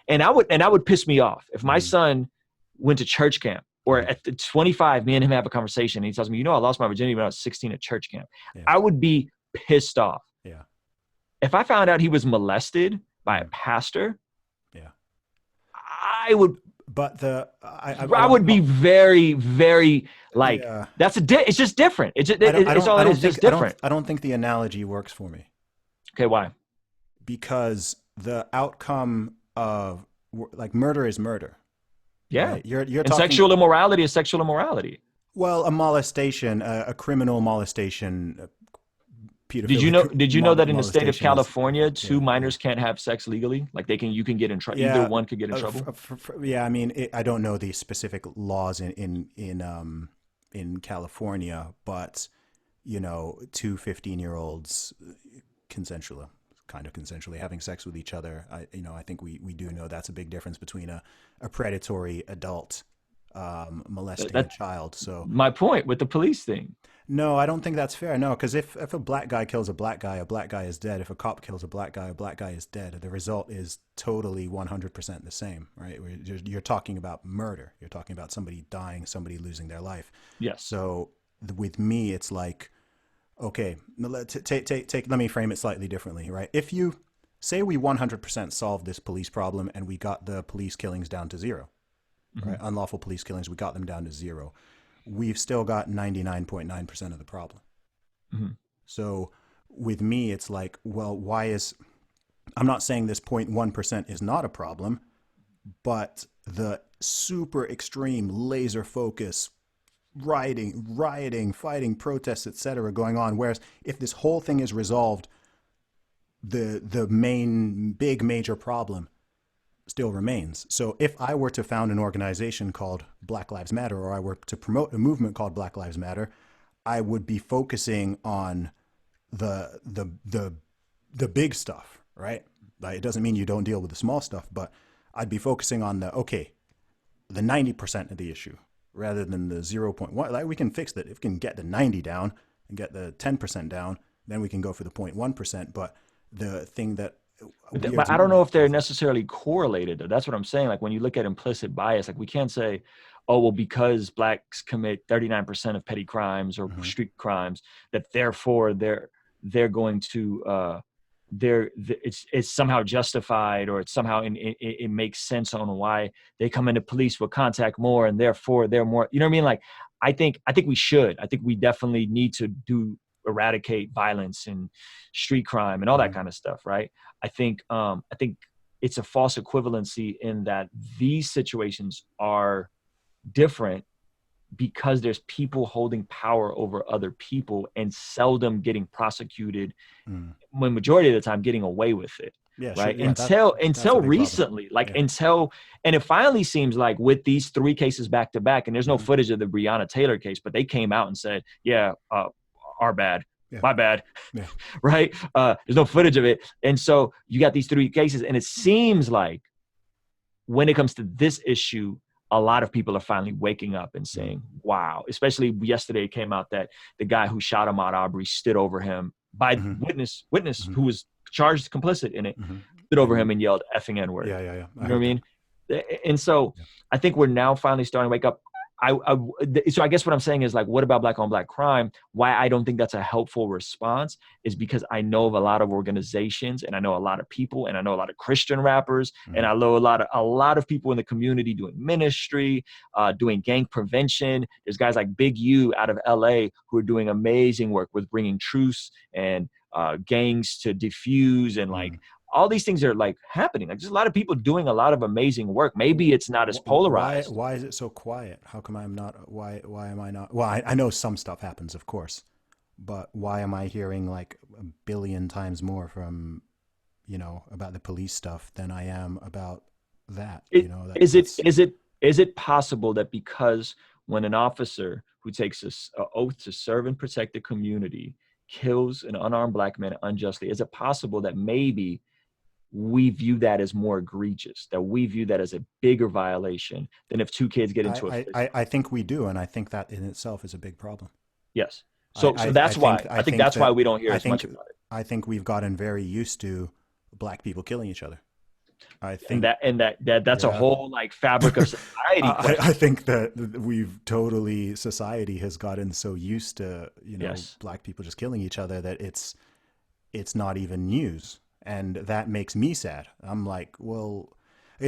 I would piss me off if my son went to church camp, or at the 25, me and him have a conversation and he tells me, I lost my virginity when I was 16 at church camp. I would be pissed off. Yeah. If I found out he was molested by a pastor, I would. But I would be very, very like, it's just different. It's just different. I don't think the analogy works for me. Okay, why? Because the outcome of like murder is murder. Yeah. Right? You're and talking, sexual immorality is sexual immorality. Well, a molestation, a criminal molestation, pedophilia. Did you know that in the state of California, two minors can't have sex legally? Like you can get in trouble. Either one could get in trouble. I mean, I don't know the specific laws in California, but two 15-year-olds consensually having sex with each other. I think we do know that's a big difference between a predatory adult molesting a child. So my point with the police thing. No, I don't think that's fair. No, because if a black guy kills a black guy is dead. If a cop kills a black guy is dead. The result is totally 100% the same, right? You're talking about murder. You're talking about somebody dying, somebody losing their life. Yes. So with me, it's like, okay, let me frame it slightly differently, right? If you say we 100% solved this police problem and we got the police killings down to zero, right? Unlawful police killings, we got them down to zero. We've still got 99.9% of the problem. So with me, it's like, well, I'm not saying this 0.1% is not a problem, but the super extreme laser focus, rioting, fighting, protests, etc., going on. Whereas if this whole thing is resolved, the main big major problem still remains. So if I were to found an organization called Black Lives Matter, or I were to promote a movement called Black Lives Matter, I would be focusing on the big stuff, right? Like, it doesn't mean you don't deal with the small stuff, but I'd be focusing on the 90% of the issue rather than the 0.1. Like, we can fix that. If we can get the 90 down and get the 10% down, then we can go for the 0.1%. But the thing that But I don't know if they're necessarily correlated. That's what I'm saying. Like when you look at implicit bias, like we can't say, oh, well, because blacks commit 39% of petty crimes or street crimes, that therefore they're going to it's somehow justified, or it's somehow it makes sense on why they come into police with contact more and therefore they're more. You know what I mean? Like I think we definitely need to eradicate violence and street crime and all that kind of stuff, right? I think it's a false equivalency in that these situations are different because there's people holding power over other people and seldom getting prosecuted, when majority of the time getting away with it. Yeah, right. Sure. Yeah, until recently, and it finally seems like with these three cases back to back, and there's no footage of the Breonna Taylor case, but they came out and said, our bad. Yeah. My bad. Yeah. Right. There's no footage of it. And so you got these three cases, and it seems like when it comes to this issue, a lot of people are finally waking up and saying, wow, especially yesterday it came out that the guy who shot Ahmaud Arbery stood over him by witness who was charged complicit in it, stood over him and yelled effing N-word. Yeah. You know what I mean? And so I think we're now finally starting to wake up. So I guess what I'm saying is, like, what about black on black crime? Why I don't think that's a helpful response is because I know of a lot of organizations, and I know a lot of people, and I know a lot of Christian rappers, and I know a lot of people in the community doing ministry, doing gang prevention. There's guys like Big U out of LA who are doing amazing work with bringing truce and gangs to diffuse, and like all these things are like happening. Like there's a lot of people doing a lot of amazing work. Maybe it's not as polarized. Why is it so quiet? How come I'm not? Why am I not? Well, I know some stuff happens, of course, but why am I hearing like a billion times more from, about the police stuff than I am about that? Is it possible that because when an officer who takes an oath to serve and protect the community kills an unarmed black man unjustly, is it possible that maybe we view that as more egregious, that we view that as a bigger violation than if two kids get into a fist. I think we do, and I think that in itself is a big problem. Yes. So that's why I think that's why we don't hear I as much think about it. I think we've gotten very used to black people killing each other. I think That's a whole like fabric of society question. I think that society has gotten so used to, Yes. black people just killing each other that it's not even news. And that makes me sad. I'm like, well, I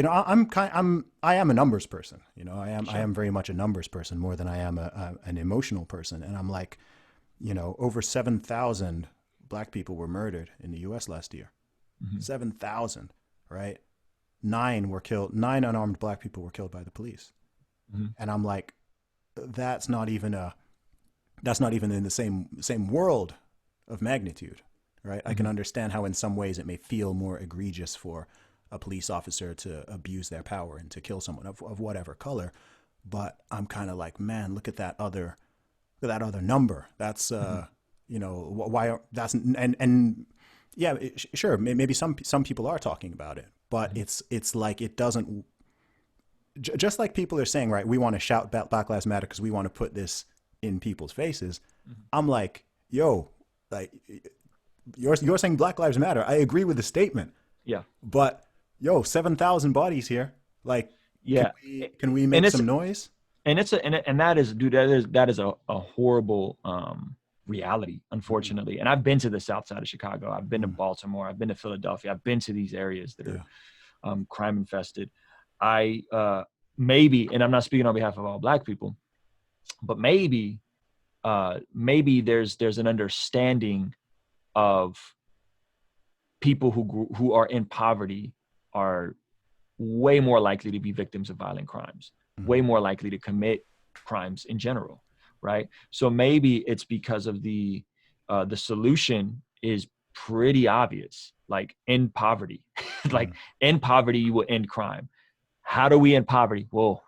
am a numbers person. I am very much a numbers person more than I am an emotional person. And I'm like, over 7,000 black people were murdered in the U.S. last year. 7,000, right? 9 were killed. 9 unarmed black people were killed by the police. And I'm like, that's not even in the same world of magnitude, right? I can understand how in some ways it may feel more egregious for a police officer to abuse their power and to kill someone of whatever color. But I'm kind of like, man, look at that other number. That's, why that's, and yeah, sure. Maybe some people are talking about it, but it's like, it doesn't, just like people are saying, right, we want to shout Black Lives Matter because we want to put this in people's faces. I'm like, yo, like you're saying Black Lives Matter. I agree with the statement. Yeah. But yo, 7,000 bodies here. Like, yeah, can we make some noise? And that is, dude, that is a horrible reality, unfortunately. And I've been to the South Side of Chicago. I've been to Baltimore. I've been to Philadelphia. I've been to these areas that are crime infested. Maybe, and I'm not speaking on behalf of all black people, but maybe there's an understanding of people who are in poverty are way more likely to be victims of violent crimes, way more likely to commit crimes in general, right? So maybe it's because of the solution is pretty obvious, like end poverty. Like end poverty, you will end crime. How do we end poverty? Whoa,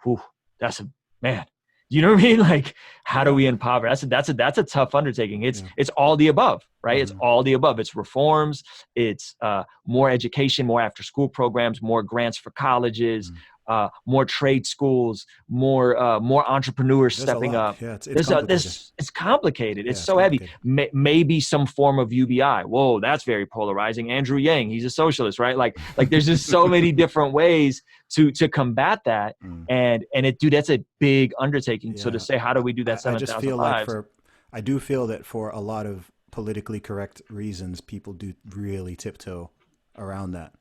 that's a man. You know what I mean? Like, how do we end poverty? That's a tough undertaking. It's all the above, right? It's all the above. It's reforms. It's more education, more after school programs, more grants for colleges, more trade schools, more entrepreneurs stepping up. Yeah, it's complicated. It's so heavy. Maybe some form of UBI. Whoa, that's very polarizing. Andrew Yang, he's a socialist, right? Like there's just so many different ways to combat that. And that's a big undertaking. So to say, how do we do that? 7,000 lives. I do feel that for a lot of politically correct reasons, people do really tiptoe around that.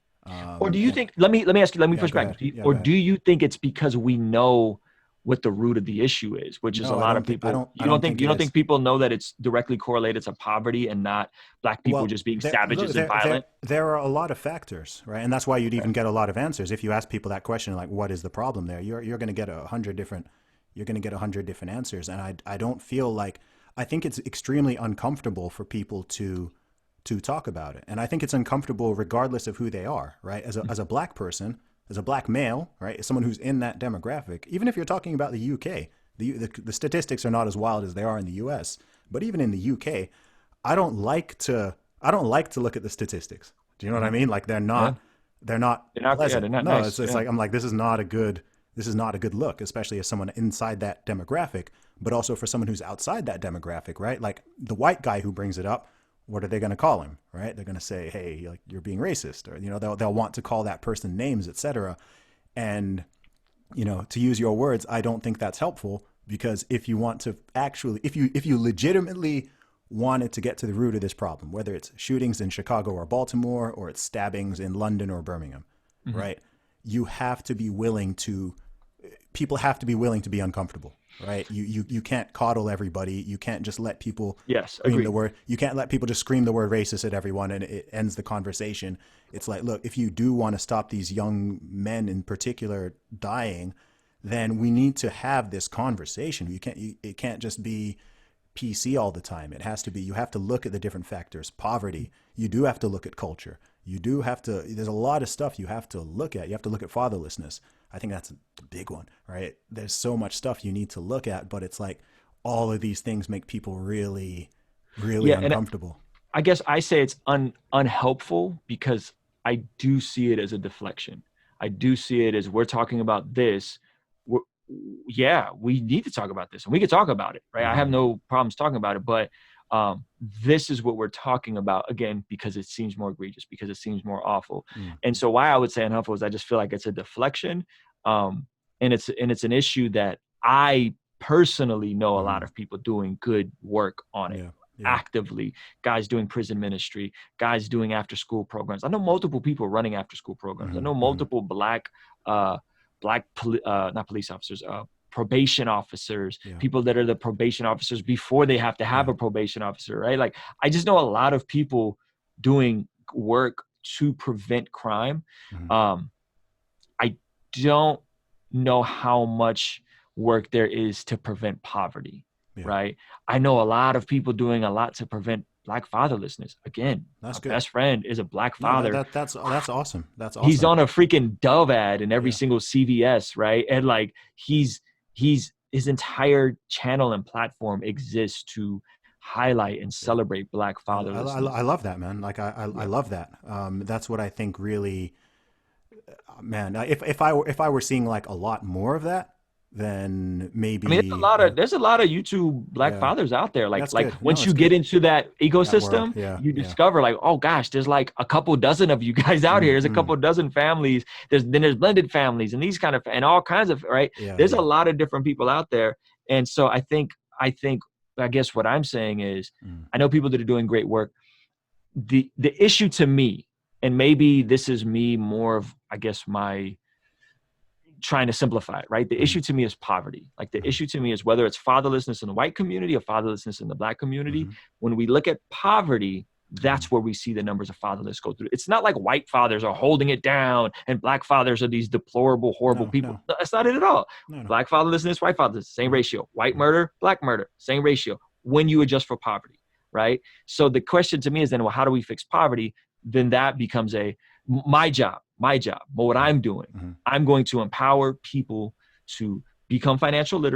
Or do you think, let me ask you, let me push back. Do you think it's because we know what the root of the issue is, which is a lot of people, you don't think people know that it's directly correlated to poverty and not black people just being savages and violent? There are a lot of factors, right? And that's why you'd even get a lot of answers. If you ask people that question, like, what is the problem there? You're going to get 100 different answers. And I don't feel like, I think it's extremely uncomfortable for people to talk about it. And I think it's uncomfortable regardless of who they are, right? As a black person, as a black male, right? As someone who's in that demographic, even if you're talking about the UK, the statistics are not as wild as they are in the US, but even in the UK, I don't like to look at the statistics. Do you know what I mean? Like they're not pleasant. They're not no, nice. It's like, I'm like, this is not a good look, especially as someone inside that demographic, but also for someone who's outside that demographic, right? Like the white guy who brings it up, what are they going to call him, right? They're going to say, hey, like, you're being racist, or, they'll want to call that person names, etc. And, to use your words, I don't think that's helpful, because if you want to actually, if you legitimately wanted to get to the root of this problem, whether it's shootings in Chicago or Baltimore, or it's stabbings in London or Birmingham, right? People have to be willing to be uncomfortable. Right. You can't coddle everybody. You can't just let people scream the word. You can't let people just scream the word racist at everyone and it ends the conversation. It's like, look, if you do want to stop these young men in particular dying, then we need to have this conversation. It can't just be PC all the time. It has to be, you have to look at the different factors. Poverty. You do have to look at culture. There's a lot of stuff you have to look at. You have to look at fatherlessness. I think that's a big one, right? There's so much stuff you need to look at, but it's like all of these things make people really, really uncomfortable. I guess I say it's unhelpful because I do see it as a deflection. I do see it as we're talking about this. Yeah, we need to talk about this, and we can talk about it, right? I have no problems talking about it, but this is what we're talking about, again, because it seems more egregious, because it seems more awful. And so why I would say unhelpful is I just feel like it's a deflection, and it's an issue that I personally know a lot of people doing good work on it. Actively, guys doing prison ministry, guys doing after school programs. I know multiple people running after school programs. I know multiple black not police officers, probation officers, people that are the probation officers before they have to have a probation officer, right? Like, I just know a lot of people doing work to prevent crime. I don't know how much work there is to prevent poverty. Right. I know a lot of people doing a lot to prevent Black fatherlessness. Again, my best friend is a Black father. No, that's awesome. That's awesome. He's on a freaking Dove ad in every single CVS, right? And like he's his entire channel and platform exists to highlight and celebrate Black fatherlessness. I love that, man. Like I love that. That's what I think really, man. If I were seeing like a lot more of that, then maybe. I mean, there's a lot of YouTube Black fathers out there. Like once you get into that ecosystem, you discover like, oh gosh, there's like a couple dozen of you guys out here. There's a couple dozen families. There's blended families and these kind of, and all kinds of, right. There's a lot of different people out there. And so I guess what I'm saying is, I know people that are doing great work. The issue to me, and maybe this is me more of, I guess, my trying to simplify it, right? The issue to me is poverty. Like the issue to me is whether it's fatherlessness in the white community or fatherlessness in the Black community. When we look at poverty, that's where we see the numbers of fatherless go through. It's not like white fathers are holding it down and Black fathers are these deplorable, horrible people. No, that's not it at all. Black fatherlessness, white fatherlessness, same ratio. White murder, Black murder, same ratio when you adjust for poverty, right? So the question to me is then, well, how do we fix poverty? Then that becomes my job. But what I'm doing, I'm going to empower people to become financially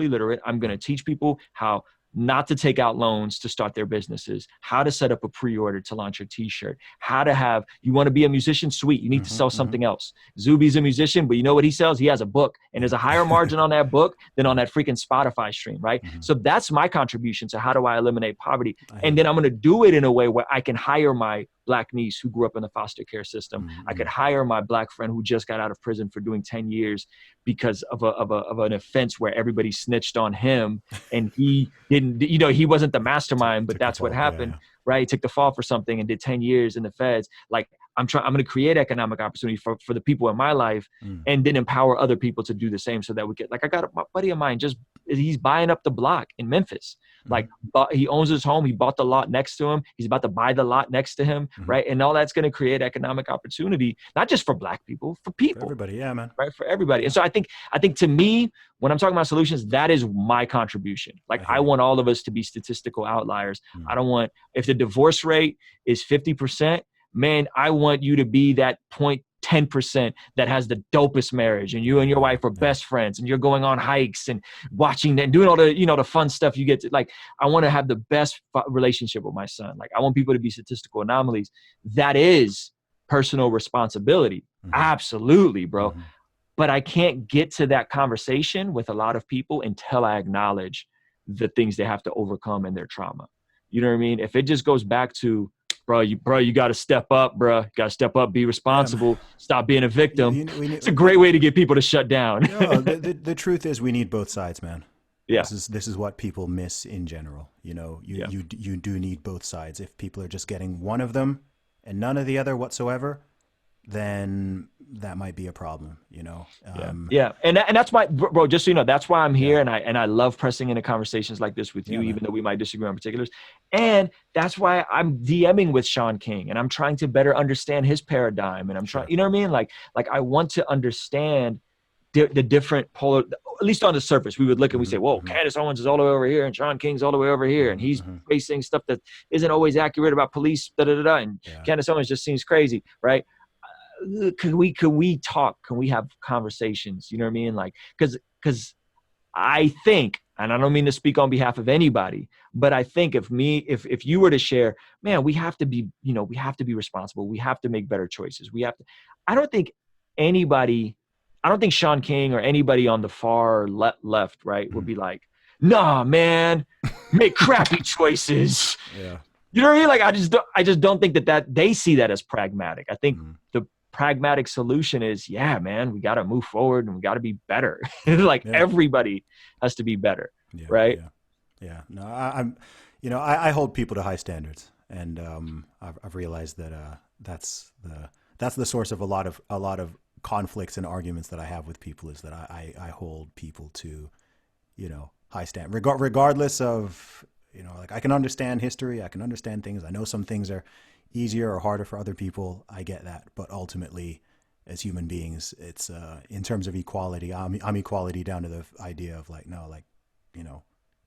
literate. I'm going to teach people how not to take out loans to start their businesses, how to set up a pre-order to launch your t-shirt, how to have, you want to be a musician? Sweet. You need to sell something else. Zuby's a musician, but you know what he sells? He has a book, and there's a higher margin on that book than on that freaking Spotify stream, right? So that's my contribution to how do I eliminate poverty? And then I'm going to do it in a way where I can hire my Black niece who grew up in the foster care system. I could hire my Black friend who just got out of prison for doing 10 years because of an offense where everybody snitched on him and he didn't, he wasn't the mastermind, but that's what happened, right? He took the fall for something and did 10 years in the feds. Like, I'm going to create economic opportunity for the people in my life and then empower other people to do the same so that we get, like, I got a buddy of mine, he's buying up the block in Memphis. Like, he owns his home. He bought the lot next to him. He's about to buy the lot next to him, right? And all that's going to create economic opportunity, not just for Black people, for people. For everybody, yeah, man. Right, for everybody. And so I think to me, when I'm talking about solutions, that is my contribution. Like, I want all of us to be statistical outliers. I don't want, if the divorce rate is 50%, man, I want you to be that 10% that has the dopest marriage, and you and your wife are best friends, and you're going on hikes and watching and doing all the, the fun stuff you get to. Like, I want to have the best relationship with my son. Like, I want people to be statistical anomalies. That is personal responsibility. Absolutely, bro. But I can't get to that conversation with a lot of people until I acknowledge the things they have to overcome in their trauma. You know what I mean? If it just goes back to, bro, you got to step up, bro. Got to step up, be responsible, stop being a victim. It's a great way to get people to shut down. The truth is, we need both sides, man. Yeah. This is what people miss in general. You do need both sides. If people are just getting one of them and none of the other whatsoever, then that might be a problem, Yeah. And that's my, bro, just so you know, that's why I'm here. And I love pressing into conversations like this with you, even though we might disagree on particulars. And that's why I'm DMing with Sean King, and I'm trying to better understand his paradigm. And I'm trying, you know what I mean? Like I want to understand the different polar, at least on the surface. We would look and we say, whoa, Candace Owens is all the way over here and Sean King's all the way over here. And he's facing stuff that isn't always accurate about police, and Candace Owens just seems crazy, right? Could we talk? Can we have conversations? You know what I mean? Like, because I think, and I don't mean to speak on behalf of anybody, but I think if you were to share, man, we have to be, we have to be responsible. We have to make better choices. I don't think anybody, I don't think Sean King or anybody on the far left, right, would be like, nah, man, make crappy choices. Yeah. You know what I mean? Like, I just don't think that they see that as pragmatic. I think the pragmatic solution is, yeah, man, we got to move forward and we got to be better. Like everybody has to be better. Right. Yeah. No, I hold people to high standards, and I've realized that that's the source of a lot of conflicts and arguments that I have with people, is that I hold people to, high standard, regardless of, like, I can understand history, I can understand things. I know some things are easier or harder for other people. I get that. But ultimately, as human beings, it's in terms of equality, I'm equality down to the idea of like, no, like,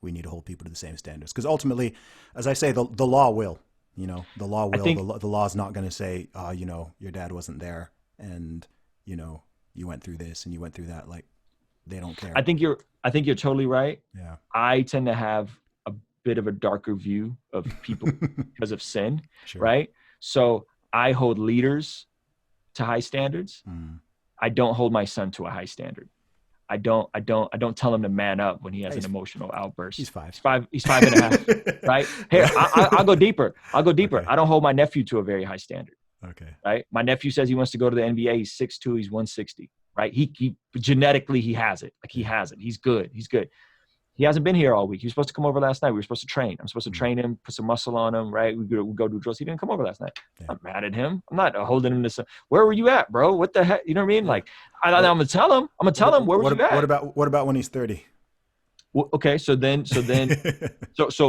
we need to hold people to the same standards. Because ultimately, as I say, the law will, the law will, the law's not going to say, your dad wasn't there and, you went through this and you went through that. Like, they don't care. I think you're totally right. Yeah. I tend to have a bit of a darker view of people because of sin. Sure. Right. So I hold leaders to high standards. I don't hold my son to a high standard. I don't tell him to man up when he has an emotional outburst. He's 5. He's 5.5. Right. Here, I'll go deeper. Okay. I don't hold my nephew to a very high standard. Okay. Right. My nephew says he wants to go to the NBA. He's 6'2". He's 160. Right. He genetically, he has it. Like, he has it. He's good. He hasn't been here all week. He was supposed to come over last night. We were supposed to train. I'm supposed to train him, put some muscle on him, right? We go do drills. He didn't come over last night. I'm not mad at him. I'm not holding him to where were you at, bro? What the heck? You know what I mean? Like, I'm going to tell him. Where were you at? What about when he's 30? Well, okay. So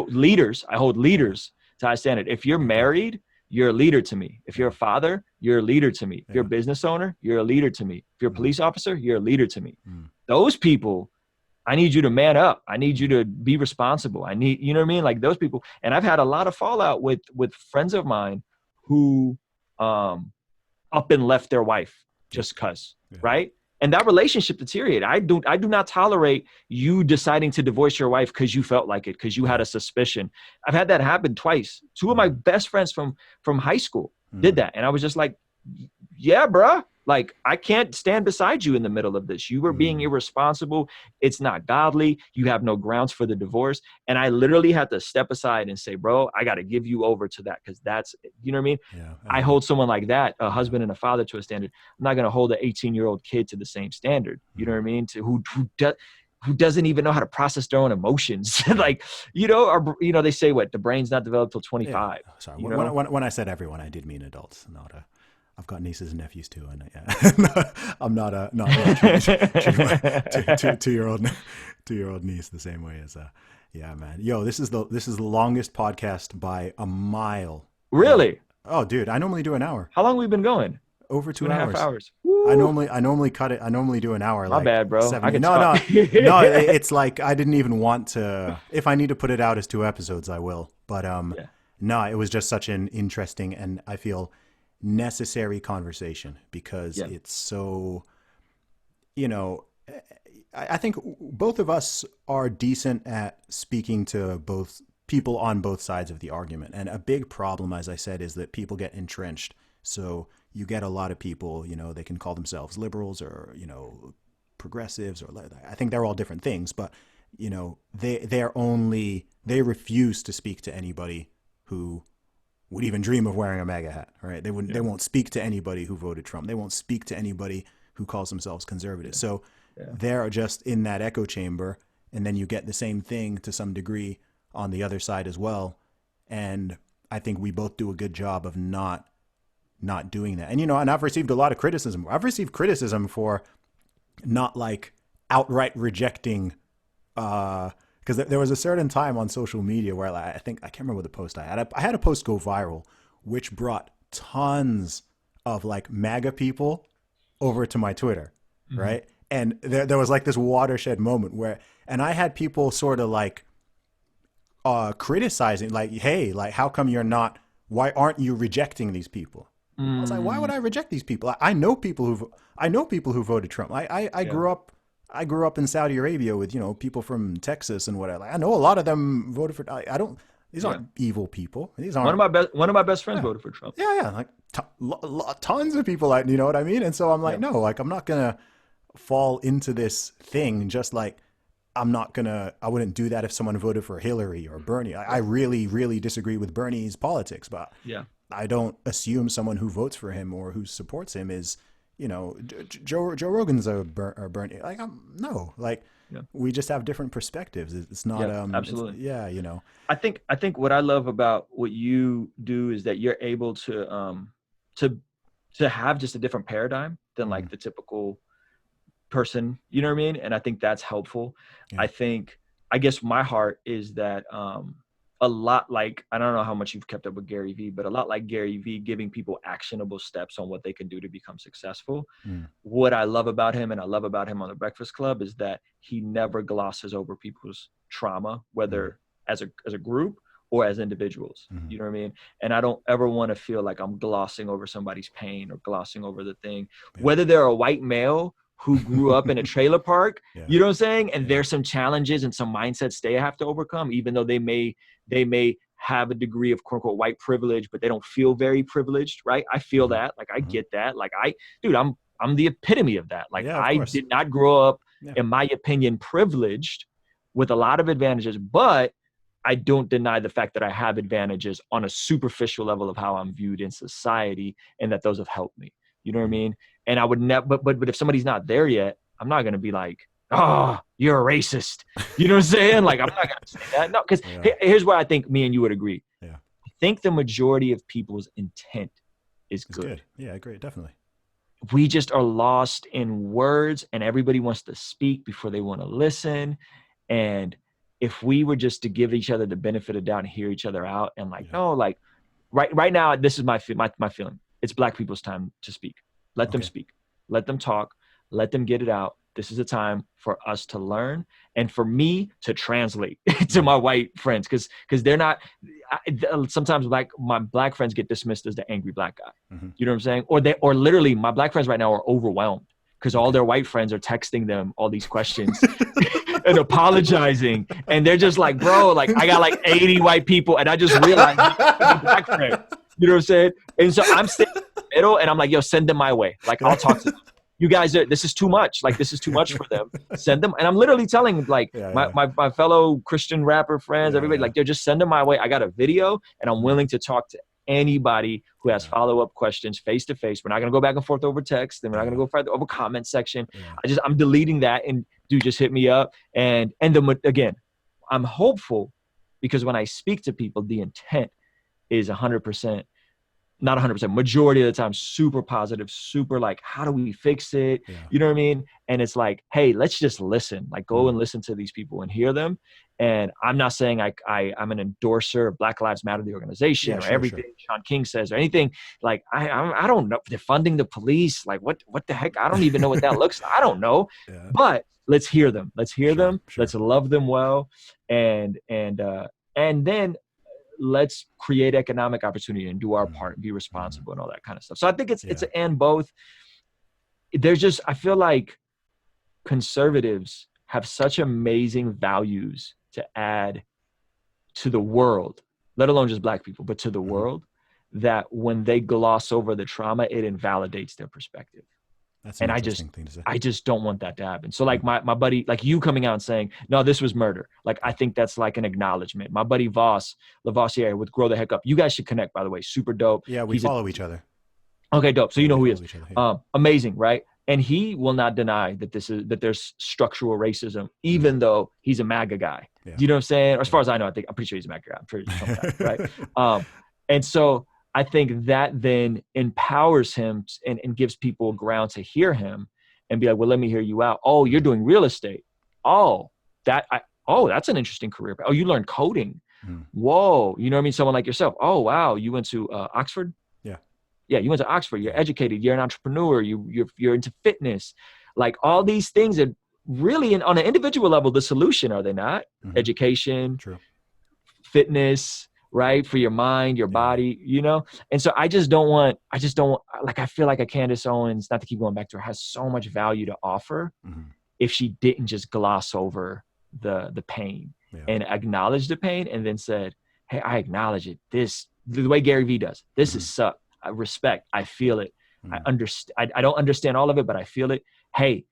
leaders, I hold leaders to high standard. If you're married, you're a leader to me. If you're a father, you're a leader to me. If you're a business owner, you're a leader to me. If you're a police officer, you're a leader to me. Those people, I need you to man up. I need you to be responsible. You know what I mean? Like, those people. And I've had a lot of fallout with friends of mine who up and left their wife just cause, right? And that relationship deteriorated. I do not tolerate you deciding to divorce your wife because you felt like it, because you had a suspicion. I've had that happen twice. 2 of my best friends from high school did that. And I was just like, yeah, bruh. Like, I can't stand beside you in the middle of this. You were being irresponsible. It's not godly. You have no grounds for the divorce. And I literally had to step aside and say, bro, I got to give you over to that, because that's, you know what I mean? Yeah, I hold someone like that, a husband and a father, to a standard. I'm not going to hold an 18-year-old kid to the same standard. You know what I mean? To who doesn't even know how to process their own emotions. Like, they say the brain's not developed till 25. Yeah. Sorry. When I said everyone, I did mean adults, I've got nieces and nephews too, and I'm not treat two-year-old niece the same way as man. Yo, this is the longest podcast by a mile. Really? Oh, dude, I normally do an hour. How long have we been going? Over 2 2.5 hours. I normally cut it. I normally do an hour. My bad, bro. No. It's like, I didn't even want to. If I need to put it out as 2 episodes, I will. But no, it was just such an interesting, and I feel necessary conversation, because it's so, I think both of us are decent at speaking to both people on both sides of the argument. And a big problem, as I said, is that people get entrenched. So you get a lot of people, they can call themselves liberals or, progressives, or I think they're all different things, but, they refuse to speak to anybody who would even dream of wearing a MAGA hat, right? They won't speak to anybody who voted Trump. They won't speak to anybody who calls themselves conservative. So they're just in that echo chamber. And then you get the same thing to some degree on the other side as well. And I think we both do a good job of not doing that. And, and I've received a lot of criticism. I've received criticism for not like outright rejecting, because there was a certain time on social media where I can't remember the post I had. I had a post go viral, which brought tons of like MAGA people over to my Twitter, right? And there was like this watershed moment and I had people sort of like criticizing, like, hey, like, how come why aren't you rejecting these people? I was like, why would I reject these people? I know people who voted Trump. I grew up I grew up in Saudi Arabia with, people from Texas and whatever. I know a lot of them voted for, I don't, these Yeah. aren't evil people. These One aren't, of my best friends yeah, voted for Trump. yeah, like tons of people, like, you know what I mean? And so I'm like, Yeah. no, like, I'm not going to fall into this thing just like, I wouldn't do that if someone voted for Hillary or Bernie. I really, really disagree with Bernie's politics, but Yeah. I don't assume someone who votes for him or who supports him is, Joe Rogan's a Bernie. Like, no, like, Yeah. we just have different perspectives. It's not, Yeah, absolutely. I think what I love about what you do is that you're able to have just a different paradigm than like the typical person, you know what I mean? And I think that's helpful. Yeah. I guess my heart is that a lot like, I don't know how much you've kept up with Gary Vee, but a lot like Gary Vee, giving people actionable steps on what they can do to become successful. What I love about him, and I love about him on the Breakfast Club, is that he never glosses over people's trauma, whether as a group or as individuals. You know what I mean? And I don't ever want to feel like I'm glossing over somebody's pain or glossing over the thing, whether they're a white male who grew up in a trailer park, you know what I'm saying? And there's some challenges and some mindsets they have to overcome, even though they may have a degree of quote unquote white privilege, but they don't feel very privileged, right? I feel that, like, I get that. Like, I'm the epitome of that. Like, I did not grow up, in my opinion, privileged with a lot of advantages, but I don't deny the fact that I have advantages on a superficial level of how I'm viewed in society, and that those have helped me. You know what I mean? And I would never, but if somebody's not there yet, I'm not going to be like, oh, you're a racist. You know what I'm saying? Like, I'm not going to say that. No, because here's where I think me and you would agree. Yeah. I think the majority of people's intent is good. Yeah, I agree. Definitely. We just are lost in words, and everybody wants to speak before they want to listen. And if we were just to give each other the benefit of doubt and hear each other out, and like, no, like right now, this is my feeling. It's Black people's time to speak. Let them speak. Let them talk. Let them get it out. This is a time for us to learn, and for me to translate to my white friends, because they're not. Sometimes my Black friends get dismissed as the angry Black guy. You know what I'm saying? Or literally, my Black friends right now are overwhelmed because all their white friends are texting them all these questions and apologizing, and they're just like, bro, like, I got like 80 white people, and I just realized I'm Black friend. You know what I'm saying? And so I'm staying in the middle, and I'm like, yo, send them my way. Like, I'll talk to them. You guys this is too much. Like, this is too much for them. Send them. And I'm literally telling like my fellow Christian rapper friends, everybody, like, just send them my way. I got a video, and I'm willing to talk to anybody who has follow-up questions face to face. We're not going to go back and forth over text, and we're not going to go further over comment section. I'm deleting that, and dude, just hit me up. And again, I'm hopeful, because when I speak to people, the intent is 100%, not 100%, majority of the time, super positive, super like, how do we fix it? You know what I mean? And it's like, hey, let's just listen, like, go and listen to these people and hear them. And I'm not saying I'm an endorser of Black Lives Matter, the organization, or everything Sean King says, or anything. Like, I don't know. They're funding the police. Like, what the heck? I don't even know what that looks like. I don't know. But let's hear them. Let's hear them. Let's love them well. And then let's create economic opportunity and do our part and be responsible and all that kind of stuff. So I think it's an and both. I feel like conservatives have such amazing values to add to the world, let alone just Black people, but to the world, that when they gloss over the trauma, it invalidates their perspective. That's an interesting thing to say. I just don't want that to happen. So like my buddy, like you coming out and saying, no, this was murder. Like, I think that's like an acknowledgement. My buddy Lavoisier with Grow the Heck Up. You guys should connect, by the way. Super dope. Yeah, we follow each other. Okay, dope. So you know who he is. Amazing, right? And he will not deny that there's structural racism, even though he's a MAGA guy. Do you know what I'm saying? Or as far as I know, I'm pretty sure he's a MAGA guy. I'm pretty sure that, right? And so I think that then empowers him and gives people ground to hear him and be like, well, let me hear you out. Oh, you're doing real estate. Oh, that's an interesting career. Oh, you learned coding. Whoa. You know what I mean? Someone like yourself. Oh, wow. You went to Oxford? Yeah, you went to Oxford. You're educated. You're an entrepreneur. You're into fitness. Like, all these things are really on an individual level, the solution, are they not? Education, fitness, right? For your mind, your body, you know? And so I feel like a Candace Owens, not to keep going back to her, has so much value to offer. if she didn't just gloss over the pain and acknowledge the pain and then said, hey, I acknowledge it. This, the way Gary Vee does, this is suck. I respect, I feel it. I understand. I don't understand all of it, but I feel it. Hey,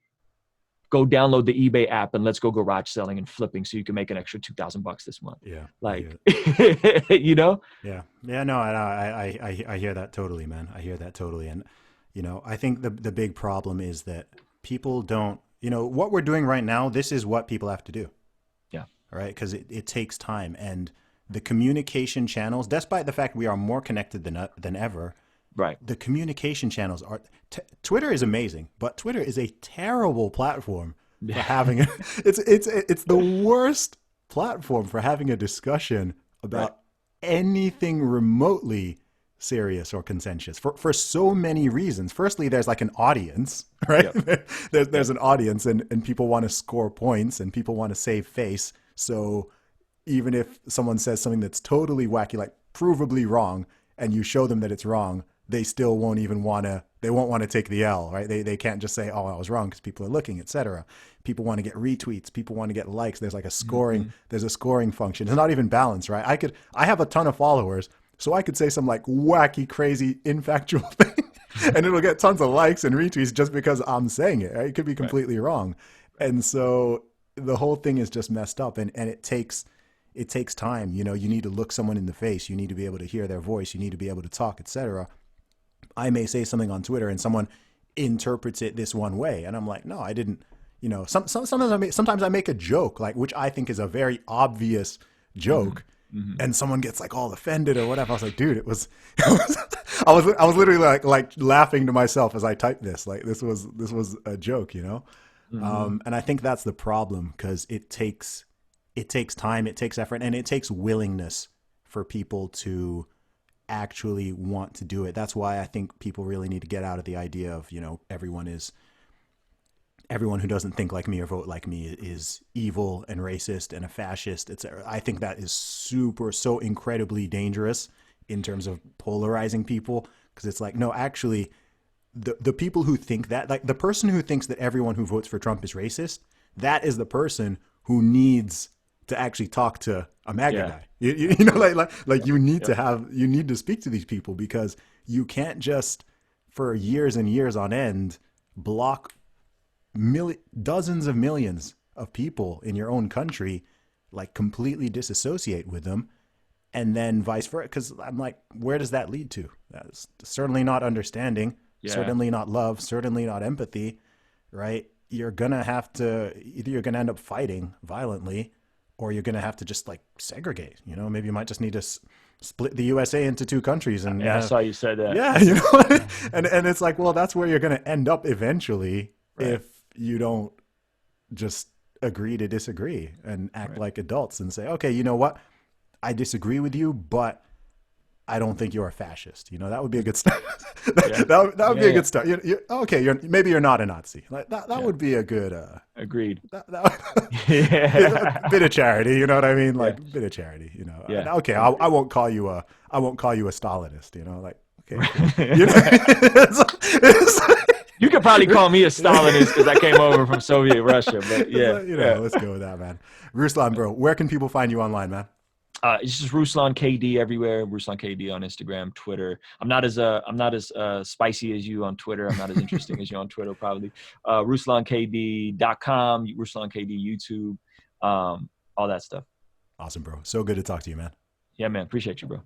go download the eBay app and let's go garage selling and flipping so you can make an extra $2,000 this month. Yeah. Like, you know? Yeah. Yeah. No, I hear that totally, man. I hear that totally. And, you know, I think the big problem is that people don't, you know, what we're doing right now, this is what people have to do. Yeah. All right. Because it takes time. And the communication channels, despite the fact we are more connected than ever, right? The communication channels are, Twitter is amazing, but Twitter is a terrible platform for having it's the worst platform for having a discussion about anything remotely serious or contentious for so many reasons. Firstly, there's like an audience, right? Yep. there's an audience and people want to score points and people want to save face. So even if someone says something that's totally wacky, like provably wrong, and you show them that it's wrong, they still won't even want to, they won't want to take the L, right? They can't just say, oh, I was wrong because people are looking, etc. People want to get retweets. People want to get likes. There's like a scoring, there's a scoring function. It's not even balanced, right? I have a ton of followers, so I could say some like wacky, crazy, infactual thing and it'll get tons of likes and retweets just because I'm saying it, right? It could be completely wrong. And so the whole thing is just messed up and it takes time. You know, you need to look someone in the face. You need to be able to hear their voice. You need to be able to talk, etc. I may say something on Twitter and someone interprets it this one way. And I'm like, no, I didn't, you know, sometimes I make a joke, like, which I think is a very obvious joke. And someone gets like all offended or whatever. I was like, dude, I was literally like laughing to myself as I typed this, like this was a joke, you know? And I think that's the problem because it takes time, it takes effort, and it takes willingness for people to actually want to do it. That's why I think people really need to get out of the idea of, you know, everyone who doesn't think like me or vote like me is evil and racist and a fascist, etc. I think that is so incredibly dangerous in terms of polarizing people, because it's like, no, actually the people who think that, like the person who thinks that everyone who votes for Trump is racist, that is the person who needs to actually talk to a MAGA guy. You know, like you need you need to speak to these people, because you can't just for years and years on end block dozens of millions of people in your own country, like completely disassociate with them, and then vice versa. Because I'm like, where does that lead to? That's certainly not understanding, certainly not love, certainly not empathy, right? You're gonna have to, either you're gonna end up fighting violently, or you're gonna have to just like segregate. You know, maybe you might just need to split the USA into two countries. And I saw you said that. Yeah, you know, and it's like, well, that's where you're gonna end up eventually, if you don't just agree to disagree and act like adults and say, okay, you know what? I disagree with you, but I don't think you're a fascist. You know, that would be a good start. that would be a good start. Okay, maybe you're not a Nazi. Like that would be a good agreed. A bit of charity, you know what I mean? Like bit of charity, you know. Okay, I won't call you a Stalinist, you know, like okay. You know? You could probably call me a Stalinist because I came over from Soviet Russia, but let's go with that, man. Ruslan, bro, where can people find you online, man? It's just Ruslan KD everywhere. Ruslan KD on Instagram, Twitter. I'm not as spicy as you on Twitter. I'm not as interesting as you on Twitter, probably. RuslanKD.com, Ruslan KD YouTube, all that stuff. Awesome, bro. So good to talk to you, man. Yeah, man. Appreciate you, bro.